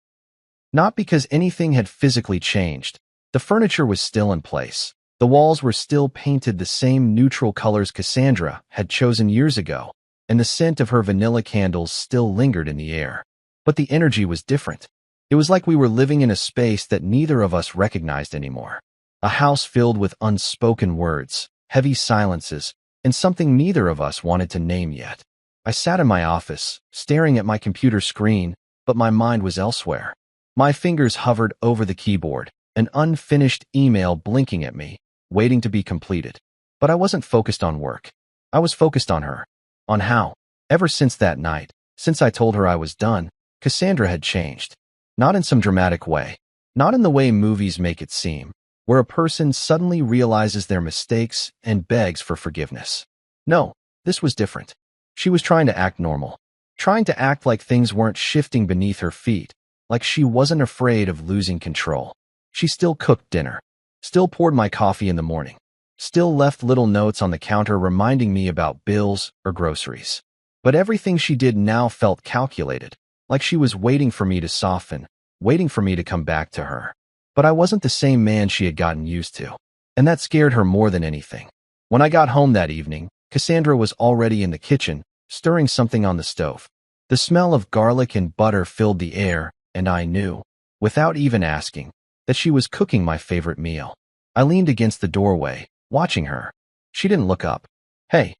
Not because anything had physically changed. The furniture was still in place. The walls were still painted the same neutral colors Cassandra had chosen years ago, and the scent of her vanilla candles still lingered in the air. But the energy was different. It was like we were living in a space that neither of us recognized anymore. A house filled with unspoken words, heavy silences, and something neither of us wanted to name yet. I sat in my office, staring at my computer screen, but my mind was elsewhere. My fingers hovered over the keyboard, an unfinished email blinking at me, waiting to be completed. But I wasn't focused on work. I was focused on her. On how, ever since that night, since I told her I was done, Cassandra had changed. Not in some dramatic way. Not in the way movies make it seem, where a person suddenly realizes their mistakes and begs for forgiveness. No, this was different. She was trying to act normal. Trying to act like things weren't shifting beneath her feet, like she wasn't afraid of losing control. She still cooked dinner, still poured my coffee in the morning, still left little notes on the counter reminding me about bills or groceries. But everything she did now felt calculated, like she was waiting for me to soften, waiting for me to come back to her. But I wasn't the same man she had gotten used to, and that scared her more than anything. When I got home that evening, Cassandra was already in the kitchen, stirring something on the stove. The smell of garlic and butter filled the air, and I knew, without even asking, that she was cooking my favorite meal. I leaned against the doorway, watching her. She didn't look up. Hey.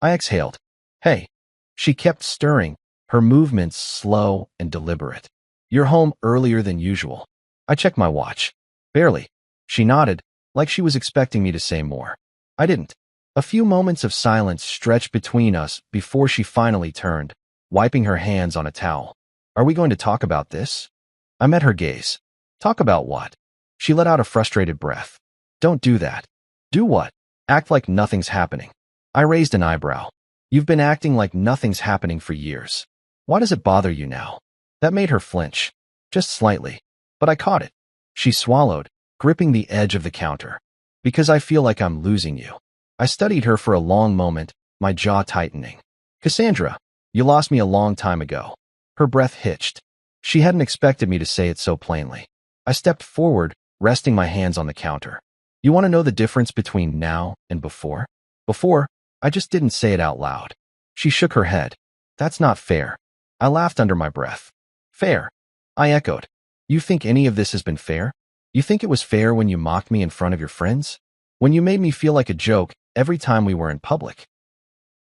I exhaled. Hey. She kept stirring, her movements slow and deliberate. You're home earlier than usual. I checked my watch. Barely. She nodded, like she was expecting me to say more. I didn't. A few moments of silence stretched between us before she finally turned, wiping her hands on a towel. Are we going to talk about this? I met her gaze. Talk about what? She let out a frustrated breath. Don't do that. Do what? Act like nothing's happening. I raised an eyebrow. You've been acting like nothing's happening for years. Why does it bother you now? That made her flinch. Just slightly. But I caught it. She swallowed, gripping the edge of the counter. Because I feel like I'm losing you. I studied her for a long moment, my jaw tightening. Cassandra, you lost me a long time ago. Her breath hitched. She hadn't expected me to say it so plainly. I stepped forward, resting my hands on the counter. You want to know the difference between now and before? Before, I just didn't say it out loud. She shook her head. That's not fair. I laughed under my breath. Fair. I echoed. You think any of this has been fair? You think it was fair when you mocked me in front of your friends? When you made me feel like a joke every time we were in public?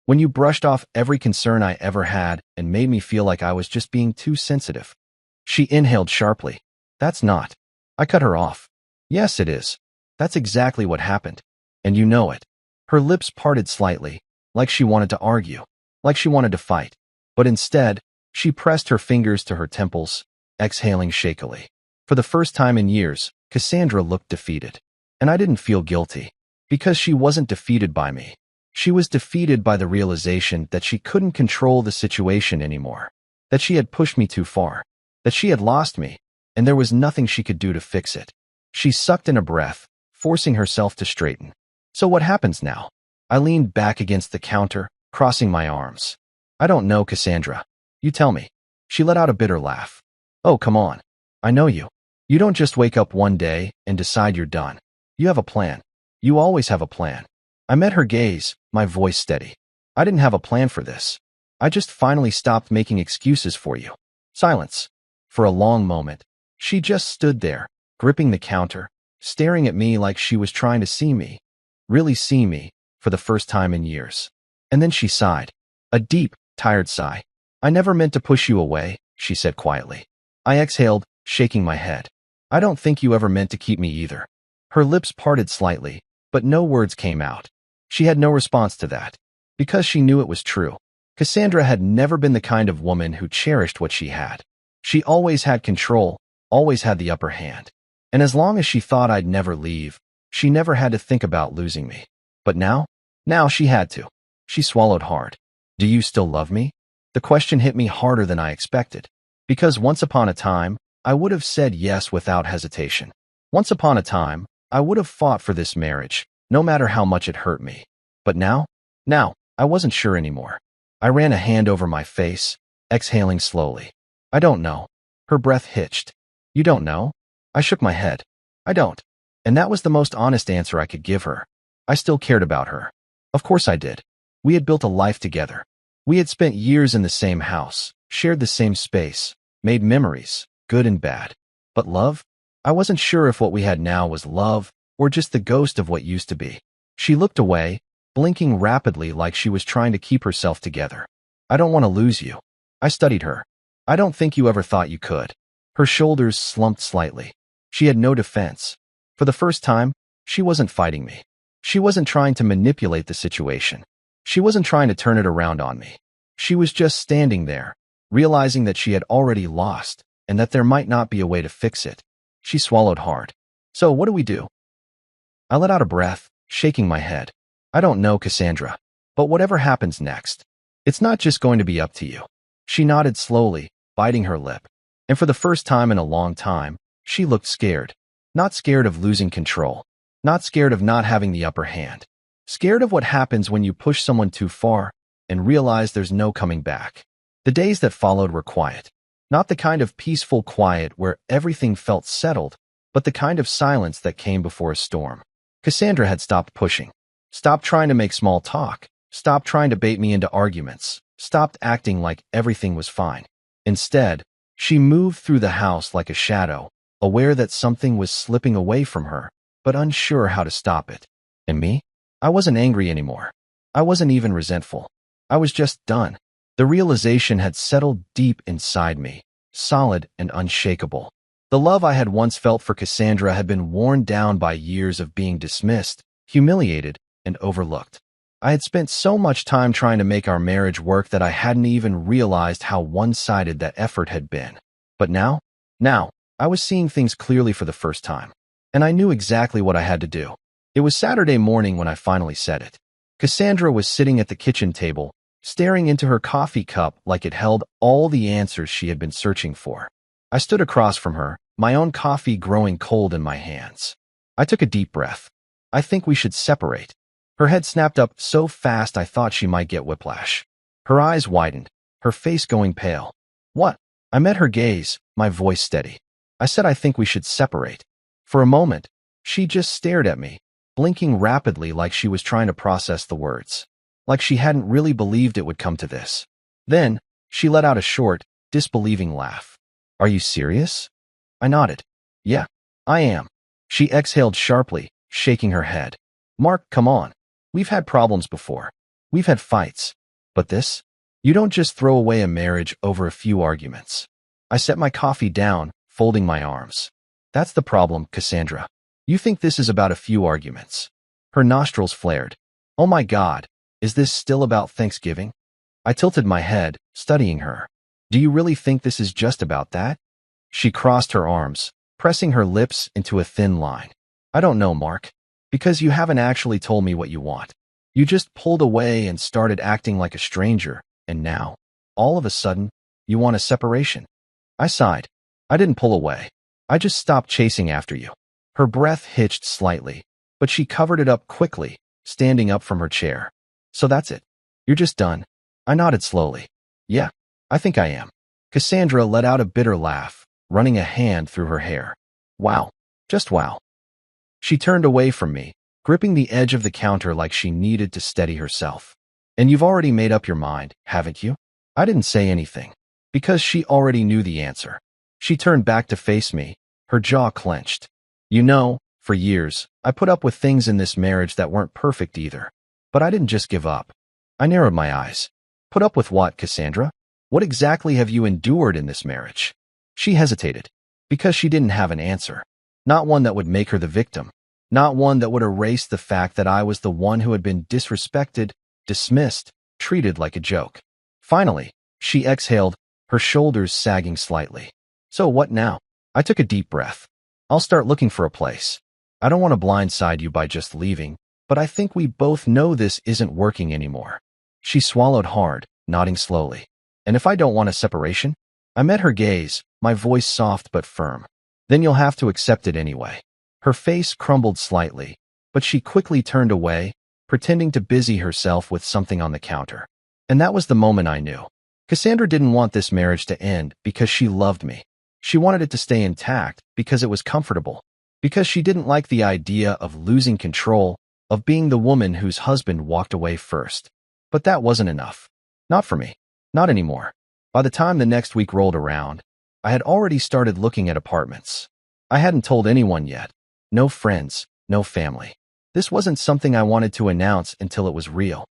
When you brushed off every concern I ever had and made me feel like I was just being too sensitive? She inhaled sharply. That's not. I cut her off. Yes, it is. That's exactly what happened. And you know it. Her lips parted slightly, like she wanted to argue, like she wanted to fight. But instead, she pressed her fingers to her temples, exhaling shakily. For the first time in years, Cassandra looked defeated. And I didn't feel guilty. Because she wasn't defeated by me. She was defeated by the realization that she couldn't control the situation anymore. That she had pushed me too far. That she had lost me, and there was nothing she could do to fix it. She sucked in a breath, forcing herself to straighten. So what happens now? I leaned back against the counter, crossing my arms. I don't know, Cassandra. You tell me. She let out a bitter laugh. Oh, come on. I know you. You don't just wake up one day and decide you're done. You have a plan. You always have a plan. I met her gaze, my voice steady. I didn't have a plan for this. I just finally stopped making excuses for you. Silence. For a long moment, she just stood there, gripping the counter, staring at me like she was trying to see me. Really see me, for the first time in years. And then she sighed. A deep, tired sigh. I never meant to push you away, she said quietly. I exhaled, shaking my head. I don't think you ever meant to keep me either. Her lips parted slightly, but no words came out. She had no response to that. Because she knew it was true. Cassandra had never been the kind of woman who cherished what she had. She always had control, always had the upper hand. And as long as she thought I'd never leave, she never had to think about losing me. But now she had to. She swallowed hard. Do you still love me? The question hit me harder than I expected. Because once upon a time, I would have said yes without hesitation. Once upon a time, I would have fought for this marriage, no matter how much it hurt me. But now, I wasn't sure anymore. I ran a hand over my face, exhaling slowly. I don't know. Her breath hitched. You don't know? I shook my head. I don't. And that was the most honest answer I could give her. I still cared about her. Of course I did. We had built a life together. We had spent years in the same house, shared the same space, made memories, good and bad. But love? I wasn't sure if what we had now was love or just the ghost of what used to be. She looked away, blinking rapidly like she was trying to keep herself together. I don't want to lose you. I studied her. I don't think you ever thought you could. Her shoulders slumped slightly. She had no defense. For the first time, she wasn't fighting me. She wasn't trying to manipulate the situation. She wasn't trying to turn it around on me. She was just standing there, realizing that she had already lost and that there might not be a way to fix it. She swallowed hard. So what do we do? I let out a breath, shaking my head. I don't know, Cassandra. But whatever happens next, it's not just going to be up to you. She nodded slowly, biting her lip. And for the first time in a long time, she looked scared. Not scared of losing control. Not scared of not having the upper hand. Scared of what happens when you push someone too far and realize there's no coming back. The days that followed were quiet. Not the kind of peaceful quiet where everything felt settled, but the kind of silence that came before a storm. Cassandra had stopped pushing. Stopped trying to make small talk. Stopped trying to bait me into arguments. Stopped acting like everything was fine. Instead, she moved through the house like a shadow, aware that something was slipping away from her, but unsure how to stop it. And me? I wasn't angry anymore. I wasn't even resentful. I was just done. The realization had settled deep inside me, solid and unshakable. The love I had once felt for Cassandra had been worn down by years of being dismissed, humiliated, and overlooked. I had spent so much time trying to make our marriage work that I hadn't even realized how one-sided that effort had been. But now, I was seeing things clearly for the first time. And I knew exactly what I had to do. It was Saturday morning when I finally said it. Cassandra was sitting at the kitchen table, staring into her coffee cup like it held all the answers she had been searching for. I stood across from her, my own coffee growing cold in my hands. I took a deep breath. I think we should separate. Her head snapped up so fast I thought she might get whiplash. Her eyes widened, her face going pale. What? I met her gaze, my voice steady. I said I think we should separate. For a moment, she just stared at me, blinking rapidly like she was trying to process the words. Like she hadn't really believed it would come to this. Then, she let out a short, disbelieving laugh. Are you serious? I nodded. Yeah, I am. She exhaled sharply, shaking her head. Mark, come on. We've had problems before. We've had fights. But this? You don't just throw away a marriage over a few arguments. I set my coffee down, folding my arms. That's the problem, Cassandra. You think this is about a few arguments. Her nostrils flared. Oh my God, is this still about Thanksgiving? I tilted my head, studying her. Do you really think this is just about that? She crossed her arms, pressing her lips into a thin line. I don't know, Mark. Because you haven't actually told me what you want. You just pulled away and started acting like a stranger, and now, all of a sudden, you want a separation. I sighed. I didn't pull away. I just stopped chasing after you. Her breath hitched slightly, but she covered it up quickly, standing up from her chair. So that's it. You're just done. I nodded slowly. Yeah, I think I am. Cassandra let out a bitter laugh, running a hand through her hair. Wow. Just wow. She turned away from me, gripping the edge of the counter like she needed to steady herself. And you've already made up your mind, haven't you? I didn't say anything, because she already knew the answer. She turned back to face me, her jaw clenched. You know, for years, I put up with things in this marriage that weren't perfect either. But I didn't just give up. I narrowed my eyes. Put up with what, Cassandra? What exactly have you endured in this marriage? She hesitated, because she didn't have an answer. Not one that would make her the victim. Not one that would erase the fact that I was the one who had been disrespected, dismissed, treated like a joke. Finally, she exhaled, her shoulders sagging slightly. So what now? I took a deep breath. I'll start looking for a place. I don't want to blindside you by just leaving, but I think we both know this isn't working anymore. She swallowed hard, nodding slowly. And if I don't want a separation? I met her gaze, my voice soft but firm. Then you'll have to accept it anyway. Her face crumbled slightly, but she quickly turned away, pretending to busy herself with something on the counter. And that was the moment I knew. Cassandra didn't want this marriage to end because she loved me. She wanted it to stay intact because it was comfortable, because she didn't like the idea of losing control, of being the woman whose husband walked away first. But that wasn't enough. Not for me. Not anymore. By the time the next week rolled around, I had already started looking at apartments. I hadn't told anyone yet. No friends, no family. This wasn't something I wanted to announce until it was real.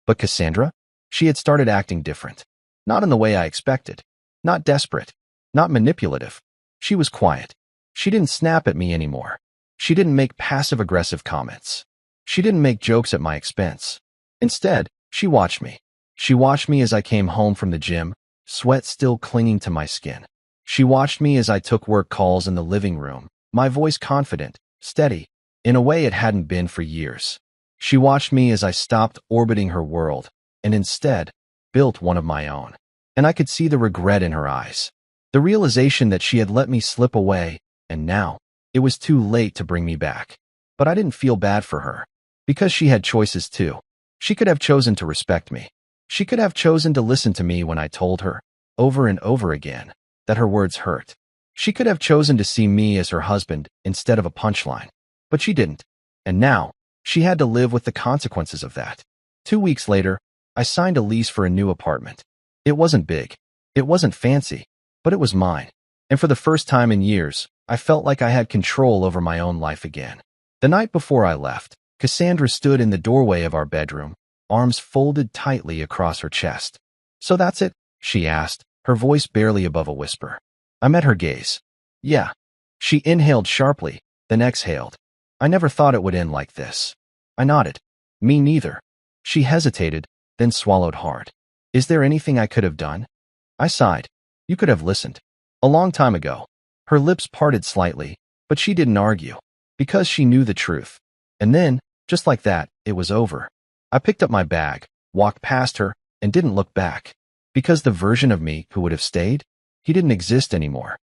But Cassandra? She had started acting different. Not in the way I expected. Not desperate. Not manipulative. She was quiet. She didn't snap at me anymore. She didn't make passive-aggressive comments. She didn't make jokes at my expense. Instead, she watched me. She watched me as I came home from the gym, sweat still clinging to my skin. She watched me as I took work calls in the living room, my voice confident, steady, in a way it hadn't been for years. She watched me as I stopped orbiting her world, and instead, built one of my own. And I could see the regret in her eyes. The realization that she had let me slip away, and now, it was too late to bring me back. But I didn't feel bad for her, because she had choices too. She could have chosen to respect me. She could have chosen to listen to me when I told her, over and over again, that her words hurt. She could have chosen to see me as her husband instead of a punchline. But she didn't. And now, she had to live with the consequences of that. 2 weeks later, I signed a lease for a new apartment. It wasn't big. It wasn't fancy. But it was mine. And for the first time in years, I felt like I had control over my own life again. The night before I left, Cassandra stood in the doorway of our bedroom, arms folded tightly across her chest. "So that's it?" she asked, her voice barely above a whisper. I met her gaze. "Yeah." She inhaled sharply, then exhaled. "I never thought it would end like this." I nodded. "Me neither." She hesitated, then swallowed hard. "Is there anything I could have done?" I sighed. "You could have listened. A long time ago." Her lips parted slightly, but she didn't argue, because she knew the truth. And then, just like that, it was over. I picked up my bag, walked past her, and didn't look back. Because the version of me who would have stayed, he didn't exist anymore.